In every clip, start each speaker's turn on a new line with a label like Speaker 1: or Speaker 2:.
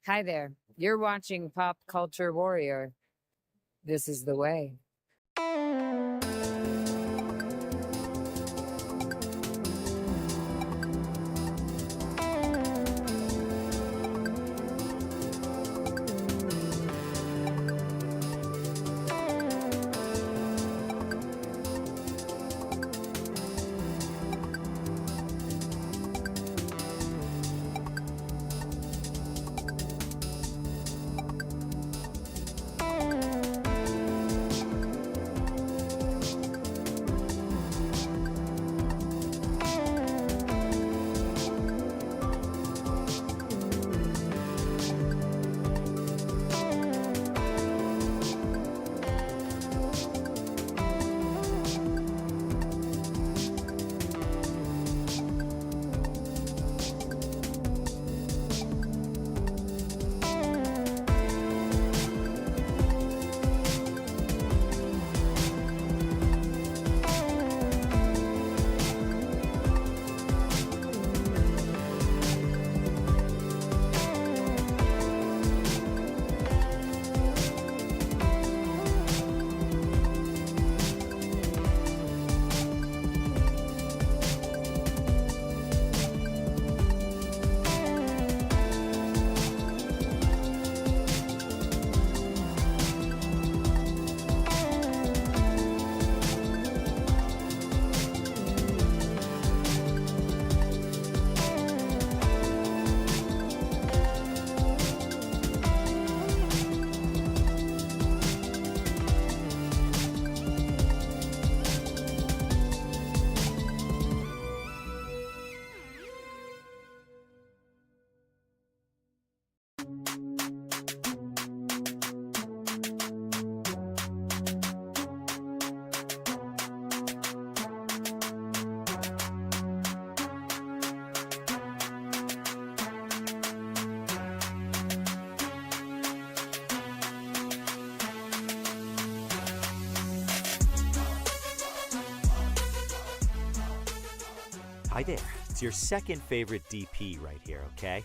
Speaker 1: Hi there. You're watching Pop Culture Warrior. This is the way.
Speaker 2: Hi there. It's your second favorite DP right here, okay?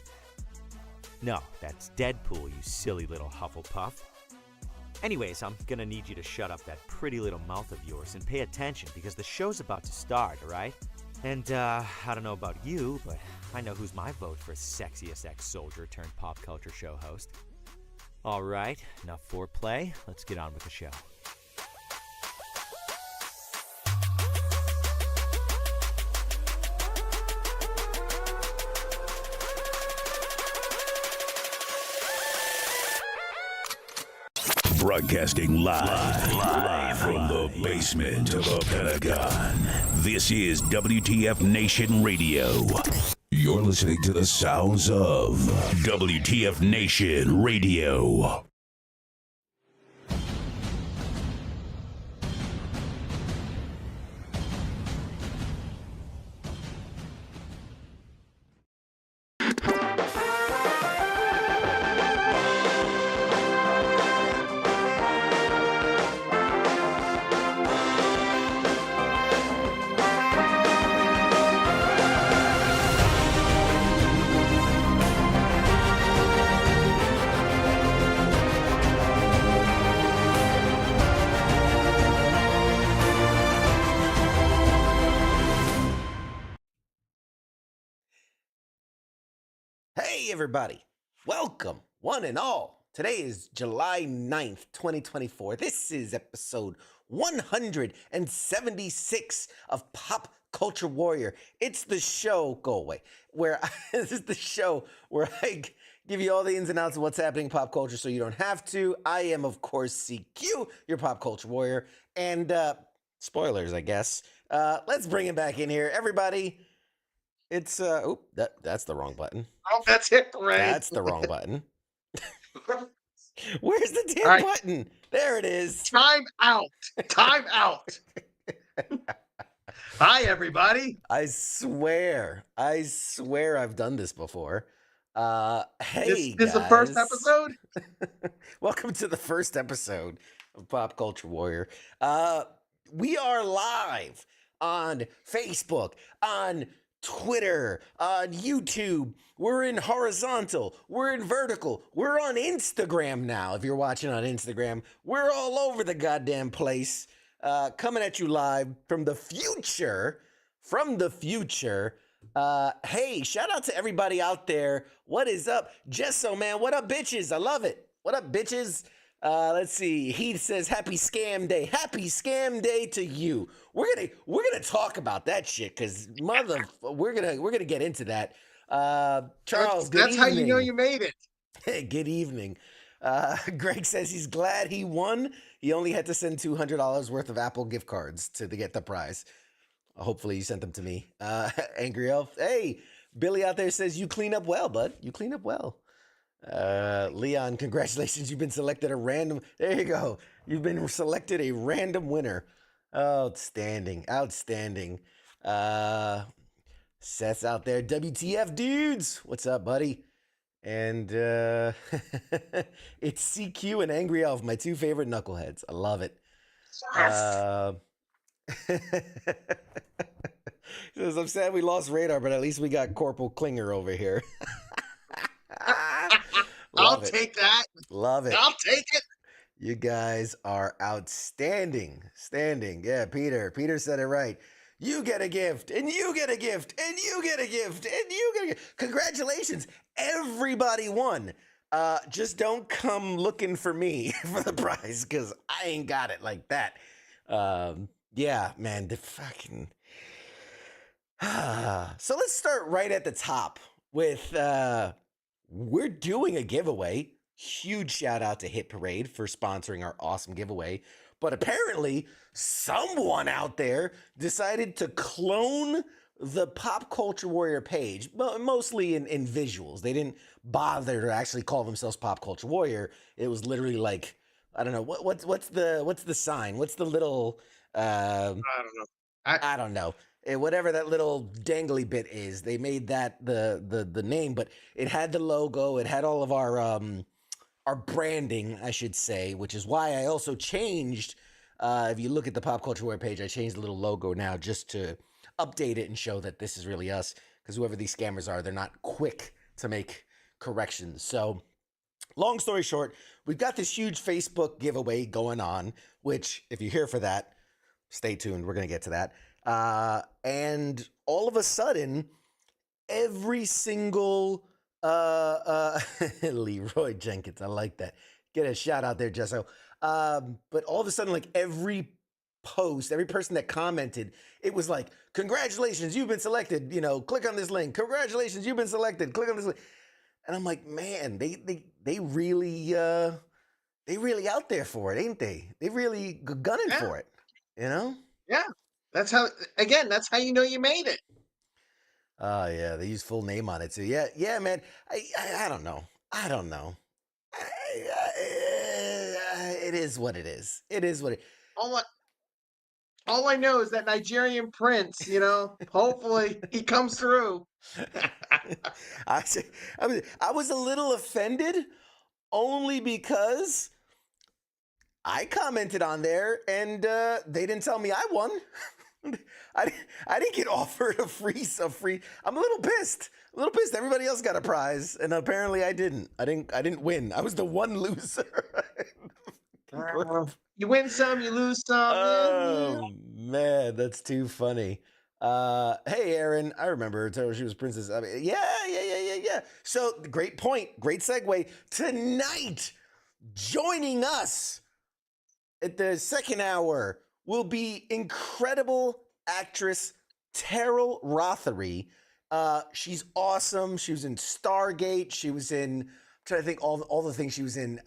Speaker 2: No, that's Deadpool, you silly little Hufflepuff. Anyways, I'm gonna need you to shut up that pretty little mouth of yours and pay attention because the show's about to start, alright? And, I don't know about you, but I know who's my vote for sexiest ex-soldier turned pop culture show host. Alright, enough foreplay. Let's get on with the show.
Speaker 3: Broadcasting live from the basement of a Pentagon. This is WTF Nation Radio. You're listening to the sounds of WTF Nation Radio.
Speaker 4: Hey everybody, welcome one and all. Today is July 9th, 2024. This is episode 176 of Pop Culture Warrior. It's the show, go away, this is the show where I give you all the ins and outs of what's happening in pop culture so you don't have to. I am, of course, CQ, your Pop Culture Warrior, and spoilers, I guess. Let's bring it back in here. Everybody, it's, that's the wrong button.
Speaker 5: Oh, that's it, right?
Speaker 4: That's the wrong button. Where's the damn button? There it is.
Speaker 5: Time out. Time out. Hi, everybody.
Speaker 4: I swear I've done this before. Hey,
Speaker 5: this is the first episode?
Speaker 4: Welcome to the first episode of Pop Culture Warrior. We are live on Facebook, on Twitter, on YouTube. We're in horizontal. We're in vertical. We're on Instagram now. If you're watching on Instagram, we're all over the goddamn place. Coming at you live from the future. From the future. Hey, shout out to everybody out there. What is up? Jesso, man. What up, bitches? I love it. What up, bitches? Let's see. Heath says, "Happy Scam Day." Happy Scam Day to you. We're gonna talk about that shit because we're gonna get into that. Charles, good
Speaker 5: That's how you know
Speaker 4: evening.
Speaker 5: you made it.
Speaker 4: Hey, good evening. Greg says he's glad he won. He only had to send $200 worth of Apple gift cards to get the prize. Hopefully you sent them to me. Angry Elf. Hey, Billy out there says you clean up well, bud. You clean up well. Leon, congratulations. You've been selected a random. There you go. You've been selected a random winner. Outstanding. Outstanding. Seth's out there. WTF dudes. What's up, buddy? And it's CQ and Angry Elf, my two favorite knuckleheads. I love it. Says, I'm sad we lost Radar, but at least we got Corporal Klinger over here.
Speaker 5: I'll take that.
Speaker 4: Love it.
Speaker 5: I'll take it.
Speaker 4: You guys are outstanding. Standing. Yeah, Peter. Peter said it right. You get a gift, and you get a gift, and you get a gift, and you get a gift. Congratulations. Everybody won. Just don't come looking for me for the prize, because I ain't got it like that. Yeah, man, the fucking... So let's start right at the top with... We're doing a giveaway. Huge shout out to Hit Parade for sponsoring our awesome giveaway. But apparently, someone out there decided to clone the Pop Culture Warrior page, mostly in visuals. They didn't bother to actually call themselves Pop Culture Warrior. It was literally like, I don't know, what's the sign? What's the little
Speaker 5: I don't know.
Speaker 4: I don't know. Whatever that little dangly bit is, they made that the name, but it had the logo, it had all of our branding, I should say, which is why I also changed. If you look at the Pop Culture Wear page, I changed the little logo now just to update it and show that this is really us. Because whoever these scammers are, they're not quick to make corrections. So, long story short, we've got this huge Facebook giveaway going on. Which, if you're here for that, stay tuned. We're gonna get to that. And all of a sudden, every single Leroy Jenkins, I like that. Get a shout out there, Jesso. But all of a sudden, like every post, every person that commented, it was like, congratulations, you've been selected, click on this link. Congratulations, you've been selected, click on this link. And I'm like, man, they really out there for it, ain't they? They really gunning for it,
Speaker 5: Yeah. That's how you know you made it.
Speaker 4: Oh yeah, they use full name on it too. Yeah, man. I don't know. It is what it is. It is what it.
Speaker 5: All I know is that Nigerian prince. Hopefully he comes through.
Speaker 4: I was a little offended, only because I commented on there and they didn't tell me I won. I didn't get offered a free. I'm a little pissed. Everybody else got a prize, and apparently I didn't. I didn't win. I was the one loser.
Speaker 5: You win some, you lose some.
Speaker 4: Oh man, that's too funny. Hey Aaron, I remember she was princess. I mean, yeah. So great point. Great segue. Tonight, joining us at the second hour will be incredible actress Teryl Rothery. She's awesome. She was in Stargate. She was in, I'm trying to think all the things she was in.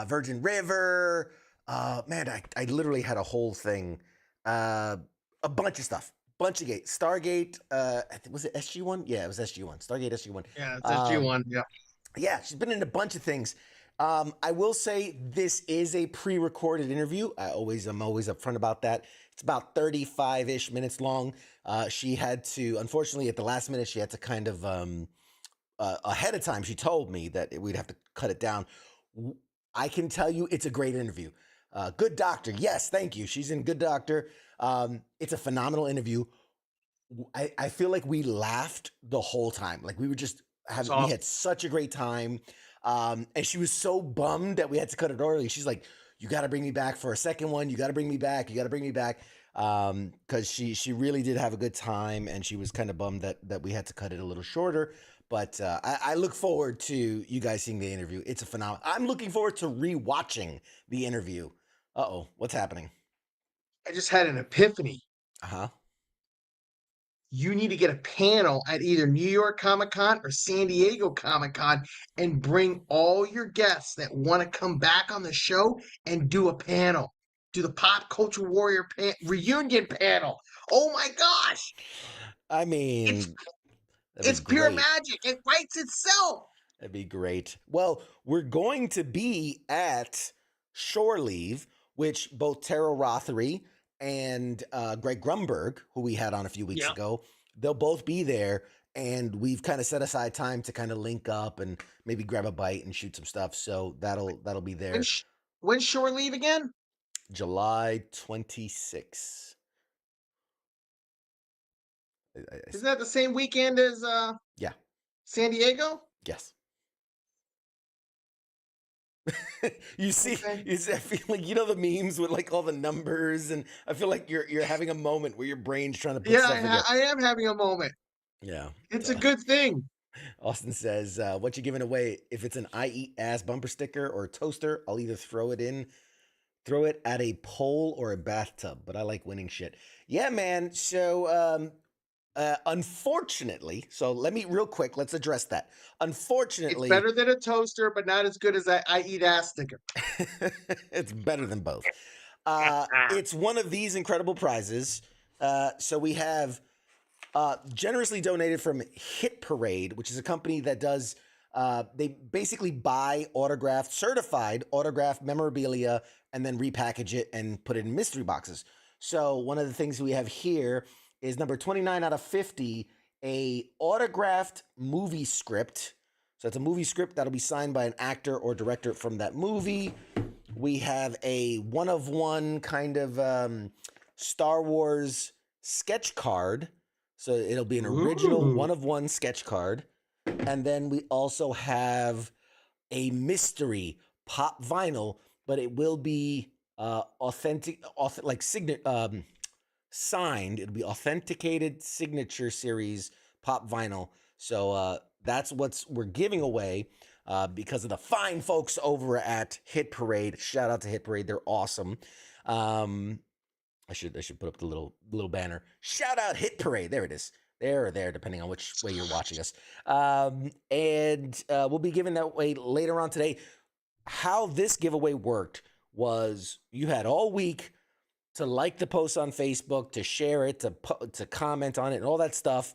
Speaker 4: Virgin River. Man, I literally had a whole thing. A bunch of stuff. Stargate. Was it SG-1? Yeah, it was SG-1. Stargate SG-1.
Speaker 5: Yeah, it's SG-1. Yeah.
Speaker 4: Yeah, she's been in a bunch of things. I will say this is a pre-recorded interview. I'm always upfront about that. It's about 35-ish minutes long. She had to, unfortunately, at the last minute, she had to kind of, ahead of time, she told me that we'd have to cut it down. I can tell you it's a great interview. Good Doctor. Yes, thank you. She's in Good Doctor. It's a phenomenal interview. I feel like we laughed the whole time. Like we were just having, we had such a great time. And she was so bummed that we had to cut it early. She's like, you got to bring me back for a second one. You got to bring me back. You got to bring me back. Cause she really did have a good time, and she was kind of bummed that we had to cut it a little shorter. But I look forward to you guys seeing the interview. It's a phenomenal. I'm looking forward to rewatching the interview. Uh-oh, what's happening?
Speaker 5: I just had an epiphany.
Speaker 4: Uh-huh.
Speaker 5: You need to get a panel at either New York Comic Con or San Diego Comic Con and bring all your guests that want to come back on the show and do a panel. Do the Pop Culture Warrior reunion panel. Oh my gosh.
Speaker 4: I
Speaker 5: It's
Speaker 4: mean,
Speaker 5: it's
Speaker 4: that'd be
Speaker 5: pure
Speaker 4: great.
Speaker 5: magic. It writes itself.
Speaker 4: That'd be great. Well, we're going to be at Shore Leave, which both Teryl Rothery and Greg Grumberg, who we had on a few weeks ago, they'll both be there. And we've kind of set aside time to kind of link up and maybe grab a bite and shoot some stuff. So that'll be there.
Speaker 5: When's Shore Leave again?
Speaker 4: July 26th.
Speaker 5: Isn't that the same weekend as
Speaker 4: Yeah.
Speaker 5: San Diego?
Speaker 4: Yes. You see,
Speaker 5: Okay.
Speaker 4: I feel like, you know, the memes with like all the numbers, and I feel like you're having a moment where your brain's trying to put stuff together.
Speaker 5: I am having a moment.
Speaker 4: Yeah.
Speaker 5: It's a good thing.
Speaker 4: Austin says, what you giving away? If it's an I eat ass bumper sticker or a toaster, I'll either throw it at a pole or a bathtub, but I like winning shit. Yeah, man. So, unfortunately, so let's address that. Unfortunately,
Speaker 5: It's better than a toaster, but not as good as I eat ass sticker.
Speaker 4: it's better than both. It's one of these incredible prizes. So we have generously donated from Hit Parade, which is a company that does, they basically buy certified autographed memorabilia and then repackage it and put it in mystery boxes. So one of the things we have here is number 29 out of 50, a autographed movie script. So it's a movie script that'll be signed by an actor or director from that movie. We have a one-of-one kind of Star Wars sketch card. So it'll be an original one-of-one sketch card. And then we also have a mystery pop vinyl, but it will be signed. It'll be authenticated signature series pop vinyl. So that's what we're giving away because of the fine folks over at Hit Parade. Shout out to Hit Parade. They're awesome. I should put up the little banner. Shout out Hit Parade. There it is. There or there, depending on which way you're watching us. And we'll be giving that away later on today. How this giveaway worked was you had all week to like the post on Facebook, to share it, to comment on it, and all that stuff.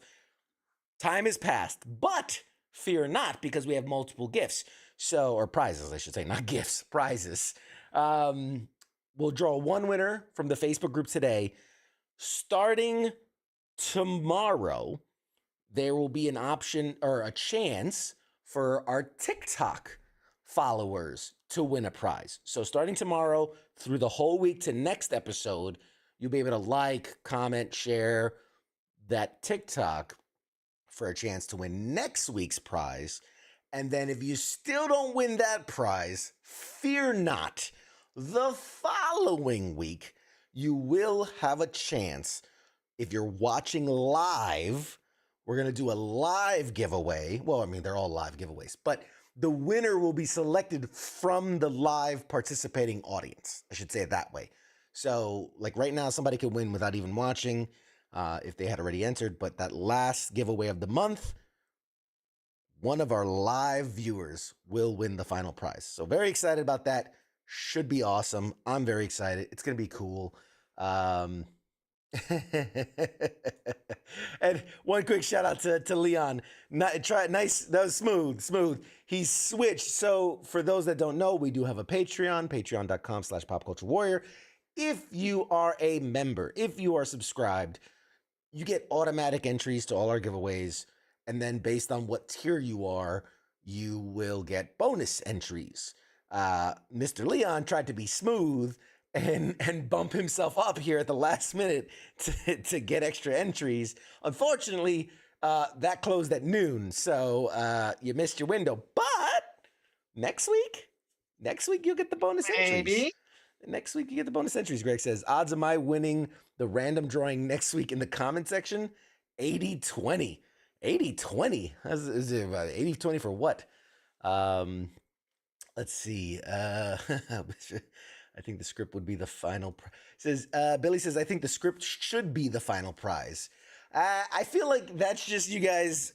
Speaker 4: Time has passed, but fear not, because we have multiple gifts. So, or prizes, I should say, not gifts, prizes. We'll draw one winner from the Facebook group today. Starting tomorrow, there will be an option or a chance for our TikTok followers to win a prize. So starting tomorrow through the whole week to next episode, you'll be able to like, comment, share that TikTok for a chance to win next week's prize. And then if you still don't win that prize, fear not. The following week, you will have a chance. If you're watching live, we're going to do a live giveaway. Well, I mean, they're all live giveaways, but the winner will be selected from the live participating audience. I should say it that way. So, like right now, somebody could win without even watching if they had already entered. But that last giveaway of the month, one of our live viewers will win the final prize. So very excited about that. Should be awesome. I'm very excited. It's going to be cool. And one quick shout out to Leon. Nice. That was smooth. He switched. So for those that don't know, we do have a Patreon, patreon.com/popculturewarrior. If you are a member, if you are subscribed, you get automatic entries to all our giveaways. And then based on what tier you are, you will get bonus entries. Mr. Leon tried to be smooth and bump himself up here at the last minute to get extra entries. Unfortunately, that closed at noon, so you missed your window. But next week you'll get the bonus entries.
Speaker 5: Maybe.
Speaker 4: Next week you get the bonus entries. Greg says, odds of my winning the random drawing next week in the comment section, 80-20. 80-20? Is it about 80-20 for what? Let's see. I think the script would be the final says Billy says, I think the script should be the final prize. I feel like that's just you guys,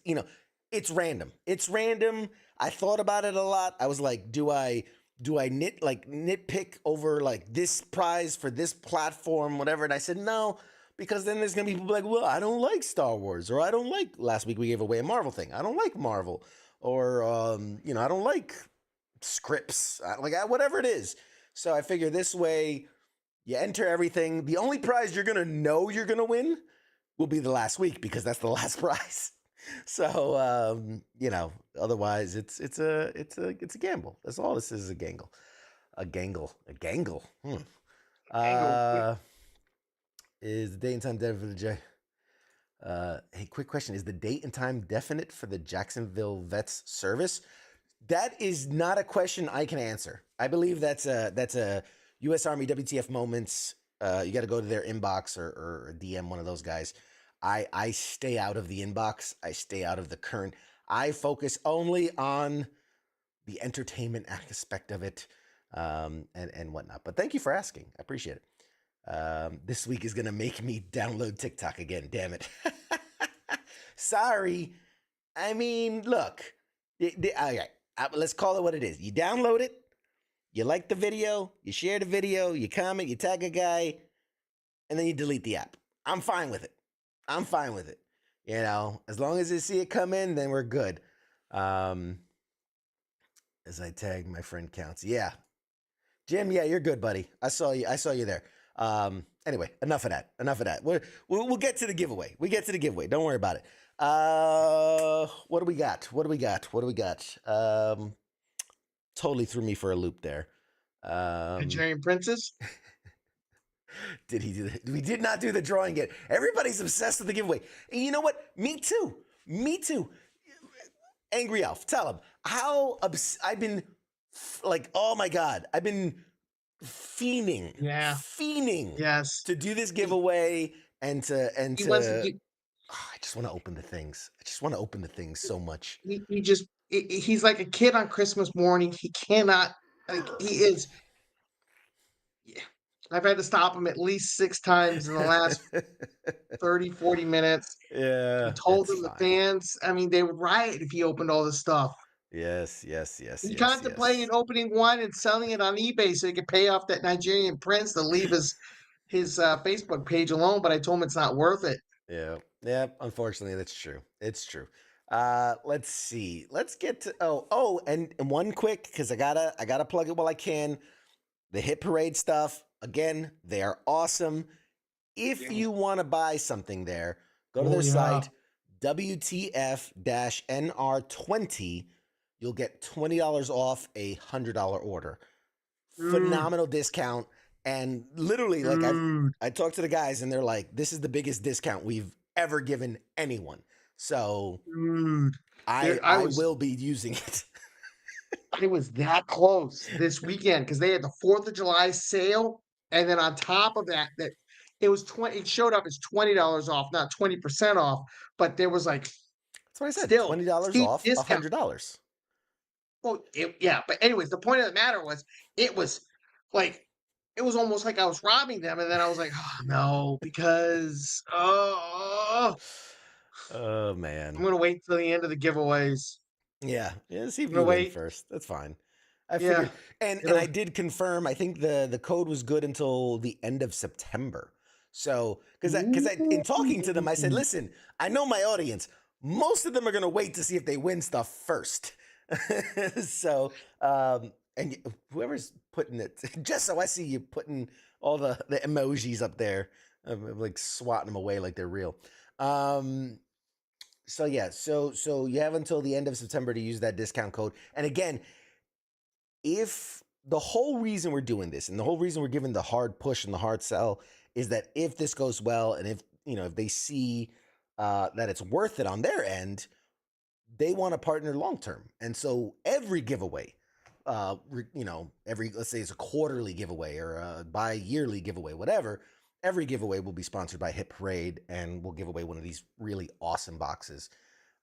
Speaker 4: it's random. It's random. I thought about it a lot. I was like, do I nitpick over like this prize for this platform, whatever? And I said, no, because then there's going to be people like, well, I don't like Star Wars, or I don't like, last week we gave away a Marvel thing. I don't like Marvel, or, I don't like scripts, whatever it is. So I figure this way you enter everything. The only prize you're going to know you're going to win will be the last week, because that's the last prize. So, otherwise it's a gamble. That's all this is, a gangle. Is the date and time definite for the J? Hey, quick question. Is the date and time definite for the Jacksonville Vets service? That is not a question I can answer. I believe that's a U.S. Army WTF Moments. You got to go to their inbox or DM one of those guys. I stay out of the inbox. I stay out of the current. I focus only on the entertainment aspect of it, and whatnot. But thank you for asking. I appreciate it. This week is going to make me download TikTok again. Damn it. Sorry. I mean, look. All right. Let's call it what it is. You download it. You like the video. You share the video. You comment. You tag a guy. And then you delete the app. I'm fine with it. As long as I see it come in, then we're good. As I tag my friend Counts. Yeah. Jim, yeah, you're good, buddy. I saw you there. Anyway, enough of that. We'll get to the giveaway. Don't worry about it. What do we got? Totally threw me for a loop there.
Speaker 5: Nigerian Princess?
Speaker 4: Did he do that? We did not do the drawing yet. Everybody's obsessed with the giveaway. And you know what? Me too. Angry Elf, tell him how I've been like, oh my God, I've been fiending.
Speaker 5: Yes.
Speaker 4: To do this giveaway and to I just want to open the things. So much.
Speaker 5: He's like a kid on Christmas morning. He cannot, he is. I've had to stop him at least 6 times in the last 30, 40 minutes.
Speaker 4: Yeah.
Speaker 5: I told him the fans, they would riot if he opened all this stuff.
Speaker 4: Yes.
Speaker 5: He contemplated opening one and selling it on eBay so he could pay off that Nigerian prince to leave his Facebook page alone, but I told him it's not worth it.
Speaker 4: Yeah. Unfortunately, that's true. It's true. Let's see. Let's get to and one quick, because I gotta plug it while I can. The Hit Parade stuff, again, they are awesome. If you want to buy something there, go to their site, WTF-NR20. You'll get $20 off a $100 order. Phenomenal discount. And literally, I talked to the guys, and they're like, this is the biggest discount we've ever given anyone. So I will be using it.
Speaker 5: I was that close this weekend because they had the 4th of July sale. And then on top of that it was it showed up as $20 off, not 20% off, but there was
Speaker 4: that's what I said.
Speaker 5: still
Speaker 4: $20 off $100.
Speaker 5: Well, but anyways, the point of the matter was it was almost like I was robbing them, and then I was like, oh no, because
Speaker 4: man,
Speaker 5: I'm gonna wait till the end of the giveaways.
Speaker 4: Yeah, see if you win first. That's fine. I figured, and I did confirm. I think the code was good until the end of September. So, because in talking to them, I said, listen, I know my audience. Most of them are gonna wait to see if they win stuff first. So, and whoever's putting it, just so I see you putting all the emojis up there, I'm like swatting them away like they're real. So you have until the end of September to use that discount code. And again, if the whole reason we're doing this and the whole reason we're giving the hard push and the hard sell is that if this goes well and if, if they see that it's worth it on their end, they want to partner long term. And so every giveaway, let's say it's a quarterly giveaway or a bi-yearly giveaway, whatever, every giveaway will be sponsored by Hit Parade, and we'll give away one of these really awesome boxes.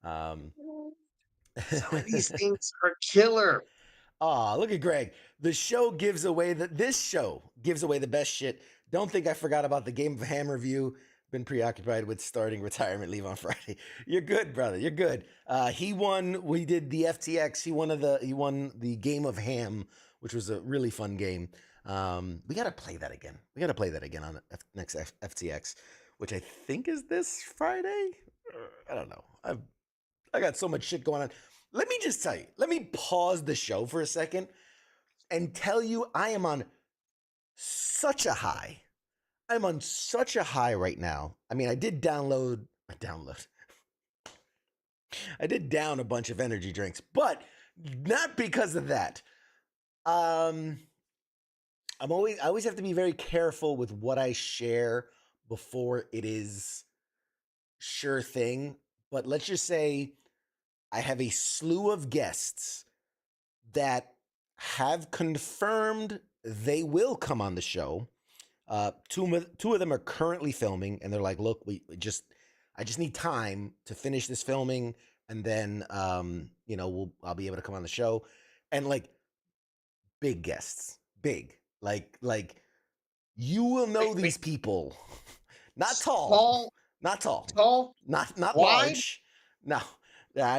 Speaker 5: Some of these things are killer.
Speaker 4: Look at Greg. This show gives away the best shit. Don't think I forgot about the Game of Ham review. Been preoccupied with starting retirement leave on Friday. You're good, brother. You're good. He won. We did the FTX. He won the Game of Ham, which was a really fun game. We got to play that again. On next FTX, which I think is this Friday. I don't know. I got so much shit going on. Let me just tell you. Let me pause the show for a second and tell you I am on such a high. I'm on such a high right now. I mean, I did down a bunch of energy drinks, but not because of that. I always have to be very careful with what I share before it is sure thing. But let's just say I have a slew of guests that have confirmed they will come on the show. Two of them are currently filming, and they're like, "Look, I just need time to finish this filming, and then I'll be able to come on the show." And like big guests, like you will know these people. Not tall, not
Speaker 5: wide?
Speaker 4: large. No,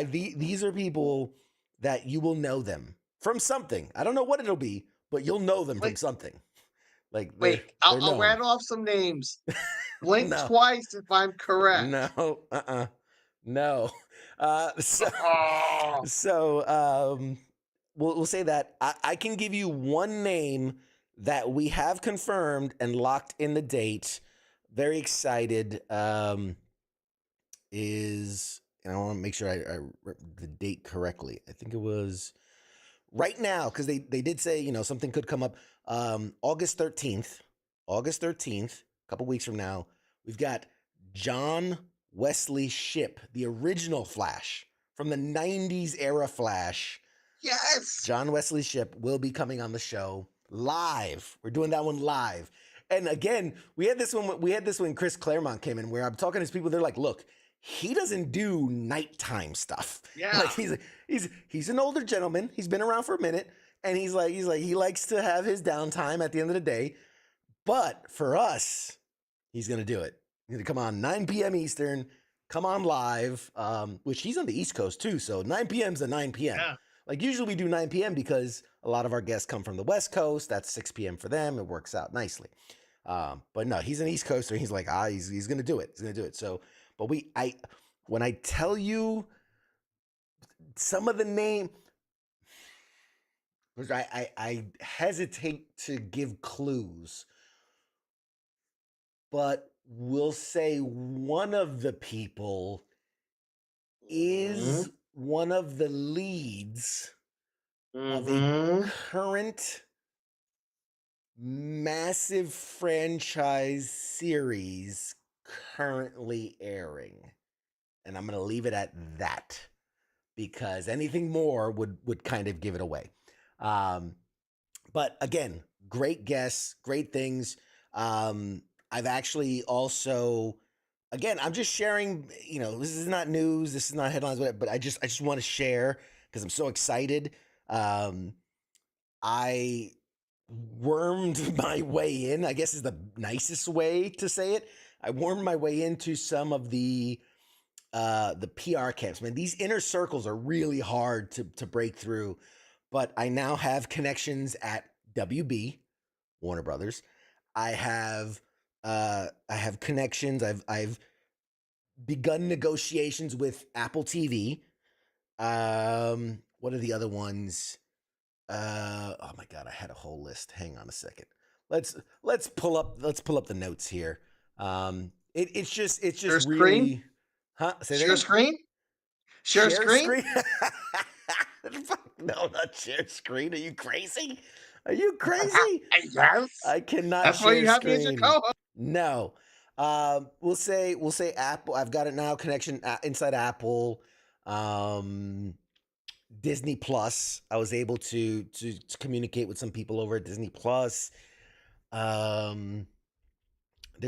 Speaker 4: these are people that you will know them from something. I don't know what it'll be, but you'll know them from something. Like
Speaker 5: I'll rattle off some names. Blink twice if I'm correct.
Speaker 4: No, no. We'll say that I can give you one name that we have confirmed and locked in the date. Very excited. Is, and I want to make sure I the date correctly. I think it was right now, because they did say something could come up. August 13th, a couple weeks from now, we've got John Wesley Shipp, the original Flash from the 90s era Flash.
Speaker 5: Yes.
Speaker 4: John Wesley Shipp will be coming on the show live. We're doing that one live. And again, we had this when Chris Claremont came in, where I'm talking to his people. They're like, look, he doesn't do nighttime stuff.
Speaker 5: Yeah.
Speaker 4: Like he's an older gentleman. He's been around for a minute. And he likes to have his downtime at the end of the day. But for us, he's going to do it. He's going to come on 9 p.m. Eastern, come on live, which he's on the East Coast too. So 9 p.m. is a 9 p.m.
Speaker 5: Yeah.
Speaker 4: Like usually we do 9 p.m. because a lot of our guests come from the West Coast. That's 6 p.m. for them. It works out nicely. But no, he's an East Coaster. He's like, he's going to do it. He's going to do it. So, but when I tell you some of the name, I hesitate to give clues, but we'll say one of the people is one of the leads of a current massive franchise series currently airing. And I'm going to leave it at that, because anything more would kind of give it away. But again, great guests, great things. I've actually also, again, I'm just sharing, this is not news, this is not headlines, but I just want to share because I'm so excited. I wormed my way in, I guess is the nicest way to say it. I wormed my way into some of the PR camps. Man, these inner circles are really hard to break through. But I now have connections at WB, Warner Brothers. I have connections. I've begun negotiations with Apple TV. What are the other ones? Oh my God, I had a whole list. Hang on a second. Let's pull up the notes here. It's just
Speaker 5: Share
Speaker 4: really,
Speaker 5: screen?
Speaker 4: huh?
Speaker 5: Share screen? Share screen?
Speaker 4: No, not share screen. Are you crazy? Are you crazy?
Speaker 5: Yes.
Speaker 4: I cannot
Speaker 5: That's why
Speaker 4: share
Speaker 5: you have me as your
Speaker 4: screen.
Speaker 5: co-host.
Speaker 4: No. We'll say Apple. I've got it now. Connection inside Apple. Disney Plus. I was able to communicate with some people over at Disney Plus. There's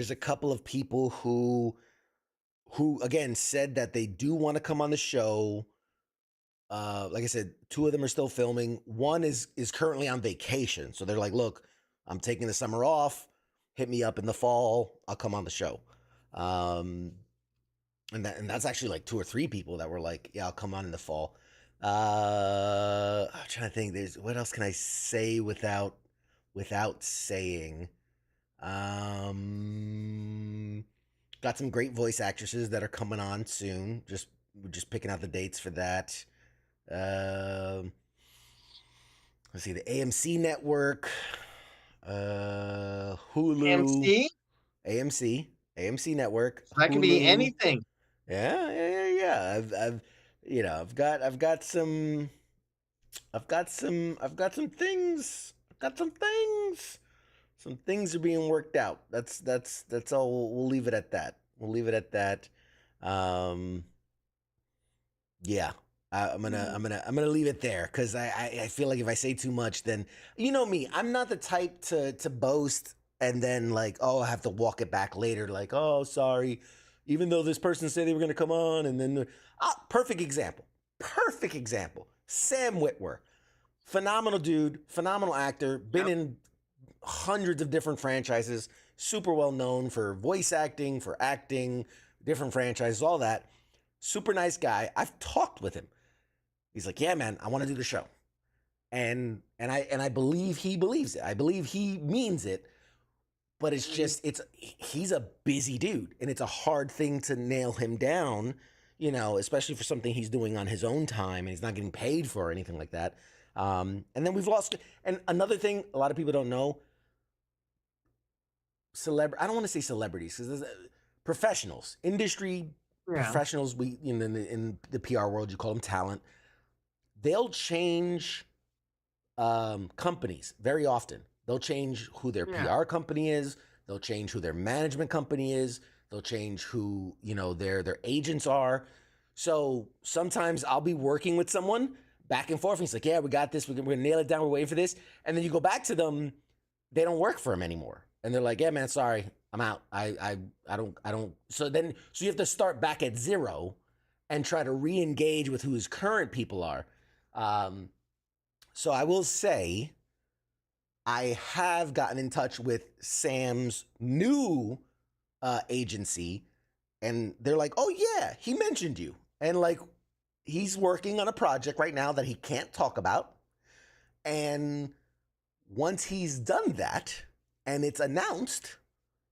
Speaker 4: a couple of people who again said that they do want to come on the show. Like I said, 2 of them are still filming. One is currently on vacation, so they're like, "Look, I'm taking the summer off. Hit me up in the fall. I'll come on the show." And that's actually like 2 or 3 people that were like, "Yeah, I'll come on in the fall." I'm trying to think. There's what else can I say without saying? Got some great voice actresses that are coming on soon. We're just picking out the dates for that. Let's see, the AMC network, Hulu, AMC network,
Speaker 5: That can be
Speaker 4: Hulu.
Speaker 5: anything.
Speaker 4: Yeah. I've got some things. Some things are being worked out. That's all. We'll leave it at that. Yeah. I'm gonna leave it there because I feel like if I say too much, then you know me. I'm not the type to boast and then like, oh, I have to walk it back later. Like, oh, sorry, even though this person said they were gonna come on, and then perfect example. Sam Witwer, phenomenal dude, phenomenal actor, been in hundreds of different franchises, super well known for voice acting, for acting, different franchises, all that. Super nice guy. I've talked with him. He's like, yeah, man, I want to do the show. And I believe he believes it. I believe he means it. But it's just, he's a busy dude, and it's a hard thing to nail him down, especially for something he's doing on his own time and he's not getting paid for or anything like that. And then we've lost, and another thing a lot of people don't know, I don't want to say celebrities, because professionals, industry professionals, in the PR world, you call them talent. They'll change companies very often. They'll change who their PR company is. They'll change who their management company is. They'll change who, their agents are. So sometimes I'll be working with someone back and forth. And he's like, yeah, we got this. We're going to nail it down. We're waiting for this. And then you go back to them. They don't work for him anymore. And they're like, yeah, man, sorry, I'm out. I don't. So you have to start back at zero and try to re-engage with who his current people are. So I will say I have gotten in touch with Sam's new agency, and they're like, oh yeah, he mentioned you. And like, he's working on a project right now that he can't talk about. And once he's done that and it's announced,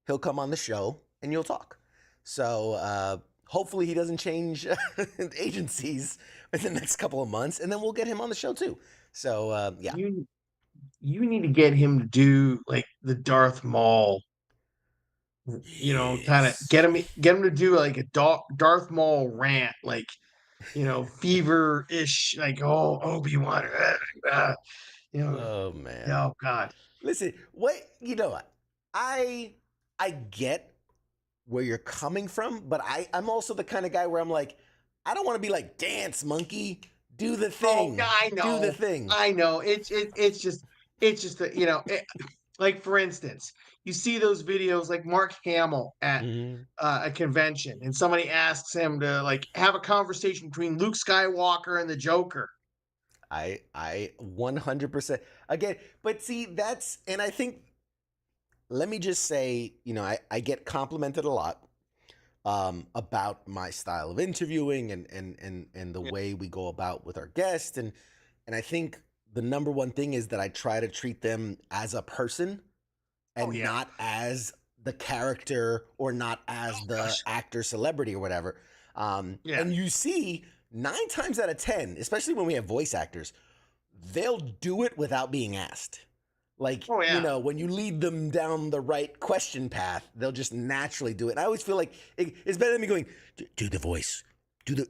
Speaker 4: he'll come on the show and you'll talk. So hopefully he doesn't change agencies in the next couple of months, and then we'll get him on the show too. So yeah.
Speaker 5: You need to get him to do like the Darth Maul, kind of get him to do like a Darth Maul rant, like, fever-ish, like, oh, Obi-Wan,
Speaker 4: Oh man.
Speaker 5: oh God.
Speaker 4: Listen, what? I get where you're coming from, but I'm also the kind of guy where I'm like, I don't want to be like, dance, monkey, do the thing.
Speaker 5: Oh, I know.
Speaker 4: Do the thing.
Speaker 5: I know. It's just that, like, for instance, you see those videos like Mark Hamill at a convention, and somebody asks him to like have a conversation between Luke Skywalker and the Joker.
Speaker 4: I 100% again, but see, and I think, let me just say, I get complimented a lot about my style of interviewing and the way we go about with our guests, and I think the number one thing is that I try to treat them as a person and not as the character or not as the actor, celebrity, or whatever. And you see 9 times out of 10, especially when we have voice actors, they'll do it without being asked. Like, when you lead them down the right question path, they'll just naturally do it. And I always feel like it's better than me going, do the voice,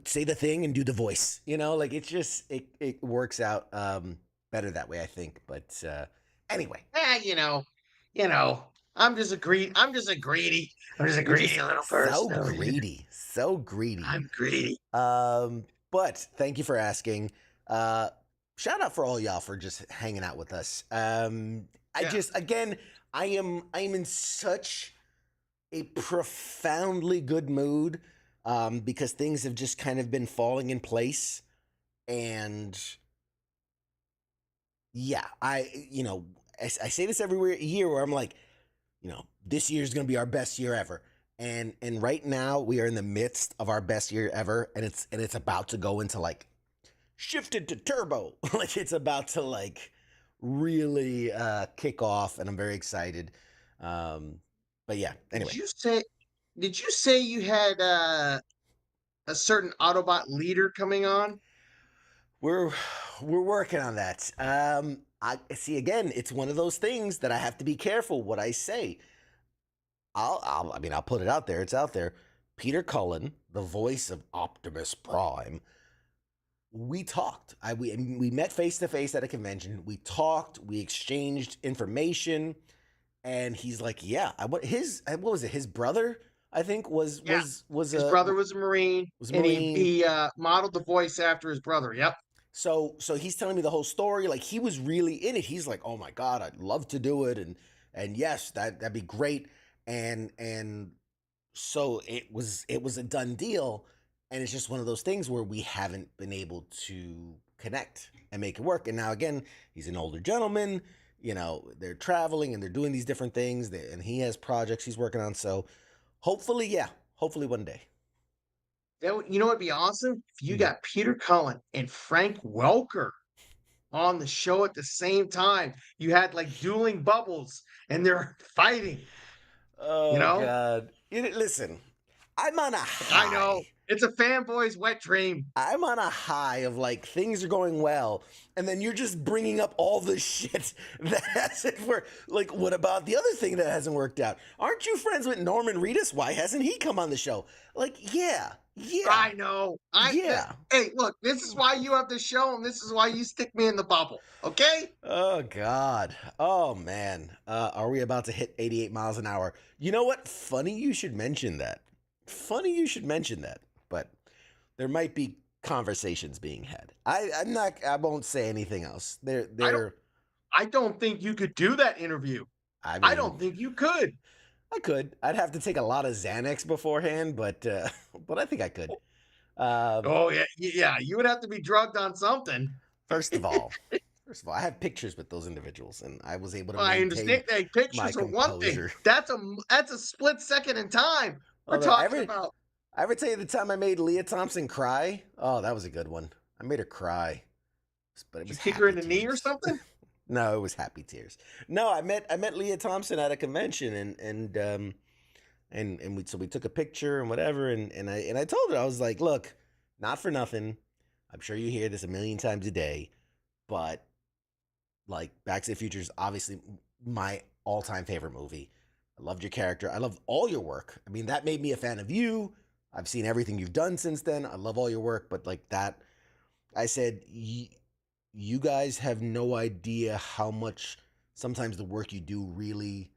Speaker 4: say the thing and do the voice. Like, it's just, it works out better that way, I think. But Anyway,
Speaker 5: you know, I'm just a greedy
Speaker 4: you're just
Speaker 5: little
Speaker 4: so
Speaker 5: person over here.
Speaker 4: greedy, so greedy.
Speaker 5: I'm greedy.
Speaker 4: But thank you for asking. Uh, Shout out for all y'all for just hanging out with us. I
Speaker 5: Yeah.
Speaker 4: just again, I am in such a profoundly good mood because things have just kind of been falling in place, and yeah, I say this every year where I'm like, this year is going to be our best year ever. And right now we are in the midst of our best year ever, and it's about to go into like shifted to turbo. Like it's about to like really kick off, and I'm very excited. But yeah, anyway,
Speaker 5: Did you say you had a certain Autobot leader coming on?
Speaker 4: we're we're working on that. I see, again, it's one of those things that I have to be careful what I say. I'll put it out there. It's out there. Peter Cullen, the voice of Optimus Prime, we talked. We met face to face at a convention. We talked. We exchanged information, and he's like, "Yeah, what was it? His brother, I think, was
Speaker 5: Yeah.
Speaker 4: was
Speaker 5: His
Speaker 4: a
Speaker 5: brother was a Marine,
Speaker 4: was a
Speaker 5: and
Speaker 4: Marine.
Speaker 5: he modeled the voice after his brother. Yep.
Speaker 4: So he's telling me the whole story. Like he was really in it. He's like, "Oh my god, I'd love to do it," and yes, that'd be great. And so it was a done deal, and it's just one of those things where we haven't been able to connect and make it work. And now again, he's an older gentleman. They're traveling and they're doing these different things, and he has projects he's working on. So hopefully, yeah, hopefully one day.
Speaker 5: You know what'd be awesome? If you
Speaker 4: Hmm.
Speaker 5: got Peter Cullen and Frank Welker on the show at the same time. You had like dueling bubbles and they're fighting, you
Speaker 4: Oh
Speaker 5: know?
Speaker 4: God! Listen, I'm on a
Speaker 5: I know.
Speaker 4: high.
Speaker 5: It's a fanboy's wet dream.
Speaker 4: I'm on a high of like things are going well, and then you're just bringing up all the shit that hasn't worked. Like, what about the other thing that hasn't worked out? Aren't you friends with Norman Reedus? Why hasn't he come on the show? Like, yeah,
Speaker 5: I know.
Speaker 4: yeah.
Speaker 5: Hey, look, this is why you have the show and this is why you stick me in the bubble. Okay?
Speaker 4: Oh God. Oh man. Are we about to hit 88 miles an hour? You know what? Funny you should mention that. Funny you should mention that. But there might be conversations being had. I'm not. I won't say anything else.
Speaker 5: I don't think you could do that interview.
Speaker 4: I
Speaker 5: I
Speaker 4: mean,
Speaker 5: don't think you could.
Speaker 4: I could. I'd have to take a lot of Xanax beforehand, but but I think I could.
Speaker 5: Oh yeah, yeah. You would have to be drugged on something.
Speaker 4: First of all, I have pictures with those individuals, and I was able to
Speaker 5: I
Speaker 4: maintain
Speaker 5: understand. Hey,
Speaker 4: my
Speaker 5: pictures are one thing.
Speaker 4: composure.
Speaker 5: That's a split second in time. We're
Speaker 4: Although
Speaker 5: talking about.
Speaker 4: I ever tell you the time I made Leah Thompson cry? Oh, that was a good one. I made her cry, but it
Speaker 5: Did you
Speaker 4: was
Speaker 5: kick her in
Speaker 4: happy
Speaker 5: the knee or
Speaker 4: tears.
Speaker 5: something?
Speaker 4: No, it was happy tears. No, I met Leah Thompson at a convention, and we took a picture and whatever, and I told her, I was like, look, not for nothing, I'm sure you hear this a million times a day, but like Back to the Future is obviously my all-time favorite movie. I loved your character. I loved all your work. I mean, that made me a fan of you. I've seen everything you've done since then. I love all your work, but like that, I said, you guys have no idea how much sometimes the work you do really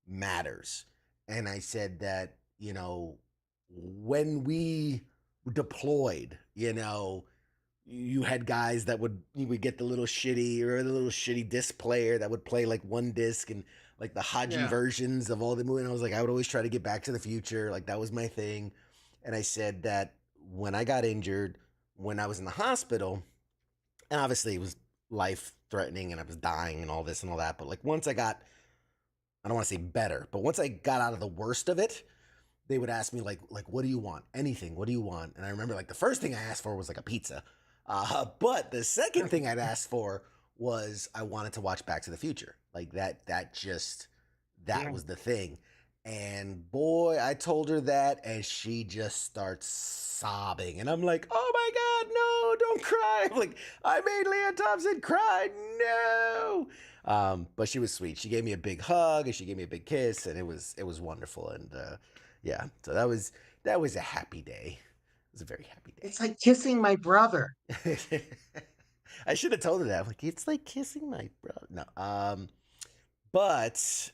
Speaker 4: matters. And I said that, when we deployed, you had guys that you would get the little shitty disc player that would play like one disc, and like the Haji
Speaker 5: Yeah.
Speaker 4: versions of all the movies. And I was like, I would always try to get Back to the Future. Like that was my thing. And I said that when I got injured, when I was in the hospital, and obviously it was life threatening and I was dying and all this and all that. But like once I don't want to say better, but once I got out of the worst of it, they would ask me like, what do you want? Anything. What do you want? And I remember like the first thing I asked for was like a pizza. But the second thing I'd asked for was I wanted to watch Back to the Future. Like that
Speaker 5: Yeah.
Speaker 4: was the thing. And boy, I told her that, and she just starts sobbing. And I'm like, oh my God, no, don't cry. I'm like, I made Leah Thompson cry. No. But she was sweet. She gave me a big hug and she gave me a big kiss, and it was wonderful. And yeah, so that was a happy day. It was a very happy day.
Speaker 5: It's like kissing my brother.
Speaker 4: I should have told her that. I'm like, it's like kissing my brother. No. But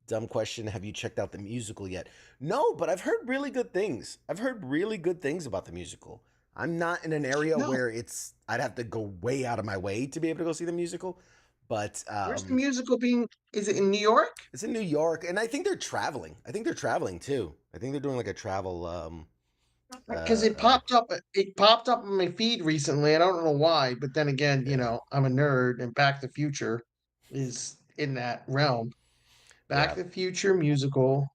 Speaker 4: dumb question, have you checked out the musical yet? No, but I've heard really good things. I've heard really good things about the musical. I'm not in an area
Speaker 5: No.
Speaker 4: where I'd have to go way out of my way to be able to go see the musical. But
Speaker 5: Where's the musical being? Is it in New York?
Speaker 4: it's in New York, and I think they're traveling. I think they're traveling too. I think they're doing like a travel
Speaker 5: Because it popped up. It popped up on my feed recently. I don't know why, but then again,
Speaker 4: yeah.
Speaker 5: I'm a nerd, and Back to the Future is in that realm. Back
Speaker 4: Yeah.
Speaker 5: to the Future musical.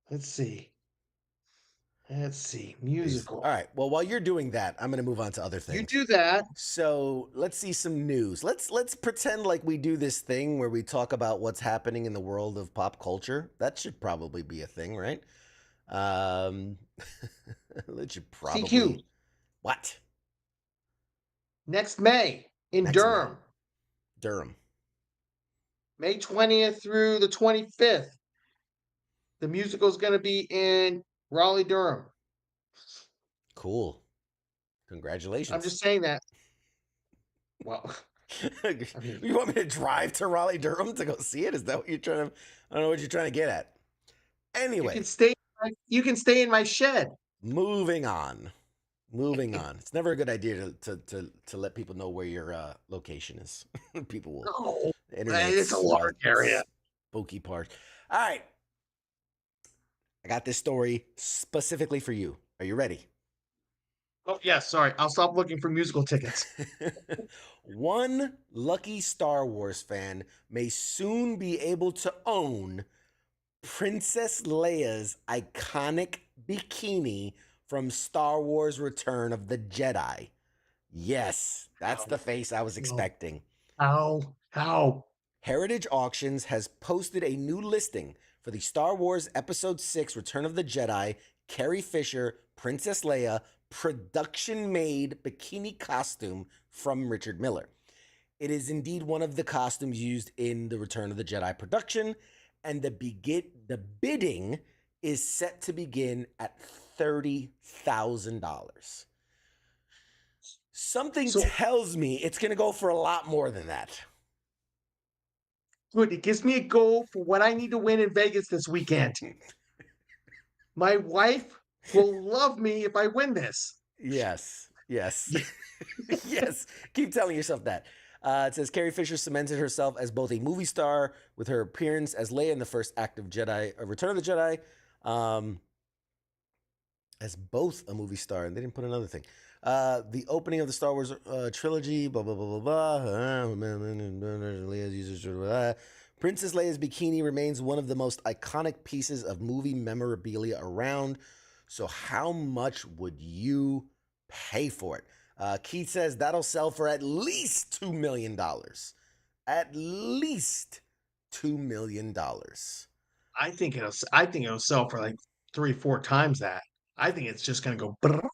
Speaker 5: Let's see. Let's see.
Speaker 4: Jeez.
Speaker 5: Musical.
Speaker 4: All right. Well, while you're doing that, I'm going to move on to other
Speaker 5: You
Speaker 4: things.
Speaker 5: do that.
Speaker 4: So let's see some news. Let's pretend like we do this thing where we talk about what's happening in the world of pop culture. That should probably be a thing, right? Um, that should probably.
Speaker 5: CQ.
Speaker 4: What?
Speaker 5: Next May in
Speaker 4: Next May.
Speaker 5: Durham.
Speaker 4: Durham.
Speaker 5: May 20th through the 25th. The musical is going to be in Raleigh, Durham.
Speaker 4: Cool.
Speaker 5: I'm
Speaker 4: Congratulations.
Speaker 5: just saying that. Well, mean-
Speaker 4: you want me to drive to Raleigh, Durham to go see it? Is that what you're trying to? I don't know what you're trying to get at. Anyway,
Speaker 5: you can stay in my shed.
Speaker 4: moving on. Moving on. It's never a good idea to let people know where your location is. People will.
Speaker 5: No,
Speaker 4: The internet's,
Speaker 5: it's a large area.
Speaker 4: Spooky part. All right. I got this story specifically for you. Are you ready?
Speaker 5: Oh, yeah, sorry. I'll stop looking for musical tickets.
Speaker 4: One lucky Star Wars fan may soon be able to own Princess Leia's iconic bikini from Star Wars Return of the Jedi. Yes, that's the face I was expecting.
Speaker 5: How?
Speaker 4: Heritage Auctions has posted a new listing for the Star Wars Episode 6 Return of the Jedi Carrie Fisher Princess Leia production-made bikini costume from Richard Miller. It is indeed one of the costumes used in the Return of the Jedi production, and the bidding is set to begin at $30,000. Something tells me it's going to go for a lot more than that.
Speaker 5: Good. It gives me a goal for what I need to win in Vegas this weekend. My wife will love me if I win this.
Speaker 4: Yes. Yes. Keep telling yourself that. It says Carrie Fisher cemented herself as both a movie star with her appearance as Leia in the first act of Return of the Jedi, as both a movie star, and they didn't put another thing. The opening of the Star Wars trilogy, blah, blah, blah, blah, blah. Princess Leia's bikini remains one of the most iconic pieces of movie memorabilia around. So how much would you pay for it? Keith says that'll sell for at least $2 million. At least $2 million.
Speaker 5: I think it'll sell for like 3-4 times that. I think it's just gonna go. Brrr.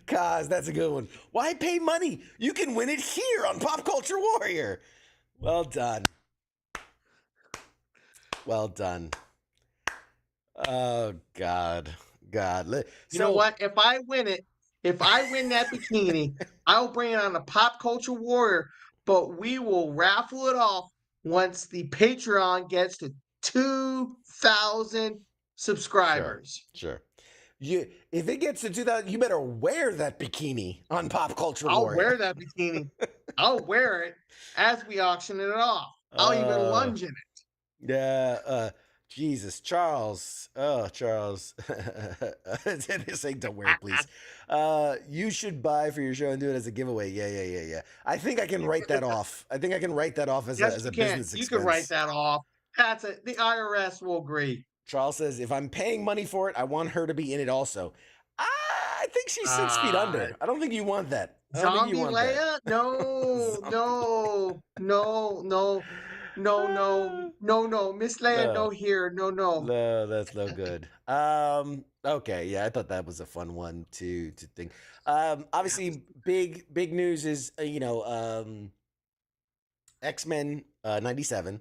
Speaker 4: Cause that's a good one. Why pay money? You can win it here on Pop Culture Warrior. Well done. Well done. Oh God.
Speaker 5: You know what? If I win that bikini, I'll bring it on the Pop Culture Warrior, but we will raffle it off once the Patreon gets to 2,000 subscribers.
Speaker 4: Sure. If it gets to 2,000, you better wear that bikini on Pop Culture
Speaker 5: I'll
Speaker 4: Warrior.
Speaker 5: wear that bikini. I'll wear it as we auction it off. I'll even lunge in it.
Speaker 4: Yeah. Jesus, Charles. Oh, Charles. This ain't don't wear it, please. You should buy for your show and do it as a giveaway. Yeah. I think I can write that off. I think I can write that off as a business expense.
Speaker 5: You can write that off. The IRS will agree.
Speaker 4: Charles says, if I'm paying money for it, I want her to be in it also. I think she's 6 feet under. I don't think you want that.
Speaker 5: Zombie Leia? No. Miss Leia, no here. No.
Speaker 4: No, that's no good. Okay, yeah, I thought that was a fun one to think. Obviously, big news is X-Men 97.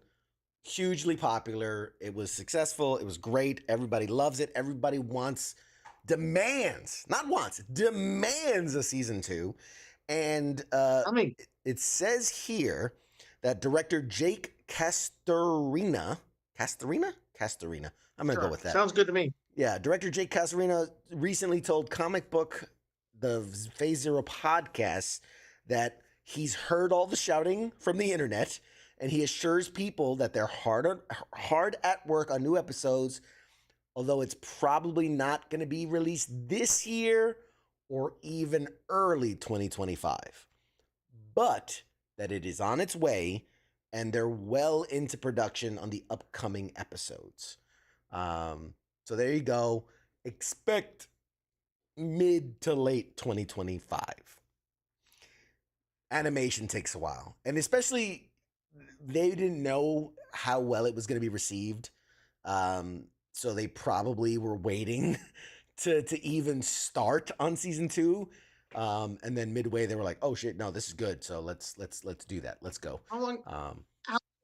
Speaker 4: Hugely popular. It was successful. It was great. Everybody loves it. Everybody demands a season 2. And
Speaker 5: I mean,
Speaker 4: it says here that director Jake Castorina, I'm going to go
Speaker 5: sure.
Speaker 4: with that.
Speaker 5: Sounds good to me.
Speaker 4: Yeah, director Jake Castorina recently told the Phase Zero podcast, that he's heard all the shouting from the internet, and he assures people that they're hard at work on new episodes, although it's probably not going to be released this year or even early 2025. But that it is on its way, and they're well into production on the upcoming episodes. So there you go. Expect mid to late 2025. Animation takes a while, and especially they didn't know how well it was going to be received. So they probably were waiting to even start on season 2. And then midway they were like, "Oh shit, no, this is good. So let's do that. Let's go."
Speaker 5: How long
Speaker 4: Um,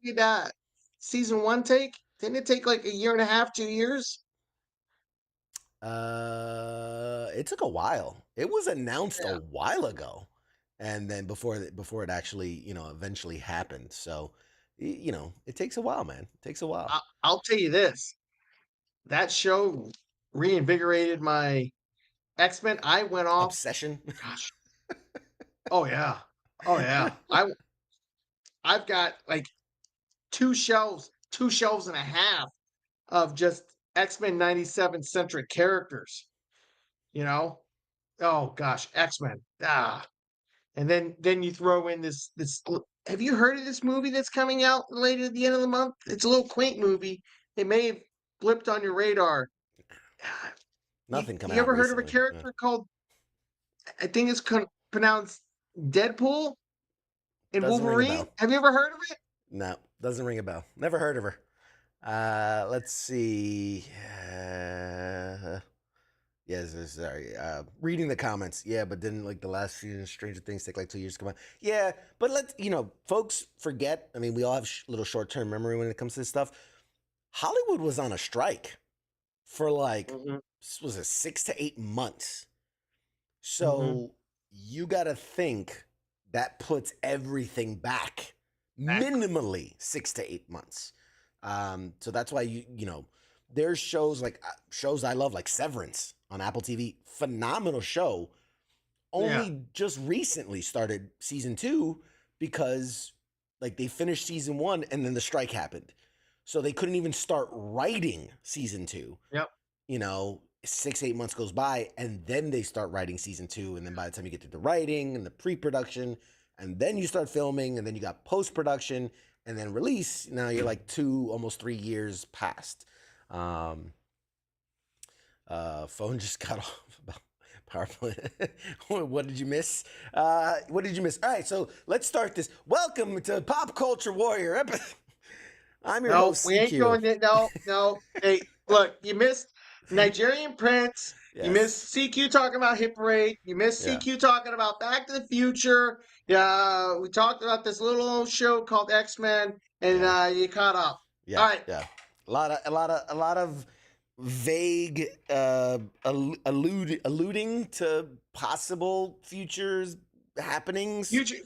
Speaker 5: did that season 1 take? Didn't it take like a year and a half, 2 years?
Speaker 4: it took a while. It was announced a
Speaker 5: Yeah.
Speaker 4: while ago, and then before it actually, eventually happened. So, it takes a while, man. It takes a while.
Speaker 5: I'll tell you this. That show reinvigorated my X-Men. I went off,
Speaker 4: Obsession.
Speaker 5: gosh. Oh yeah. Oh yeah. I've got like two shelves and a half of just X-Men 97 centric characters, you know? Oh gosh, X-Men. And then you throw in this have you heard of this movie that's coming out later at the end of the month? It's a little quaint movie. It may have blipped on your radar.
Speaker 4: Nothing coming
Speaker 5: You
Speaker 4: out
Speaker 5: ever heard of a
Speaker 4: recently. Yeah.
Speaker 5: character called, I think it's pronounced Deadpool in
Speaker 4: Doesn't ring a
Speaker 5: Wolverine?
Speaker 4: bell.
Speaker 5: Have you ever heard of it?
Speaker 4: No, doesn't ring a bell. Never heard of her. Let's see. Yes, sorry. Reading the comments. Yeah, but didn't like the last season of Stranger Things take like 2 years to come out? Yeah, but folks forget. I mean, we all have little short-term memory when it comes to this stuff. Hollywood was on a strike for like, was it 6 to 8 months? So you got to think that puts everything back minimally 6 to 8 months. So that's why there's shows I love, like Severance on Apple TV, phenomenal show. Only just recently started season 2 because like they finished season 1 and then the strike happened. So they couldn't even start writing season 2.
Speaker 5: Yep.
Speaker 4: 6-8 months goes by and then they start writing season 2, and then by the time you get to the writing and the pre-production, and then you start filming, and then you got post-production and then release, now you're like 2, almost 3 years past. Phone just got off about PowerPoint. What did you miss? All right, so let's start this. Welcome to Pop Culture Warrior. I'm your host,
Speaker 5: we ain't
Speaker 4: CQ.
Speaker 5: going there. No. Hey, look, you missed Nigerian Prince.
Speaker 4: Yes.
Speaker 5: You missed CQ talking about Hit Parade. You missed CQ talking about Back to the Future. Yeah, we talked about this little old show called X-Men, and you caught up.
Speaker 4: Yeah.
Speaker 5: All right.
Speaker 4: Yeah. A lot of vague alluding to possible futures happenings.
Speaker 5: Future.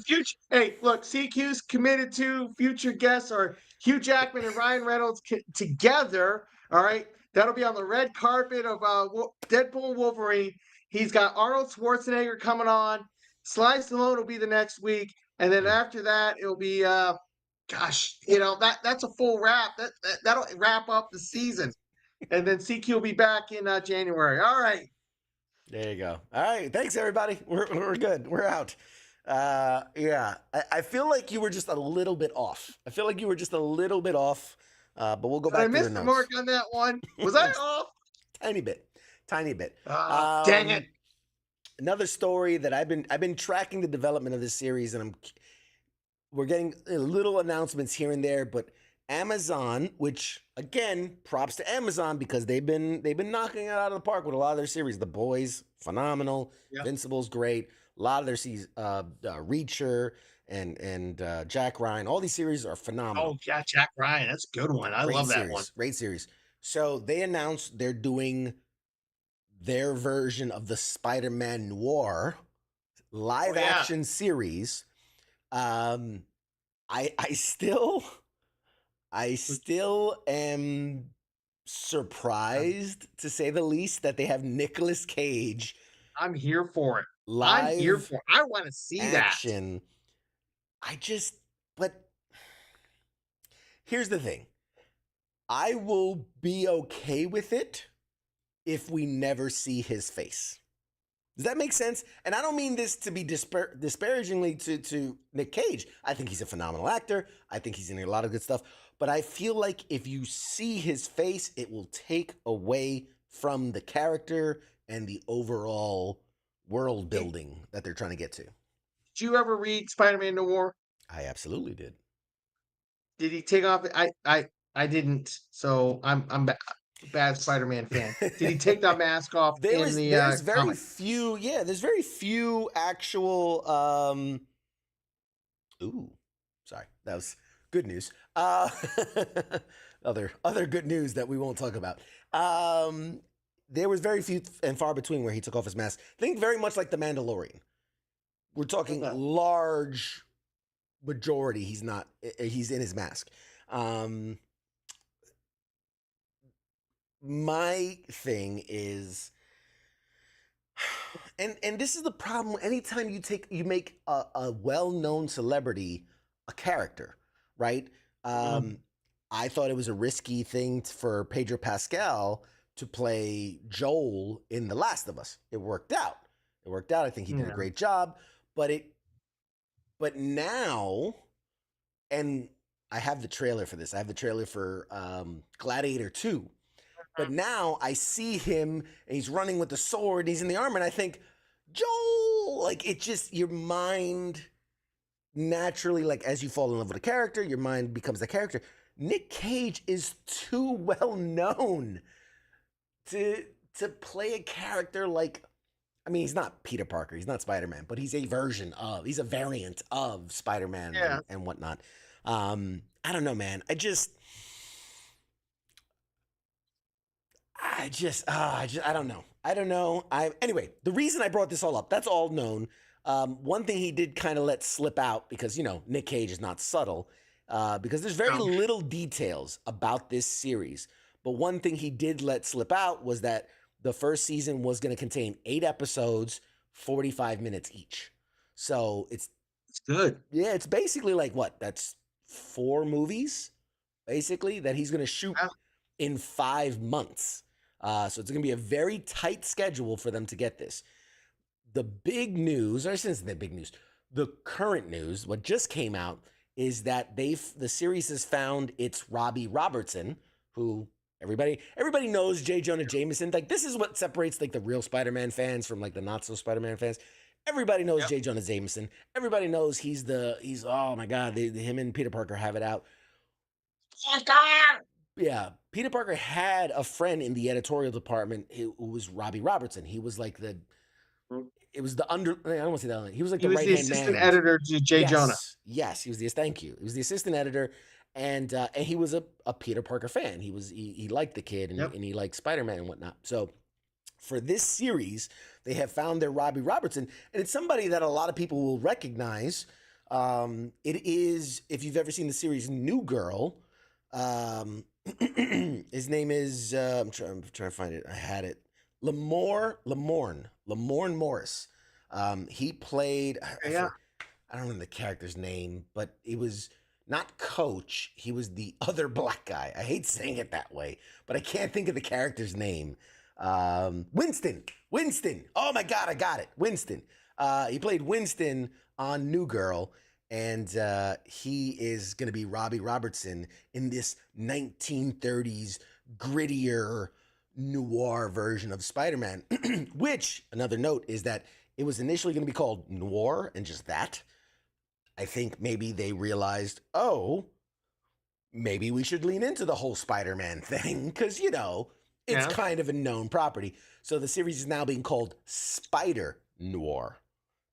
Speaker 5: Hey, look, CQ's committed to future guests are Hugh Jackman and Ryan Reynolds together. All right, that'll be on the red carpet of Deadpool and Wolverine. He's got Arnold Schwarzenegger coming on. Sly Stallone will be the next week, and then after that, it'll be that's a full wrap. That'll wrap up the season, and then CQ will be back in January. All right.
Speaker 4: There you go. All right. Thanks, everybody. We're good. We're out. I feel like you were just a little bit off. But we'll go back to the
Speaker 5: I missed the mark on that one. Was I off?
Speaker 4: Tiny bit.
Speaker 5: Dang it.
Speaker 4: Another story that I've been tracking the development of this series, and we're getting little announcements here and there, but Amazon, which again, props to Amazon because they've been knocking it out of the park with a lot of their series. The Boys, phenomenal. Yep. Invincible's great. A lot of their series, Reacher and Jack Ryan, all these series are phenomenal.
Speaker 5: Oh yeah, Jack Ryan, that's a good one. I love that one.
Speaker 4: Great series. So they announced they're doing their version of the Spider-Man Noir live action series. I still am surprised, to say the least, that they have Nicolas Cage
Speaker 5: I'm here for it.
Speaker 4: live
Speaker 5: I want to see that.
Speaker 4: action. But here's the thing. I will be okay with it if we never see his face. Does that make sense? And I don't mean this to be disparagingly to Nick Cage. I think he's a phenomenal actor. I think he's in a lot of good stuff. But I feel like if you see his face, it will take away from the character and the overall world building that they're trying to get to.
Speaker 5: Did you ever read Spider-Man Noir?
Speaker 4: I absolutely did.
Speaker 5: Did he take off? I didn't. So I'm bad Spider-Man fan. Did he take that mask off
Speaker 4: There's very
Speaker 5: comic?
Speaker 4: few. Yeah, there's very few actual. Ooh, sorry, that was good news. Other good news that we won't talk about. There was very few and far between where he took off his mask. Think very much like the Mandalorian. We're talking large majority. He's in his mask. My thing is, and this is the problem. Anytime you make a well-known celebrity a character, right? I thought it was a risky thing for Pedro Pascal to play Joel in The Last of Us. It worked out. I think he did a great job, but now, and I have the trailer for this. I have the trailer for Gladiator 2. But now I see him and he's running with the sword, and he's in the armor, and I think, Joel, like, it just, your mind naturally, like, as you fall in love with a character, your mind becomes the character. Nick Cage is too well known to play a character like, I mean, he's not Peter Parker, he's not Spider-Man, but he's a variant of Spider-Man and whatnot. I don't know, man. I don't know. Anyway, the reason I brought this all up, that's all known. One thing he did kind of let slip out, because, Nick Cage is not subtle, because there's very little details about this series. But one thing he did let slip out was that the first season was going to contain 8 episodes, 45 minutes each. So it's
Speaker 5: good.
Speaker 4: Yeah, it's basically like what? That's 4 movies, basically, that he's going to shoot in 5 months. So it's going to be a very tight schedule for them to get this. The big news, or since the big news, the current news, what just came out, is that the series has found its Robbie Robertson, who everybody knows, J. Jonah Jameson. Like, this is what separates, like, the real Spider-Man fans from, like, the not so Spider-Man fans. Everybody knows J. Jonah Jameson. Everybody knows he's oh my God, him and Peter Parker have it out. Yeah, Peter Parker had a friend in the editorial department who was Robbie Robertson. He was like I don't want to say that. He was like the right-hand man.
Speaker 5: He was the assistant editor to J. Jonah.
Speaker 4: Yes, he was thank you. He was the assistant editor, and he was a Peter Parker fan. He liked the kid, and he liked Spider-Man and whatnot. So for this series, they have found their Robbie Robertson, and it's somebody that a lot of people will recognize. It is, if you've ever seen the series New Girl, his name is I'm trying to find it. I had it. Lamorne Morris. He played. I don't remember the character's name, but it was not Coach. He was the other black guy. I hate saying it that way, but I can't think of the character's name. Winston. Oh my God, I got it. Winston. He played Winston on New Girl. And he is going to be Robbie Robertson in this 1930s grittier noir version of Spider-Man, which, another note, is that it was initially going to be called Noir and just that. I think maybe they realized, maybe we should lean into the whole Spider-Man thing because, it's kind of a known property. So the series is now being called Spider Noir,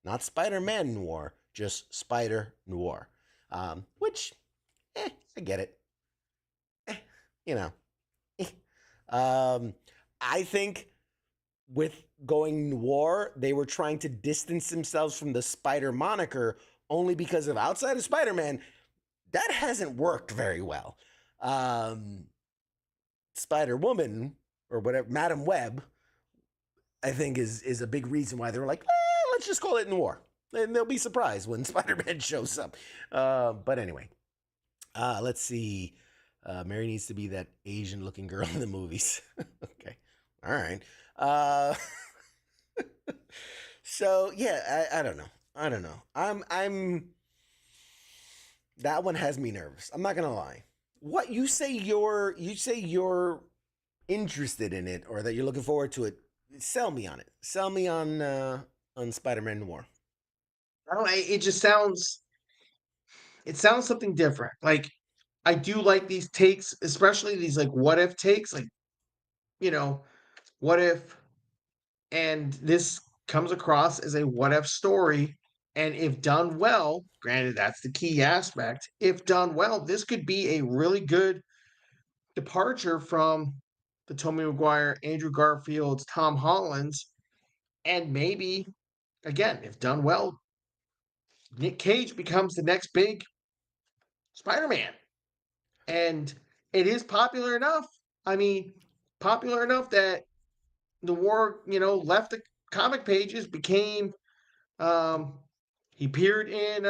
Speaker 4: not Spider-Man Noir. Just Spider Noir, which, I get it. I think with going noir, they were trying to distance themselves from the Spider moniker only because of outside of Spider-Man, that hasn't worked very well. Spider-Woman or whatever, Madam Web, I think is a big reason why they were like, let's just call it noir. And they'll be surprised when Spider-Man shows up. But anyway, let's see. Mary needs to be that Asian-looking girl in the movies. Okay, all right. So yeah, I don't know. I'm. That one has me nervous. I'm not gonna lie. What you say you're interested in it or that you're looking forward to it. Sell me on it. Sell me on Spider-Man Noir.
Speaker 5: I don't know, it just sounds something different. Like I do like these takes, especially these like what if takes, like, you know, what if, and this comes across as a what if story. And if done well, granted, that's the key aspect. If done well, this could be a really good departure from the Tobey Maguire, Andrew Garfield's, Tom Holland's, and maybe, again, if done well, Nick Cage becomes the next big Spider-Man. And it is popular enough. I mean, popular enough that the war, left the comic pages, became he appeared in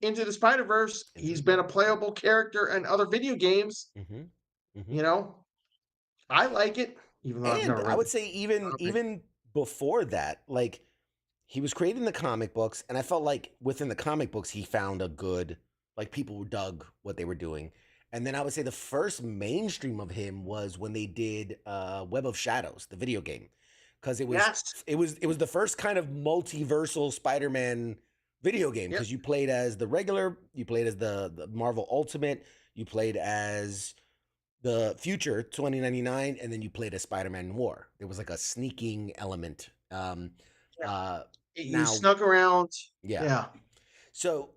Speaker 5: Into the Spider-Verse. He's been a playable character in other video games.
Speaker 4: Mm-hmm. Mm-hmm.
Speaker 5: You know, I like it, even though I've
Speaker 4: And
Speaker 5: never
Speaker 4: I
Speaker 5: read
Speaker 4: would
Speaker 5: the
Speaker 4: say even before that, like he was creating the comic books, and I felt like within the comic books he found a good, like people dug what they were doing. And then I would say the first mainstream of him was when they did Web of Shadows, the video game, because
Speaker 5: Yes.
Speaker 4: it was the first kind of multiversal Spider-Man video game
Speaker 5: Yep.
Speaker 4: because you played as the regular, you played as the Marvel Ultimate, you played as the Future 2099, and then you played as Spider-Man Noir. There was like a sneaking element.
Speaker 5: Yeah.
Speaker 4: Uh,
Speaker 5: You
Speaker 4: now,
Speaker 5: snuck around.
Speaker 4: yeah.
Speaker 5: Yeah.
Speaker 4: So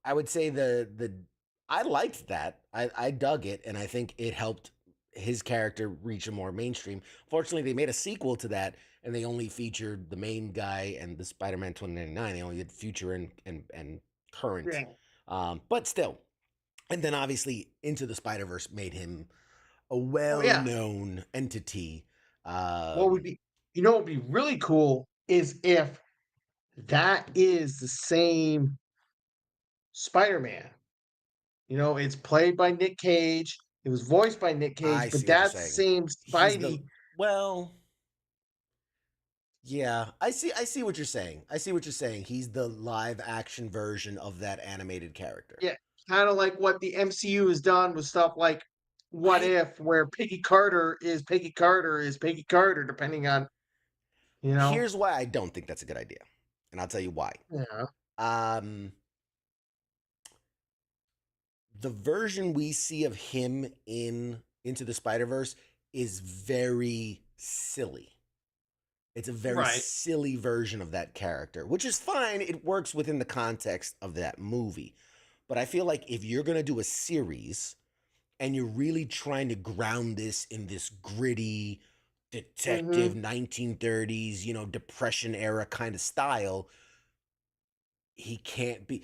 Speaker 4: I would say I liked that. I dug it, and I think it helped his character reach a more mainstream. Fortunately, they made a sequel to that, and they only featured the main guy and the Spider-Man 2099. They only did Future and current.
Speaker 5: Yeah.
Speaker 4: But still. And then obviously Into the Spider-Verse made him a
Speaker 5: Oh yeah.
Speaker 4: well-known entity.
Speaker 5: What would be, what would be really cool is if that is the same Spider-Man. It's played by Nick Cage. It was voiced by Nick
Speaker 4: I
Speaker 5: Cage, but
Speaker 4: see what you're
Speaker 5: that's the
Speaker 4: saying.
Speaker 5: same
Speaker 4: He's the
Speaker 5: Spidey.
Speaker 4: well, yeah. I see what you're saying. I see what you're saying. He's the live action version of that animated character.
Speaker 5: Yeah, kind of like what the MCU has done with stuff like What
Speaker 4: I
Speaker 5: If, where Peggy Carter is Peggy Carter is Peggy Carter, depending on,
Speaker 4: Here's why I don't think that's a good idea. And I'll tell you why.
Speaker 5: Yeah.
Speaker 4: The version we see of him in Into the Spider-Verse is very silly. It's a very
Speaker 5: Right.
Speaker 4: silly version of that character, which is fine. It works within the context of that movie. But I feel like if you're going to do a series and you're really trying to ground this in this gritty detective 1930s, depression era kind of style, he can't be,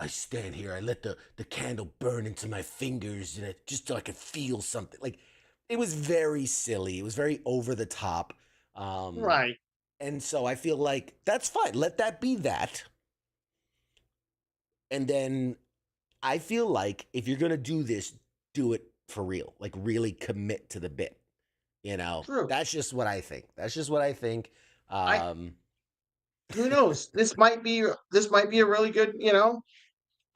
Speaker 4: I stand here, I let the candle burn into my fingers and just so I could feel something. Like it was very silly. It was very over the top.
Speaker 5: Right.
Speaker 4: And so I feel like that's fine. Let that be that. And then I feel like if you're going to do this, do it for real. Like really commit to the bit.
Speaker 5: True.
Speaker 4: That's just what I think.
Speaker 5: Who knows? This might be a really good,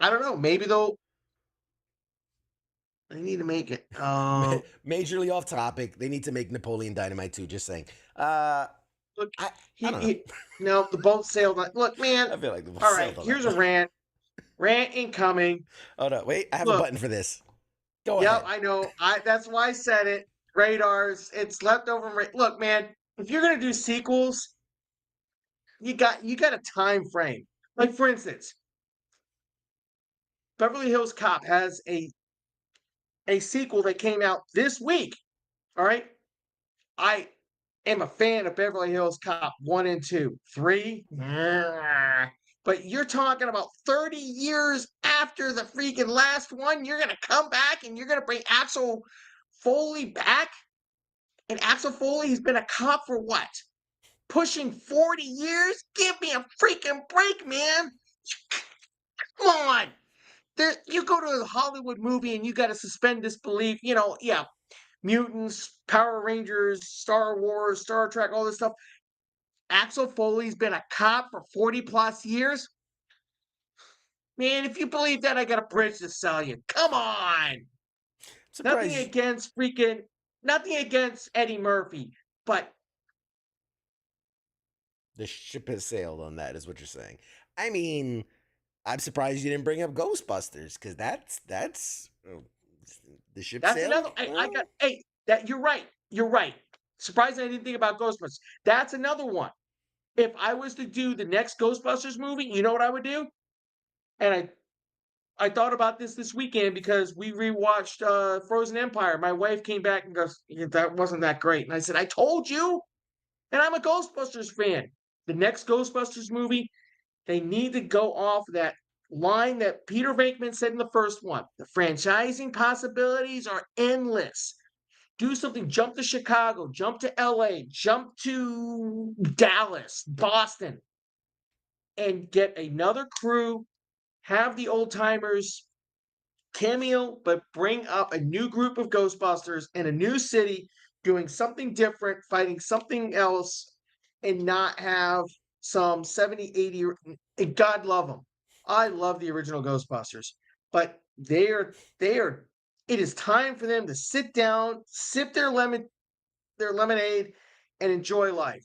Speaker 5: I don't know. Maybe they'll. I need to make it.
Speaker 4: Majorly off topic. They need to make Napoleon Dynamite too. Just saying.
Speaker 5: Look,
Speaker 4: I don't know.
Speaker 5: no, the boat sailed. Look, man.
Speaker 4: I feel like the boat
Speaker 5: All right,
Speaker 4: sailed on
Speaker 5: here's
Speaker 4: that.
Speaker 5: a rant. Rant incoming.
Speaker 4: Oh no, wait! I have a button for this. Go
Speaker 5: Yep,
Speaker 4: ahead.
Speaker 5: I know. That's why I said it. Radars. It's leftover. Look, man. If you're gonna do sequels, you got a time frame. Like for instance, Beverly Hills Cop has a sequel that came out this week. All right. I am a fan of Beverly Hills Cop 1 and 2. 3? Nah. But you're talking about 30 years after the freaking last one, you're gonna come back and you're gonna bring Axel Foley back? And Axel Foley's been a cop for what? Pushing 40 years? Give me a freaking break, man. Come on. You go to a Hollywood movie and you got to suspend disbelief. Yeah, mutants, Power Rangers, Star Wars, Star Trek, all this stuff. Axel Foley's been a cop for 40 plus years. Man, if you believe that, I got a bridge to sell you. Come on. Nothing
Speaker 4: Surprised
Speaker 5: against nothing against Eddie Murphy, but
Speaker 4: the ship has sailed on that, is what you're saying. I mean, I'm surprised you didn't bring up Ghostbusters, because that's the ship
Speaker 5: that's
Speaker 4: sailed.
Speaker 5: another. That you're right. You're right. Surprised I didn't think about Ghostbusters. That's another one. If I was to do the next Ghostbusters movie, you know what I would do? And I thought about this weekend because we rewatched Frozen Empire. My wife came back and goes, "Yeah, that wasn't that great." And I said, "I told you." And I'm a Ghostbusters fan. The next Ghostbusters movie, they need to go off that line that Peter Venkman said in the first one. The franchising possibilities are endless. Do something, jump to Chicago, jump to LA, jump to Dallas, Boston, and get another crew, have the old timers cameo, but bring up a new group of Ghostbusters in a new city, doing something different, fighting something else, and not have some 70, 80. And God love them. I love the original Ghostbusters, but it is time for them to sit down, sip their lemonade, and enjoy life.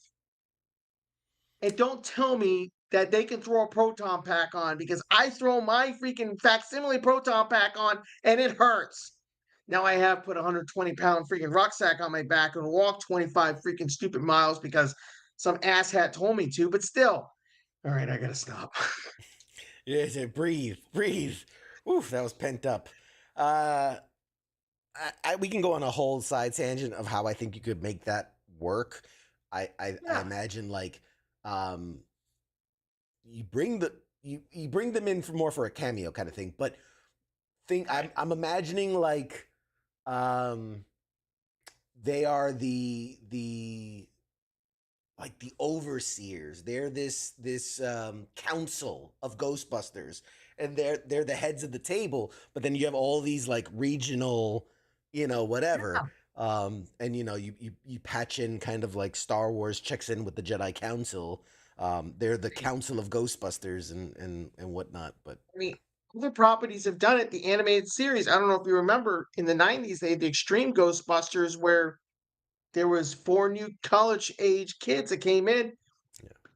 Speaker 5: And don't tell me that they can throw a proton pack on, because I throw my freaking facsimile proton pack on and it hurts. Now I have put a 120-pound freaking rucksack on my back and walked 25 freaking stupid miles because some asshat told me to, but still. All right, I gotta stop.
Speaker 4: Yeah, say breathe, breathe. Oof, that was pent up. Uh, we can go on a whole side tangent of how I think you could make that work. I
Speaker 5: Yeah.
Speaker 4: imagine like, um, you bring you bring them in for more for a cameo kind of thing, but I'm imagining like, um, they are the like the overseers. They're this council of Ghostbusters, and they're the heads of the table. But then you have all these like regional, whatever. And you patch in kind of like Star Wars checks in with the Jedi Council. They're the Council of Ghostbusters and whatnot. But
Speaker 5: I mean, other properties have done it. The animated series, I don't know if you remember, in the 90s, they had the Extreme Ghostbusters where there was 4 new college age kids that came in,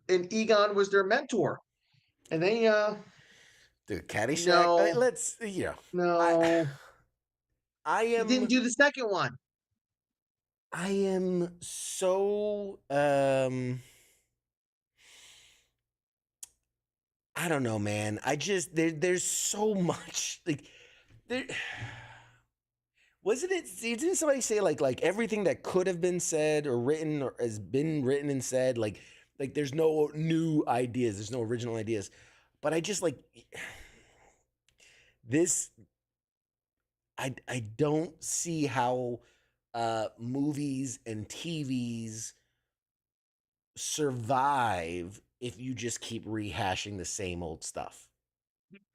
Speaker 5: and Egon was their mentor. And they
Speaker 4: the Caddyshack.
Speaker 5: no,
Speaker 4: Let's I
Speaker 5: no.
Speaker 4: I
Speaker 5: He didn't
Speaker 4: am
Speaker 5: do the second one.
Speaker 4: I am so I don't know, man. I just there's so much like there wasn't it didn't somebody say like everything that could have been said or written or has been written and said, like there's no new ideas, there's no original ideas. But I just like this I don't see how movies and TVs survive if you just keep rehashing the same old stuff.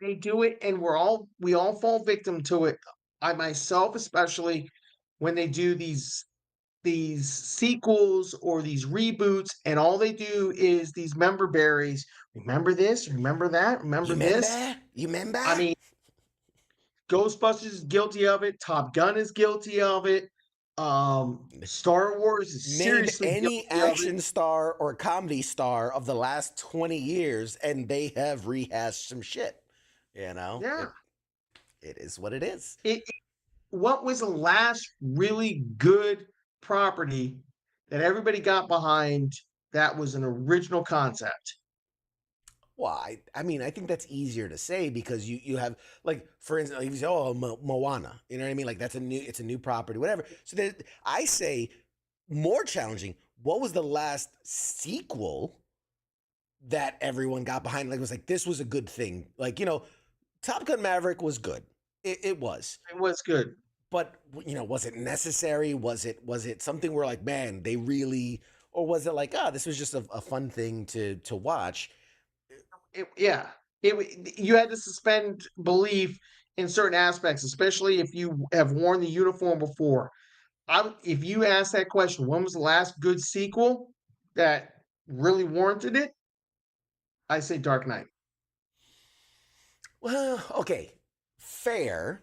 Speaker 5: They do it, and we all fall victim to it. I myself, especially, when they do these sequels or these reboots, and all they do is these member berries. Remember this? Remember that?
Speaker 4: You
Speaker 5: Remember this?
Speaker 4: remember? You remember?
Speaker 5: I mean, Ghostbusters is guilty of it. Top Gun is guilty of it. Star Wars is
Speaker 4: Name
Speaker 5: seriously
Speaker 4: any
Speaker 5: guilty of it.
Speaker 4: action star or comedy star of the last 20 years and they have rehashed some shit.
Speaker 5: Yeah.
Speaker 4: It is what it is.
Speaker 5: What was the last really good property that everybody got behind that was an original concept?
Speaker 4: Well, I mean, I think that's easier to say because you have, like, for instance, like you say, oh, Moana, you know what I mean? Like it's a new property, whatever. So I say more challenging, what was the last sequel that everyone got behind? Like, it was like, this was a good thing. Like, Top Gun Maverick was good. It was.
Speaker 5: It was good.
Speaker 4: But, was it necessary? Was it something where like, man, they really, or was it like, this was just a fun thing to watch?
Speaker 5: Yeah. You had to suspend belief in certain aspects, especially if you have worn the uniform before. If you ask that question, when was the last good sequel that really warranted it? I say Dark Knight.
Speaker 4: Well, okay, fair,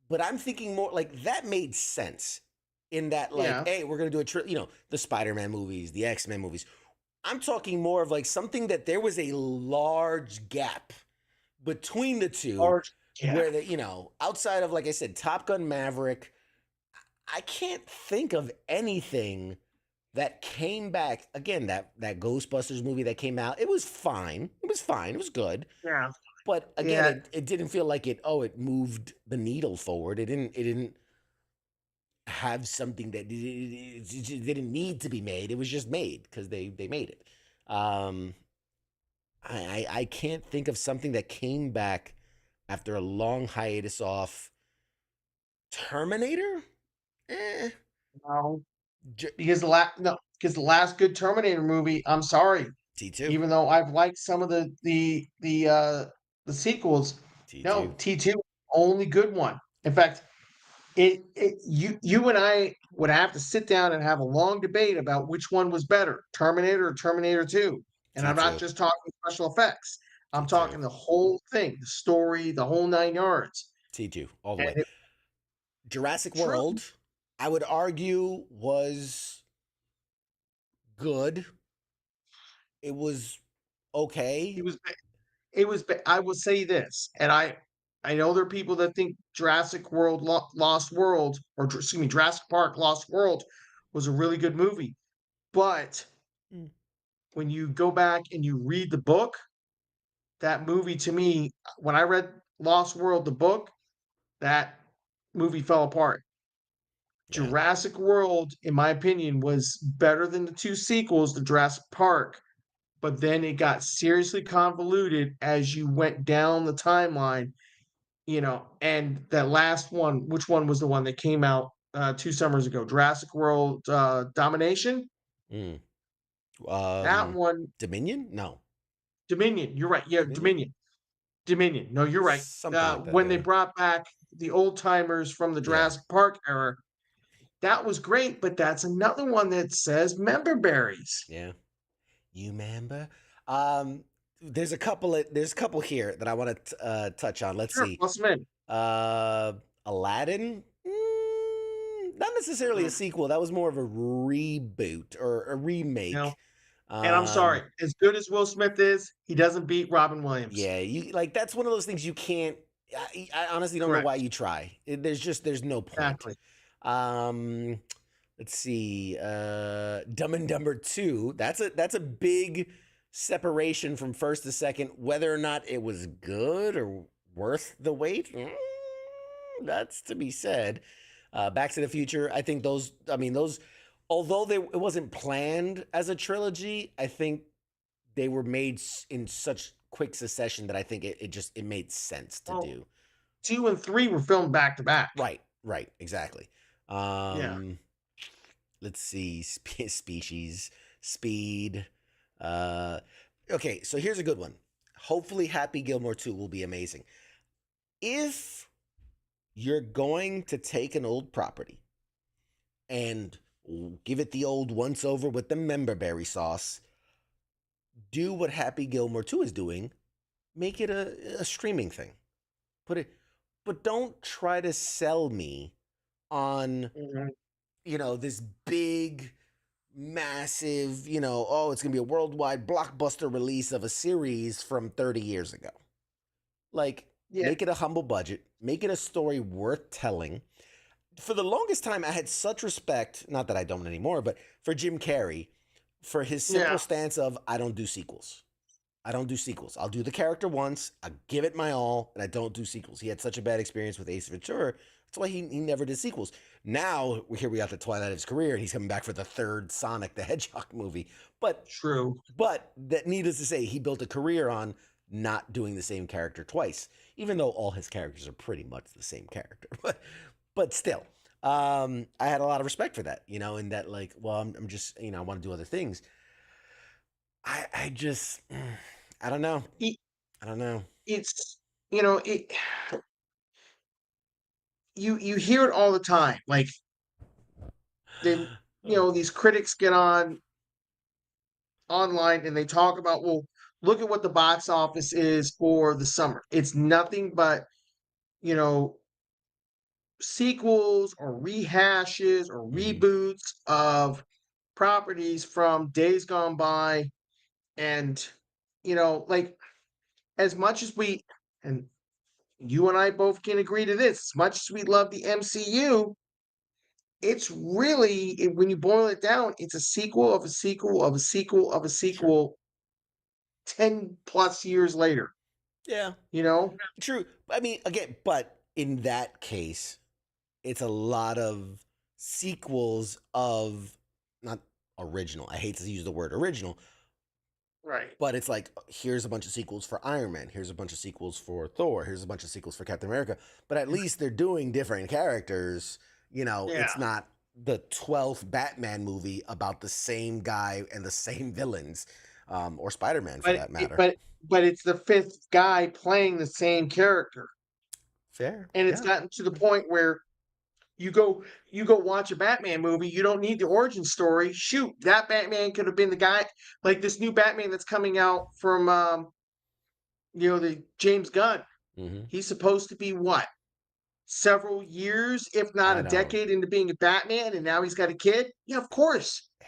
Speaker 4: but I'm thinking more like that made sense in that, like,
Speaker 5: Yeah.
Speaker 4: hey, we're gonna do the Spider-Man movies, the X-Men movies. I'm talking more of like something that there was a large gap between the two,
Speaker 5: Or yeah.
Speaker 4: where outside of, like I said, Top Gun Maverick, I can't think of anything that came back again. That Ghostbusters movie that came out, it was fine. It was good.
Speaker 5: Yeah.
Speaker 4: But again,
Speaker 5: Yeah.
Speaker 4: it didn't feel like it moved the needle forward. It didn't have something that it just didn't need to be made. It was just made because they made it. I can't think of something that came back after a long hiatus off. Terminator?
Speaker 5: No.
Speaker 4: J-
Speaker 5: Because the last good Terminator movie, I'm sorry,
Speaker 4: T2.
Speaker 5: even though I've liked some of the sequels, no,
Speaker 4: T2.
Speaker 5: T2 only good one. In fact, you and I would have to sit down and have a long debate about which one was better, Terminator or Terminator 2. And I'm not
Speaker 4: T2.
Speaker 5: just talking special effects. I'm
Speaker 4: T2.
Speaker 5: talking the whole thing, the story, the whole 9 yards.
Speaker 4: T2. All the
Speaker 5: And
Speaker 4: way.
Speaker 5: it,
Speaker 4: Jurassic
Speaker 5: true,
Speaker 4: World, I would argue, was good. It was okay.
Speaker 5: I will say this, and I know there are people that think Jurassic World Lost World, or excuse me, Jurassic Park Lost World was a really good movie. But
Speaker 4: Mm.
Speaker 5: when you go back and you read the book, that movie to me, when I read Lost World, the book, that movie fell apart.
Speaker 4: Yeah.
Speaker 5: Jurassic World, in my opinion, was better than the two sequels to Jurassic Park, but then it got seriously convoluted as you went down the timeline, and that last one, which one was the one that came out 2 summers ago? Jurassic World Domination?
Speaker 4: Mm.
Speaker 5: That one,
Speaker 4: Dominion? No.
Speaker 5: Dominion. You're right. Yeah,
Speaker 4: Dominion?
Speaker 5: Dominion. Dominion. No, you're right.
Speaker 4: Something like that,
Speaker 5: When they
Speaker 4: yeah.
Speaker 5: brought back the old timers from the
Speaker 4: Yeah.
Speaker 5: Jurassic Park era, that was great, but that's another one that says member berries.
Speaker 4: Yeah. You remember? There's a couple here that I want to touch on. Let's
Speaker 5: Sure,
Speaker 4: see.
Speaker 5: plus men.
Speaker 4: Aladdin? Not necessarily a sequel. That was more of a reboot or a remake.
Speaker 5: No. And I'm sorry, as good as Will Smith is, he doesn't beat Robin Williams.
Speaker 4: Yeah, that's one of those things you can't. I honestly don't know
Speaker 5: Correct.
Speaker 4: why you try. There's no point.
Speaker 5: Exactly.
Speaker 4: Let's see. Dumb and Dumber 2. That's a big separation from first to second. Whether or not it was good or worth the wait, that's to be said. Back to the Future. I think those. I mean those. Although it wasn't planned as a trilogy, I think they were made in such quick succession that I think it made sense to do.
Speaker 5: 2 and 3 were filmed back to back.
Speaker 4: Right, exactly.
Speaker 5: Yeah.
Speaker 4: Let's see, Species, Speed. Okay, so here's a good one. Hopefully Happy Gilmore 2 will be amazing. If you're going to take an old property and give it the old once over with the memberberry sauce, do what Happy Gilmore 2 is doing. Make it a streaming thing. But don't try to sell me on, this big, massive, it's going to be a worldwide blockbuster release of a series from 30 years ago. Make it a humble budget. Make it a story worth telling. For the longest time, I had such respect, not that I don't anymore, but for Jim Carrey, for his simple stance of, I don't do sequels. I'll do the character once, I give it my all, and I don't do sequels. He had such a bad experience with Ace Ventura. That's why he never did sequels. Now here we got the twilight of his career, and he's coming back for the third Sonic the Hedgehog movie. But
Speaker 5: True.
Speaker 4: that, needless to say, he built a career on not doing the same character twice, even though all his characters are pretty much the same character. But still, I had a lot of respect for that, and that like, well, I'm just, I want to do other things. I just, I don't know. I don't know.
Speaker 5: It's it. You hear it all the time. Like then these critics get online and they talk about, well, look at what the box office is for the summer. It's nothing but sequels or rehashes or reboots of properties from days gone by. And like, as much as we, and you and I both can agree to this, as much as we love the MCU, it's really, when you boil it down, it's a sequel of a sequel of a sequel of a sequel 10 plus years later.
Speaker 4: Yeah. True. I mean, again, but in that case, it's a lot of sequels of, not original. I hate to use the word original.
Speaker 5: Right.
Speaker 4: But it's like, here's a bunch of sequels for Iron Man. Here's a bunch of sequels for Thor. Here's a bunch of sequels for Captain America. But at least they're doing different characters. It's not the 12th Batman movie about the same guy and the same villains, or Spider-Man for that matter.
Speaker 5: But it's the fifth guy playing the same character.
Speaker 4: Fair.
Speaker 5: And it's gotten to the point where you go watch a Batman movie, you don't need the origin story. Shoot, that Batman could have been the guy. Like this new Batman that's coming out from the James Gunn.
Speaker 4: Mm-hmm.
Speaker 5: He's supposed to be what? Several years, if not a decade into being a Batman, and now he's got a kid? Yeah, of course.
Speaker 4: Yeah,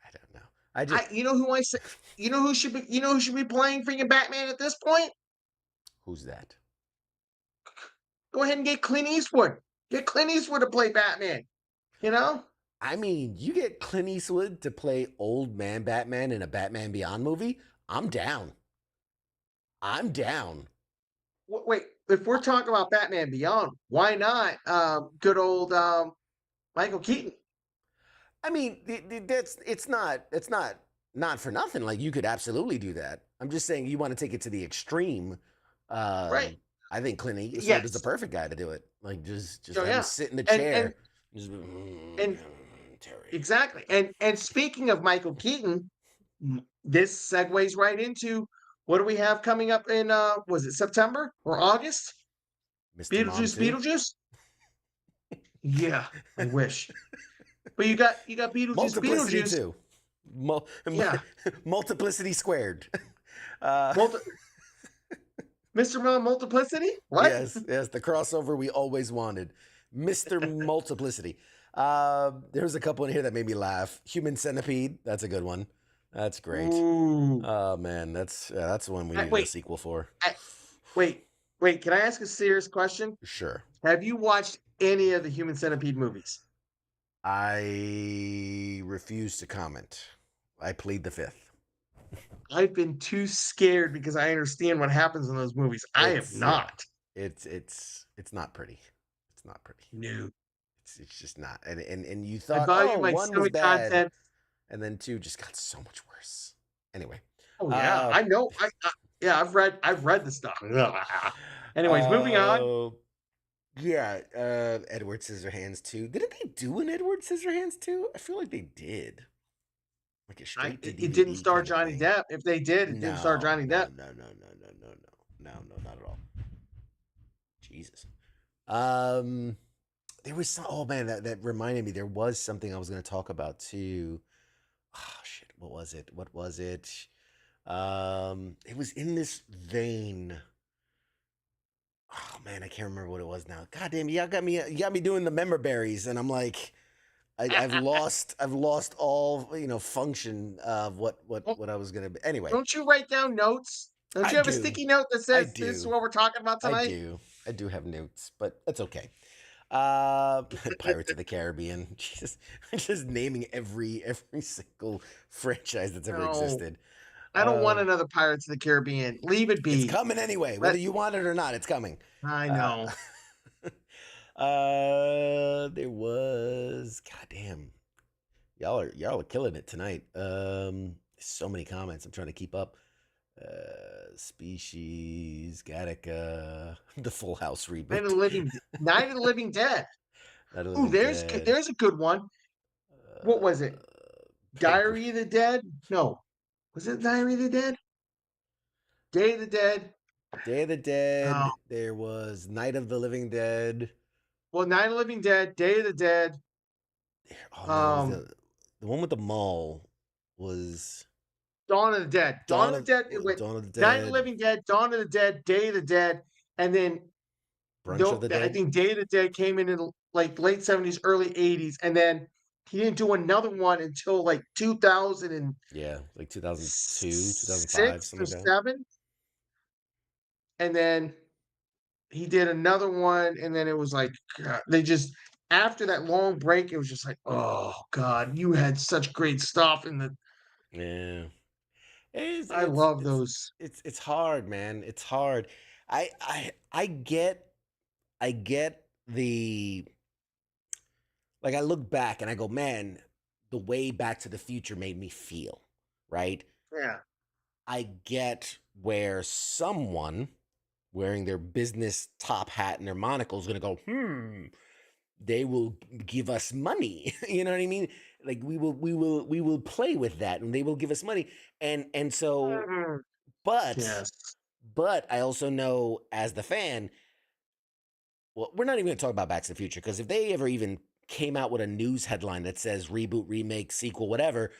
Speaker 4: I don't know.
Speaker 5: You know who I say? You know who should be playing freaking Batman at this point?
Speaker 4: Who's that?
Speaker 5: Go ahead and get Clint Eastwood. Get Clint Eastwood to play Batman.
Speaker 4: I mean, you get Clint Eastwood to play old man Batman in a Batman Beyond movie, I'm down.
Speaker 5: Wait, if we're talking about Batman Beyond, why not good old Michael Keaton?
Speaker 4: I mean, it's not for nothing. Like, you could absolutely do that. I'm just saying, you want to take it to the extreme.
Speaker 5: Right.
Speaker 4: I think Clint Eastwood is the perfect guy to do it. Like, just have him sit in the chair. Terry.
Speaker 5: Exactly. And speaking of Michael Keaton, this segues right into, what do we have coming up in was it September or August?
Speaker 4: Mr.
Speaker 5: Beetlejuice? Yeah, I wish. But you got Beetlejuice.
Speaker 4: Multiplicity too. Multiplicity squared.
Speaker 5: Mr. Multiplicity? What?
Speaker 4: Yes, the crossover we always wanted. Mr. Multiplicity. There's a couple in here that made me laugh. Human Centipede, that's a good one. That's great.
Speaker 5: Ooh.
Speaker 4: Oh man, that's the one we need a sequel for.
Speaker 5: Wait, can I ask a serious question?
Speaker 4: Sure.
Speaker 5: Have you watched any of the Human Centipede movies?
Speaker 4: I refuse to comment. I plead the fifth.
Speaker 5: I've been too scared because I understand what happens in those movies. I have not.
Speaker 4: It's not pretty. It's not pretty.
Speaker 5: No.
Speaker 4: It's just not. And you thought, one was bad,
Speaker 5: content.
Speaker 4: And then 2 just got so much worse. Anyway.
Speaker 5: Oh yeah, I know. I've read the stuff. Anyways, moving on.
Speaker 4: Yeah, Edward Scissorhands 2. Didn't they do an Edward Scissorhands 2? I feel like they did. Like
Speaker 5: It didn't star Johnny Depp. If they did, it didn't star Johnny Depp.
Speaker 4: No, not at all. Jesus. There was some. Oh man, that reminded me. There was something I was going to talk about too. Oh shit! What was it? It was in this vein. Oh man, I can't remember what it was now. God damn, you got me doing the memorberries, and I'm like, I've lost all function of what I was gonna be. Anyway,
Speaker 5: don't you write down notes? Don't you have a sticky note that says this is what we're talking about tonight?
Speaker 4: I do have notes, but that's okay. Pirates of the Caribbean. Jesus, I'm just naming every single franchise that's ever existed.
Speaker 5: I don't want another Pirates of the Caribbean. Leave it be.
Speaker 4: It's coming anyway, whether you want it or not. It's coming.
Speaker 5: I know.
Speaker 4: There was goddamn. Y'all are killing it tonight. So many comments. I'm trying to keep up. Species, Gattaca, the Full House
Speaker 5: Night of
Speaker 4: reboot.
Speaker 5: the Living, Night of the Living Dead.
Speaker 4: Night of the
Speaker 5: Ooh,
Speaker 4: Living Dead.
Speaker 5: there's a good one. What was it?
Speaker 4: Pretty
Speaker 5: Diary of the Dead? No, was it Diary of the Dead? Day of the Dead?
Speaker 4: Day of the
Speaker 5: No.
Speaker 4: Dead. There was Night of the Living Dead.
Speaker 5: Well, Night of the Living Dead, Day of the Dead.
Speaker 4: Oh no, there was
Speaker 5: Um,
Speaker 4: the one with the mall was
Speaker 5: Dawn of the Dead. Dawn of the Dead. It went
Speaker 4: Dawn of the
Speaker 5: Night of the
Speaker 4: Dead,
Speaker 5: Living Dead, Dawn of the Dead, Day of the Dead, and then
Speaker 4: Brunch of the
Speaker 5: I
Speaker 4: Dead.
Speaker 5: think Day of the Dead came in like late 70s, early 80s, and then he didn't do another one until like 2006
Speaker 4: Yeah, like 2002, 2005,
Speaker 5: or
Speaker 4: something like that.
Speaker 5: seven, and then he did another one, and then it was like God, they just after that long break, it was just like, oh God, you had such great stuff in the.
Speaker 4: Yeah. It's
Speaker 5: I
Speaker 4: it's
Speaker 5: love
Speaker 4: it's
Speaker 5: those.
Speaker 4: it's hard, man. It's hard. I get the like I look back and I go, man, the way Back to the Future made me feel, right?
Speaker 5: Yeah.
Speaker 4: I get where someone wearing their business top hat and their monocle is going to go, they will give us money. You know what I mean? Like we will play with that and they will give us money. And so,
Speaker 5: Mhm.
Speaker 4: but
Speaker 5: Yes.
Speaker 4: but I also know as the fan, well, we're not even going to talk about Back to the Future because if they ever even came out with a news headline that says reboot, remake, sequel, whatever,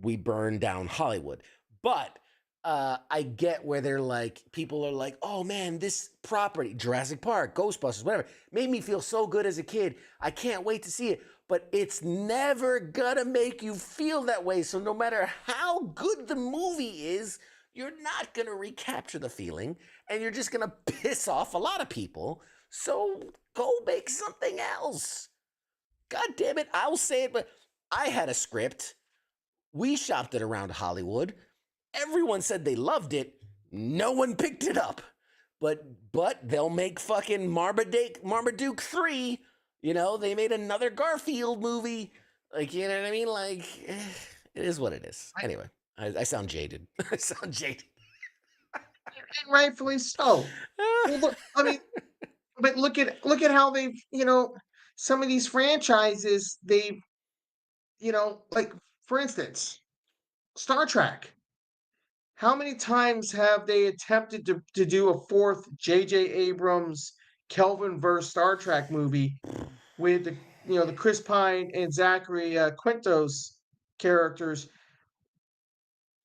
Speaker 4: we burn down Hollywood. But I get where they're like, people are like, oh man, this property, Jurassic Park, Ghostbusters, whatever, made me feel so good as a kid. I can't wait to see it. But it's never gonna make you feel that way. So no matter how good the movie is, you're not gonna recapture the feeling and you're just gonna piss off a lot of people. So go make something else. God damn it, I'll say it, but I had a script. We shopped it around Hollywood. Everyone said they loved it. No one picked it up. But they'll make fucking Marmaduke 3. You know, they made another Garfield movie. Like, you know what I mean? Like, it is what it is.
Speaker 5: I-
Speaker 4: Anyway, I sound jaded. I sound jaded.
Speaker 5: and rightfully so. Well, look, I mean, but look at how they've, some of these franchises they've, like for instance, Star Trek. How many times have they attempted to do a fourth J.J. Abrams Kelvin verse Star Trek movie with the Chris Pine and Zachary Quintos characters?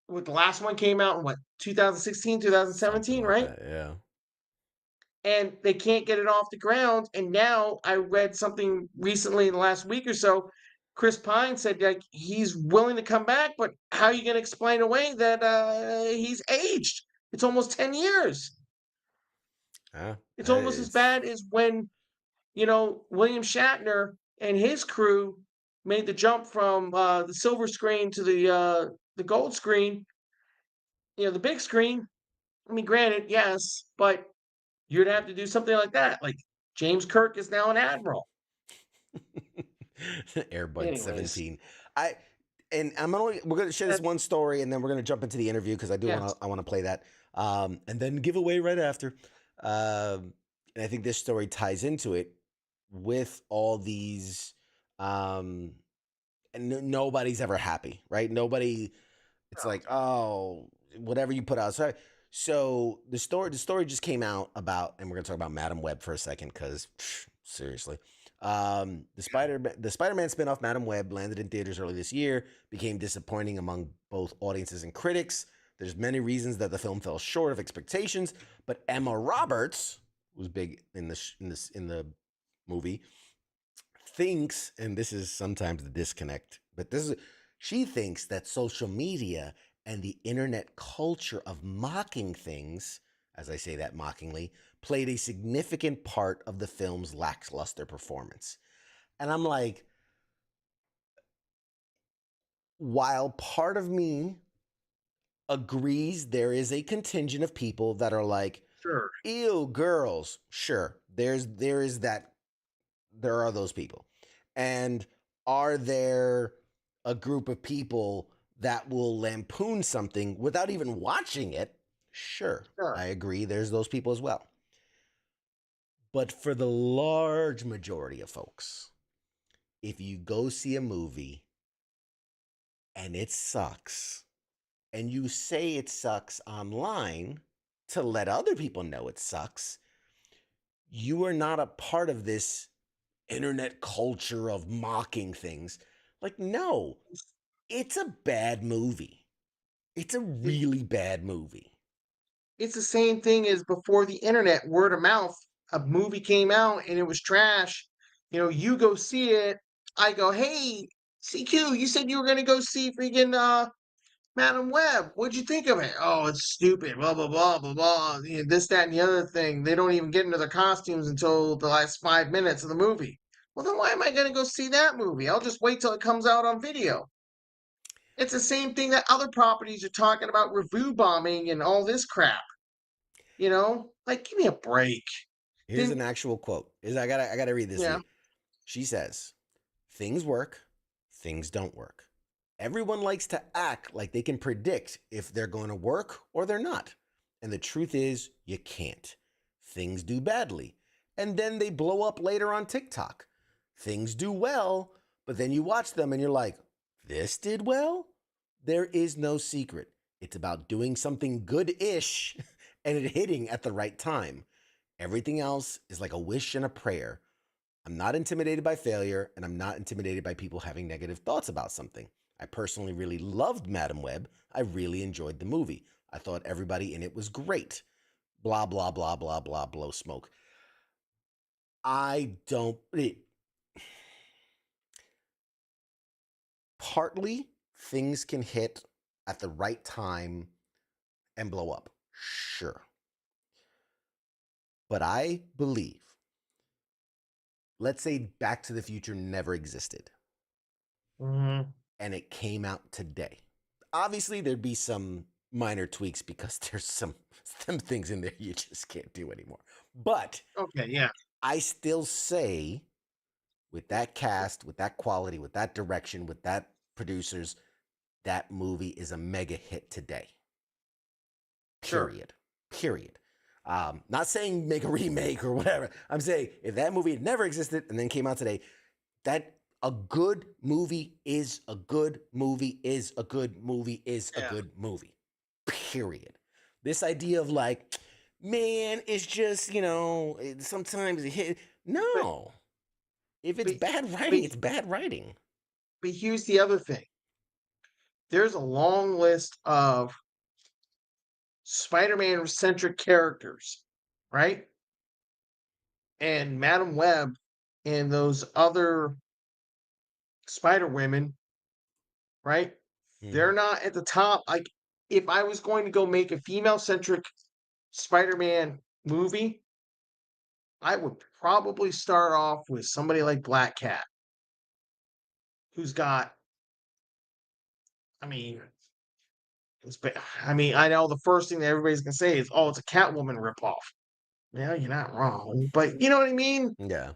Speaker 5: With the last one came out in what 2016,
Speaker 4: Something
Speaker 5: 2017,
Speaker 4: like
Speaker 5: right?
Speaker 4: that, yeah.
Speaker 5: And they can't get it off the ground. And now I read something recently in the last week or so. Chris Pine said like he's willing to come back, but how are you going to explain away that he's aged? It's almost 10 years.
Speaker 4: Yeah,
Speaker 5: It's almost as
Speaker 4: it's
Speaker 5: bad as when William Shatner and his crew made the jump from the silver screen to the gold screen. The big screen. I mean, granted, yes, but you'd have to do something like that. Like James Kirk is now an admiral.
Speaker 4: Airbud
Speaker 5: Anyways,
Speaker 4: 17. I and we're gonna share this
Speaker 5: that,
Speaker 4: one story and then we're gonna jump into the interview because
Speaker 5: yes,
Speaker 4: I wanna play that. And then give away right after. And I think this story ties into it with all these and nobody's ever happy, right? Nobody it's like, oh, whatever you put out. So the story just came out about, and we're gonna talk about Madam Web for a second, because seriously. The Spider-Man spinoff Madam Web landed in theaters early this year, became disappointing among both audiences and critics. There's many reasons that the film fell short of expectations, but Emma Roberts, who's big in the movie, thinks, and this is sometimes the disconnect, but she thinks that social media and the internet culture of mocking things, as I say that mockingly, played a significant part of the film's lackluster performance. And I'm like, while part of me agrees there is a contingent of people that are like,
Speaker 5: sure.
Speaker 4: ew, girls, sure, there is that there are those people. And are there a group of people that will lampoon something without even watching it? Sure.
Speaker 5: Sure.
Speaker 4: I agree. There's those people as well. But for the large majority of folks, if you go see a movie and it sucks, and you say it sucks online to let other people know it sucks, you are not a part of this internet culture of mocking things. Like, no, it's a bad movie. It's a really bad movie.
Speaker 5: It's the same thing as before the internet, word of mouth. A movie came out and it was trash. You go see it. I go, hey, CQ, you said you were gonna go see freaking Madam Web. What'd you think of it? Oh, it's stupid. Blah blah blah blah blah. This, that, and the other thing. They don't even get into their costumes until the last 5 minutes of the movie. Well, then why am I gonna go see that movie? I'll just wait till it comes out on video. It's the same thing that other properties are talking about review bombing and all this crap. Like, give me a break.
Speaker 4: Here's
Speaker 5: Then,
Speaker 4: an actual quote. I gotta read this to
Speaker 5: yeah,
Speaker 4: you. She says, "Things work, things don't work. Everyone likes to act like they can predict if they're going to work or they're not. And the truth is, you can't. Things do badly, and then they blow up later on TikTok. Things do well, but then you watch them and you're like, this did well? There is no secret. It's about doing something good-ish and it hitting at the right time. Everything else is like a wish and a prayer. I'm not intimidated by failure, and I'm not intimidated by people having negative thoughts about something. I personally really loved Madam Web. I really enjoyed the movie. I thought everybody in it was great. Blah, blah, blah, blah, blah, blow smoke." I don't... Partly, things can hit at the right time and blow up. Sure. But I believe, let's say Back to the Future never existed
Speaker 5: mhm,
Speaker 4: and it came out today. Obviously, there'd be some minor tweaks because there's some things in there you just can't do anymore. But
Speaker 5: okay, yeah,
Speaker 4: I still say, with that cast, with that quality, with that direction, with that producers, that movie is a mega hit today.
Speaker 5: sure.
Speaker 4: Period. Not saying make a remake or whatever. I'm saying if that movie never existed and then came out today, that a good movie is a good movie is a good movie is a
Speaker 5: Yeah.
Speaker 4: good movie. Period. This idea of like, man, it's just, sometimes it hit. No. If it's
Speaker 5: But,
Speaker 4: bad
Speaker 5: but,
Speaker 4: writing, it's bad writing.
Speaker 5: but here's the other thing. There's a long list of Spider-Man centric characters, right? And Madam Web and those other Spider Women, right? They're
Speaker 4: Mhm.
Speaker 5: not at the top. Like, if I was going to go make a female centric Spider-Man movie, I would probably start off with somebody like Black Cat, who's got, I mean, I know the first thing that everybody's gonna say is, "Oh, it's a Catwoman ripoff." Yeah, you're not wrong, but you know what I mean.
Speaker 4: Yeah.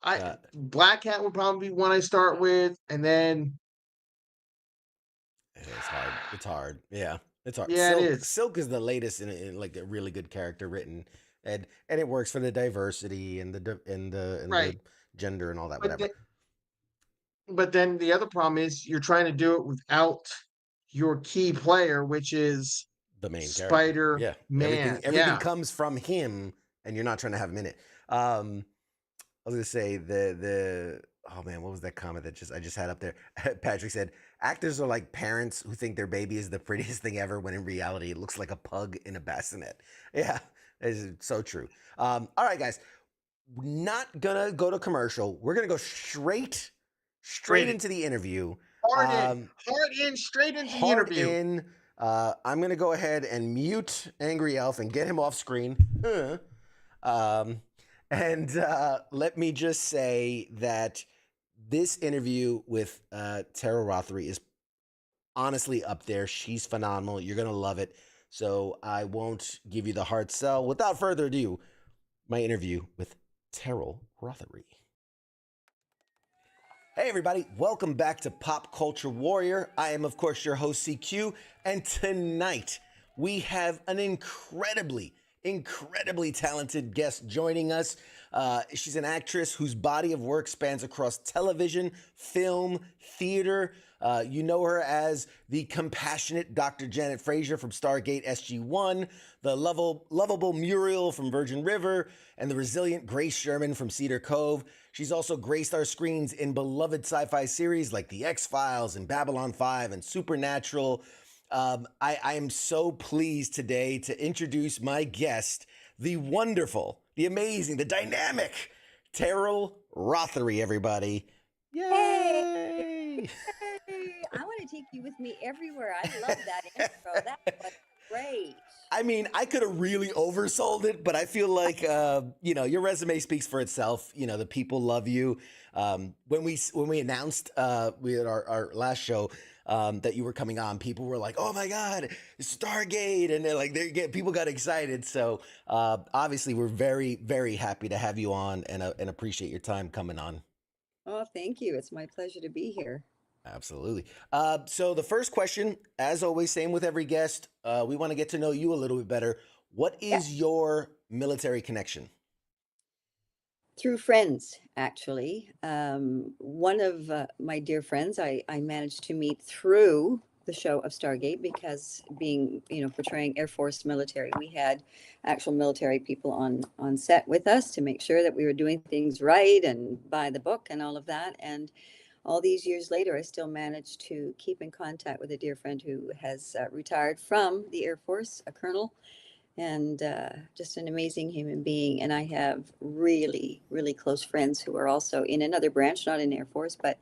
Speaker 5: I Black Cat would probably be one I start with, and then
Speaker 4: It's hard. It's hard. Yeah, it's hard.
Speaker 5: yeah, it
Speaker 4: Silk.
Speaker 5: is
Speaker 4: Silk is the latest in like a really good character written, and it works for the diversity and the
Speaker 5: right.
Speaker 4: gender and all that.
Speaker 5: But
Speaker 4: Whatever.
Speaker 5: the, but then the other problem is you're trying to do it without your key player, which is
Speaker 4: The main character.
Speaker 5: Spider
Speaker 4: Yeah.
Speaker 5: Man.
Speaker 4: Everything
Speaker 5: Yeah,
Speaker 4: comes from him, and you're not trying to have him in it. I was gonna say the oh man, what was that comment that I just had up there? Patrick said actors are like parents who think their baby is the prettiest thing ever when in reality it looks like a pug in a bassinet. Yeah, it's so true. All right, guys, not gonna go to commercial. We're gonna go straight
Speaker 5: straight in,
Speaker 4: into the interview.
Speaker 5: hard in, straight into the
Speaker 4: Hard
Speaker 5: interview.
Speaker 4: in. I'm gonna go ahead and mute Angry Elf and get him off screen. Um, and let me just say that this interview with Teryl Rothery is honestly up there. She's phenomenal. You're gonna love it. So I won't give you the hard sell. Without further ado, my interview with Teryl Rothery. Hey everybody, welcome back to Pop Culture Warrior. I am of course your host CQ, and tonight we have an incredibly talented guest joining us. She's an actress whose body of work spans across television, film, theater. You know her as the compassionate Dr. Janet Frazier from Stargate SG-1, the lovable Muriel from Virgin River, and the resilient Grace Sherman from Cedar Cove. She's also graced our screens in beloved sci-fi series like The X-Files and Babylon 5 and Supernatural. I am so pleased today to introduce my guest, the wonderful, the amazing, the dynamic Teryl Rothery, everybody. Yay!
Speaker 6: Hey, I want to take you with me everywhere. I love that intro. That was great.
Speaker 4: I mean, I could have really oversold it, but I feel like, your resume speaks for itself. You know, the people love you. When we announced we had our last show that you were coming on, people were like, "Oh my God, it's Stargate!" And people got excited. So obviously, we're very, very happy to have you on and appreciate your time coming on.
Speaker 6: Oh, thank you. It's my pleasure to be here.
Speaker 4: Absolutely. So the first question, as always, same with every guest, we want to get to know you a little bit better. What is your military connection?
Speaker 6: Through friends, actually. One of my dear friends I managed to meet through the show of Stargate because being, portraying Air Force military, we had actual military people on set with us to make sure that we were doing things right and by the book and all of that. And all these years later, I still managed to keep in contact with a dear friend who has retired from the Air Force, a colonel, and just an amazing human being. And I have really, really close friends who are also in another branch, not in Air Force, but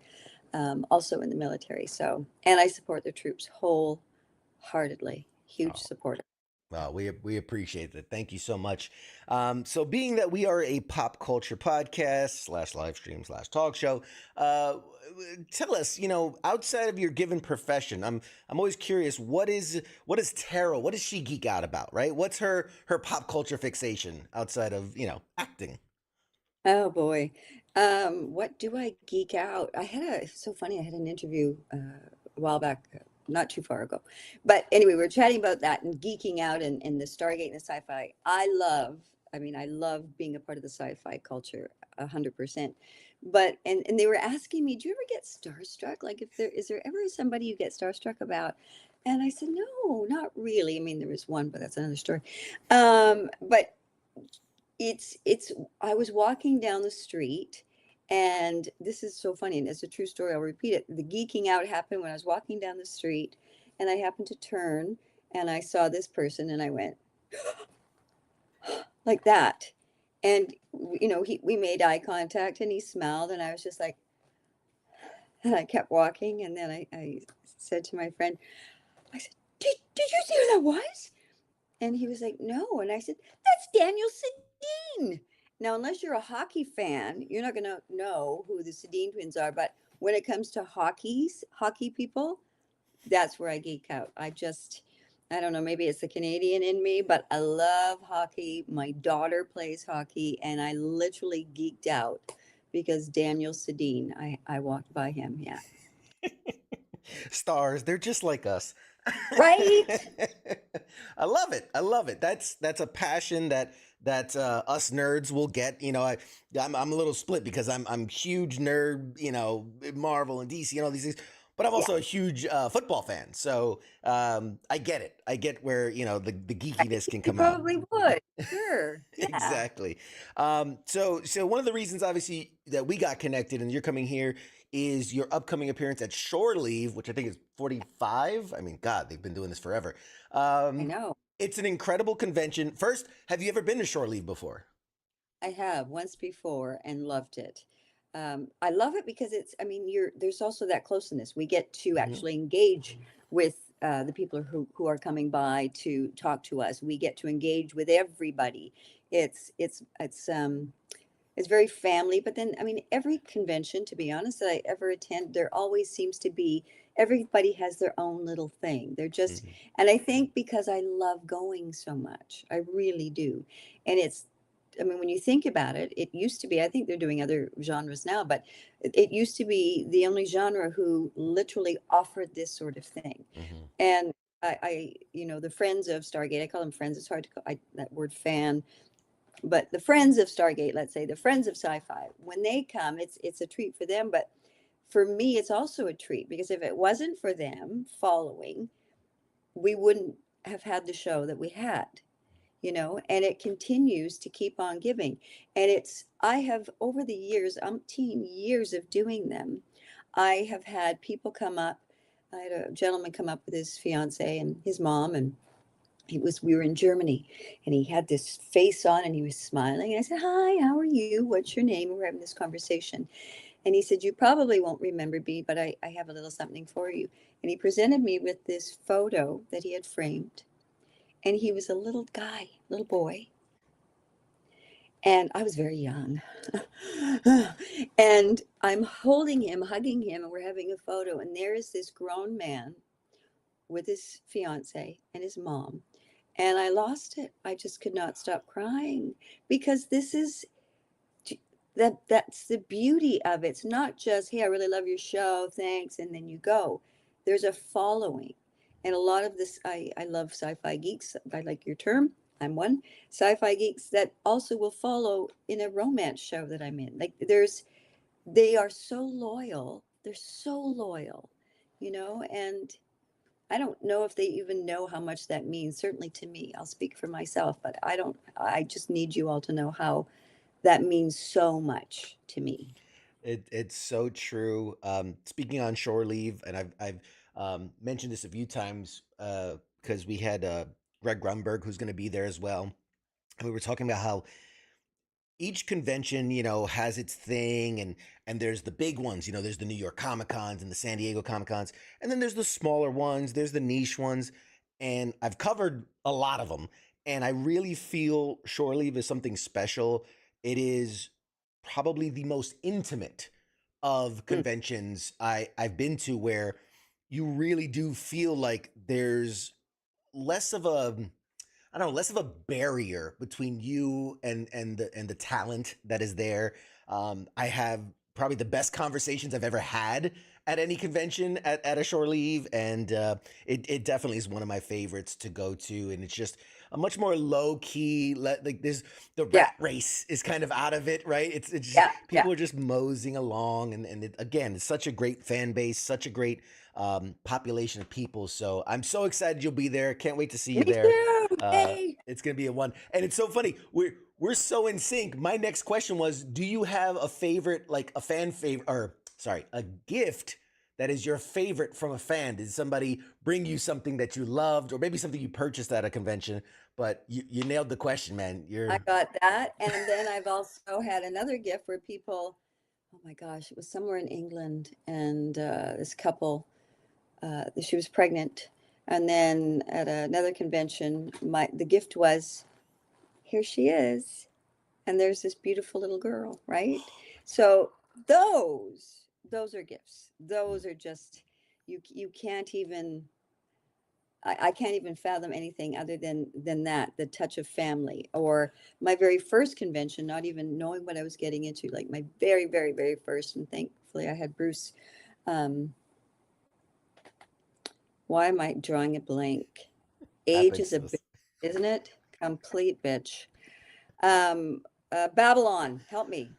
Speaker 6: also in the military. So, and I support the troops wholeheartedly. Huge supporter.
Speaker 4: Well, we appreciate it. Thank you so much. So being that we are a pop culture podcast / live stream / talk show, tell us, outside of your given profession, I'm always curious, what is Teryl? What does she geek out about, right? What's her pop culture fixation outside of, acting?
Speaker 6: Oh boy. What do I geek out? It's so funny. I had an interview a while back, not too far ago. But anyway, we were chatting about that and geeking out and the Stargate and the sci-fi. I love being a part of the sci-fi culture 100%. But and they were asking me, do you ever get starstruck? Like is there ever somebody you get starstruck about? And I said, no, not really. I mean, there was one, but that's another story. But it's I was walking down the street, and this is so funny, and it's a true story. I'll repeat it. The geeking out happened when I was walking down the street, and I happened to turn and I saw this person, and I went like that. And we made eye contact, and he smiled, and I was just like, and I kept walking, and then I said to my friend, I said, did you see who that was? And he was like, no. And I said, that's Daniel Sedin. Now, unless you're a hockey fan, you're not going to know who the Sedin twins are. But when it comes to hockey people, that's where I geek out. I don't know, maybe it's the Canadian in me, but I love hockey. My daughter plays hockey, and I literally geeked out because Daniel Sedin, I walked by him. Yeah.
Speaker 4: Stars, they're just like us.
Speaker 6: Right.
Speaker 4: I love it. That's a passion that us nerds will get. I'm a little split because I'm huge nerd, Marvel and DC and all these things, but I'm also a huge football fan. So I get it. I get where the geekiness can come out.
Speaker 6: Probably would. Sure. Yeah.
Speaker 4: Exactly. So one of the reasons, obviously, that we got connected and you're coming here is your upcoming appearance at Shore Leave, which I think is 45. I mean, God, they've been doing this forever.
Speaker 6: I know.
Speaker 4: It's an incredible convention. First, have you ever been to Shore Leave before?
Speaker 6: I have once before and loved it. I love it because there's also that closeness. We get to actually engage with the people who are coming by to talk to us. We get to engage with everybody. It's very family, but then, every convention, to be honest, that I ever attend, there always seems to be, everybody has their own little thing. They're just, and I think because I love going so much, I really do. And it's I mean, when you think about it, it used to be, I think they're doing other genres now, but it used to be the only genre who literally offered this sort of thing.
Speaker 4: Mhm.
Speaker 6: And the friends of Stargate, I call them friends. It's hard to call that word fan, but the friends of Stargate, let's say the friends of sci-fi, when they come, it's a treat for them. But for me, it's also a treat because if it wasn't for them following, we wouldn't have had the show that we had, and it continues to keep on giving. And I have, over the years, umpteen years of doing them, I have had people come up. I had a gentleman come up with his fiance and his mom, and we were in Germany, and he had this face on and he was smiling. And I said, "Hi, how are you? What's your name?" And we're having this conversation. And he said, "You probably won't remember me, but I have a little something for you." And he presented me with this photo that he had framed. And he was a little guy, little boy. And I was very young. And I'm holding him, hugging him, and we're having a photo. And there is this grown man with his fiance and his mom. And I lost it. I just could not stop crying because that's the beauty of it. It's not just, "Hey, I really love your show, thanks," and then you go. There's a following. And a lot of this, I love sci-fi geeks. If I like your term, I'm one. Sci-fi geeks that also will follow in a romance show that I'm in. Like they are so loyal. They're so loyal, and I don't know if they even know how much that means. Certainly to me, I'll speak for myself, but I just need you all to know how that means so much to me.
Speaker 4: It's so true. Speaking on shore leave, and I've mentioned this a few times because we had Greg Grunberg who's going to be there as well, and we were talking about how each convention, has its thing, and there's the big ones. There's the New York Comic Cons and the San Diego Comic Cons, and then there's the smaller ones. There's the niche ones, and I've covered a lot of them. And I really feel Shore Leave is something special. It is probably the most intimate of
Speaker 6: Mm.
Speaker 4: conventions I've been to, where you really do feel like there's less of a I don't know, less of a barrier between you and the talent that is there. I have probably the best conversations I've ever had at any convention at a shore leave, and it definitely is one of my favorites to go to. And it's just a much more low key. Like there's the
Speaker 6: Yeah,
Speaker 4: rat race is kind of out of it, right? It's just
Speaker 6: yeah, yeah.
Speaker 4: people are just moseying along, and again, it's such a great fan base, such a great population of people. So I'm so excited you'll be there. Can't wait to see you
Speaker 6: Me
Speaker 4: there.
Speaker 6: too. Yay.
Speaker 4: It's gonna be a one, and it's so funny. We're so in sync. My next question was, do you have a favorite, like a fan favorite, or sorry, a gift that is your favorite from a fan? Did somebody bring you something that you loved, or maybe something you purchased at a convention? But you nailed the question, man.
Speaker 6: I got that. And then I've also had another gift where people, oh my gosh, it was somewhere in England, and this couple, she was pregnant. And then at another convention, the gift was, here she is. And there's this beautiful little girl, right? So those are gifts. Those are just, you can't even, I can't even fathom anything other than that, the touch of family. Or my very first convention, not even knowing what I was getting into, like my very, very, very first, and thankfully I had Bruce. Um, why am I drawing a blank? Age is
Speaker 4: happens
Speaker 6: a
Speaker 4: to
Speaker 6: bitch,
Speaker 4: us.
Speaker 6: isn't it? Complete bitch. Babylon, help me.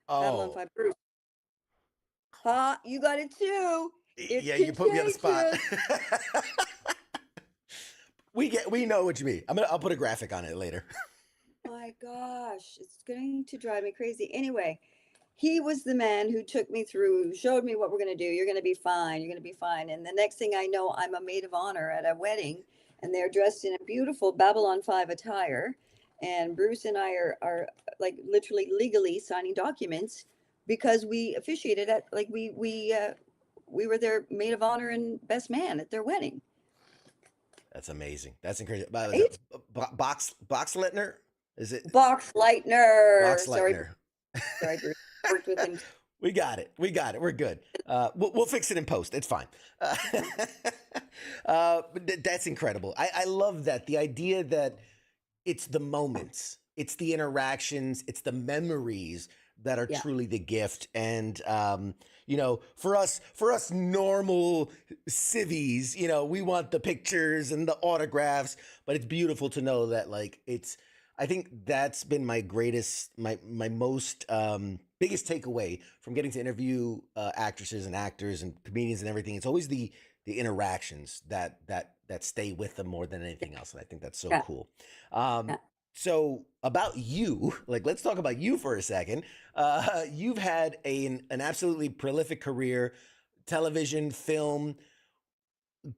Speaker 6: Babylon
Speaker 4: Oh,
Speaker 6: 5, Bruce. Ha, you got it too. It's
Speaker 4: yeah, you put me on the spot.
Speaker 6: contagious.
Speaker 4: We know what you mean. I'll put a graphic on it later.
Speaker 6: My gosh, it's going to drive me crazy. Anyway, he was the man who took me through, showed me what we're going to do. You're going to be fine. You're going to be fine. And the next thing I know, I'm a maid of honor at a wedding, and they're dressed in a beautiful Babylon 5 attire. And Bruce and I are like literally legally signing documents because we officiated at, like, we were their maid of honor and best man at their wedding.
Speaker 4: That's amazing. That's incredible. Was
Speaker 6: Right?
Speaker 4: it Boxleitner? Is it
Speaker 6: Box Lightner.
Speaker 4: Boxleitner?
Speaker 6: Sorry, Bruce. Worked with him.
Speaker 4: We got it. We're good. We'll fix it in post. It's fine. But that's incredible. I love that. The idea that it's the moments it's the interactions, it's the memories that are
Speaker 6: Yeah.
Speaker 4: truly the gift. And for us normal civvies, we want the pictures and the autographs, but it's beautiful to know that like it's. I think that's been my greatest, my most biggest takeaway from getting to interview actresses and actors and comedians and everything. It's always the interactions that stay with them more than anything else, and I think that's so
Speaker 6: Yeah.
Speaker 4: cool.
Speaker 6: Yeah.
Speaker 4: So about you, like let's talk about you for a second. You've had an absolutely prolific career, television, film.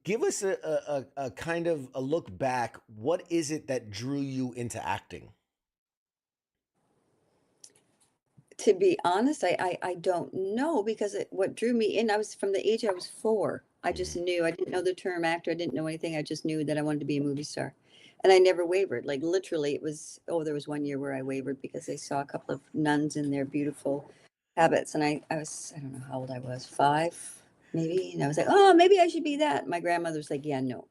Speaker 4: Give us a kind of a look back. What is it that drew you into acting?
Speaker 6: To be honest, I don't know because what drew me in, I was from the age I was 4. I just
Speaker 4: Mhm.
Speaker 6: knew. I didn't know the term actor. I didn't know anything. I just knew that I wanted to be a movie star. And I never wavered. Like literally, it was, oh, there was one year where I wavered because I saw a couple of nuns in their beautiful habits. And I was, I don't know how old I was, 5 maybe. And I was like, oh, maybe I should be that. My grandmother's like, yeah, no,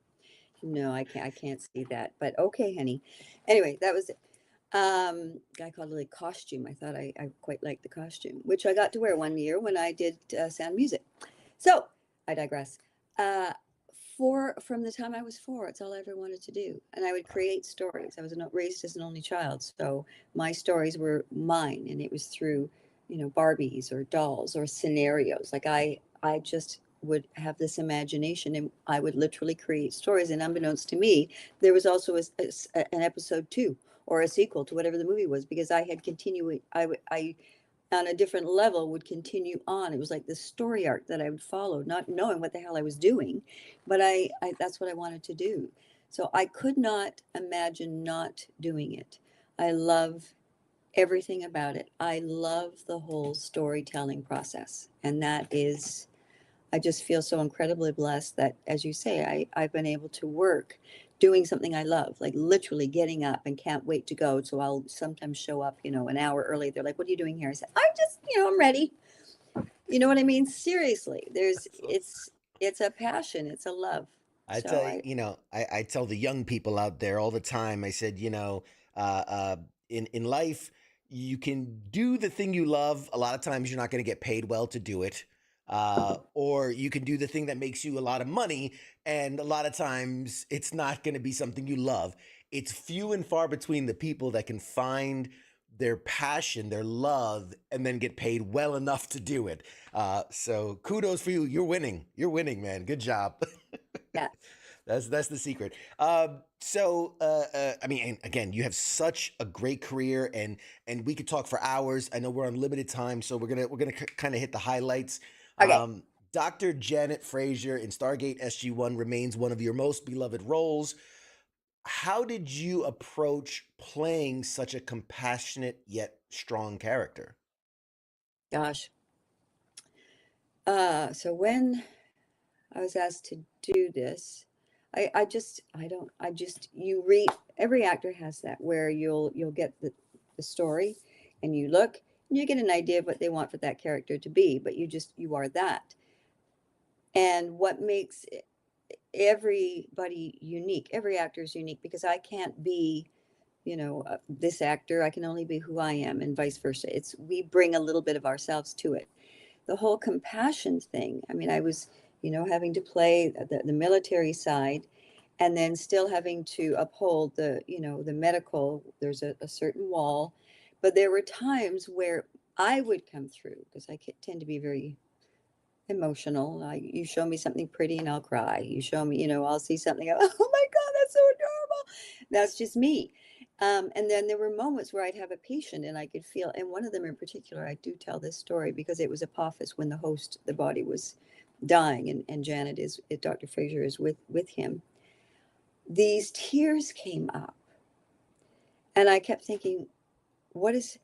Speaker 6: no, I can't see that. But okay, honey. Anyway, that was it. I called it a costume. I thought I quite liked the costume, which I got to wear one year when I did sound music. So I digress. Uh, from the time I was 4, it's all I ever wanted to do, and I would create stories. I was raised as an only child, so my stories were mine, and it was through, Barbies or dolls or scenarios. Like I just would have this imagination, and I would literally create stories. And unbeknownst to me, there was also an episode 2 or a sequel to whatever the movie was, because I had continued. I on a different level would continue on. It was like this story arc that I would follow, not knowing what the hell I was doing, but I that's what I wanted to do. So I could not imagine not doing it. I love everything about it. I love the whole storytelling process. And that is, I just feel so incredibly blessed that, as you say, I've been able to work doing something I love, like literally getting up and can't wait to go. So I'll sometimes show up, an hour early. They're like, what are you doing here? I said, I'm just, I'm ready. You know what I mean? Seriously, it's a passion. It's a love.
Speaker 4: I
Speaker 6: So
Speaker 4: tell you, I tell the young people out there all the time. I said, uh, uh, in life, you can do the thing you love. A lot of times, you're not going to get paid well to do it, or you can do the thing that makes you a lot of money, and a lot of times, it's not going to be something you love. It's few and far between the people that can find their passion, their love, and then get paid well enough to do it. So kudos for you. You're winning. You're winning, man. Good job.
Speaker 6: yeah.
Speaker 4: That's the secret. I mean, and again, you have such a great career, and we could talk for hours. I know we're on limited time, so we're gonna kind of hit the highlights.
Speaker 6: Okay.
Speaker 4: Dr. Janet Frazier in Stargate SG-1 remains one of your most beloved roles. How did you approach playing such a compassionate yet strong character?
Speaker 6: Gosh. So when I was asked to do this, I just, you read, every actor has that where you'll get the story and you look and you get an idea of what they want for that character to be, but you are that. And what makes everybody unique, every actor is unique, because I can't be, this actor, I can only be who I am, and vice versa. We bring a little bit of ourselves to it. The whole compassion thing. I mean, I was, having to play the military side, and then still having to uphold the medical. There's a certain wall, but there were times where I would come through because I tend to be very emotional. You show me something pretty and I'll cry. You show me, I'll see something. Oh my God, that's so adorable. That's just me. And then there were moments where I'd have a patient and I could feel, and one of them in particular, I do tell this story because it was Apophis when the body was dying, and Janet Dr. Fraser is with him. These tears came up and I kept thinking, what is,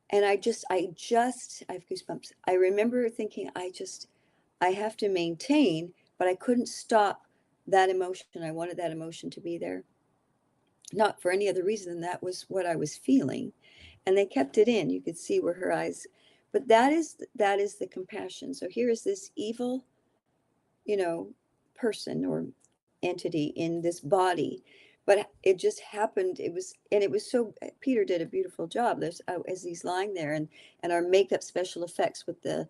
Speaker 6: and I have goosebumps. I remember thinking, I have to maintain, but I couldn't stop that emotion. I wanted that emotion to be there, not for any other reason than that was what I was feeling. And they kept it in. You could see where her eyes, but that is the compassion. So here is this evil, you know, person or entity in this body, but it just happened. It was so, Peter did a beautiful job. There's, as he's lying there, and our makeup special effects with the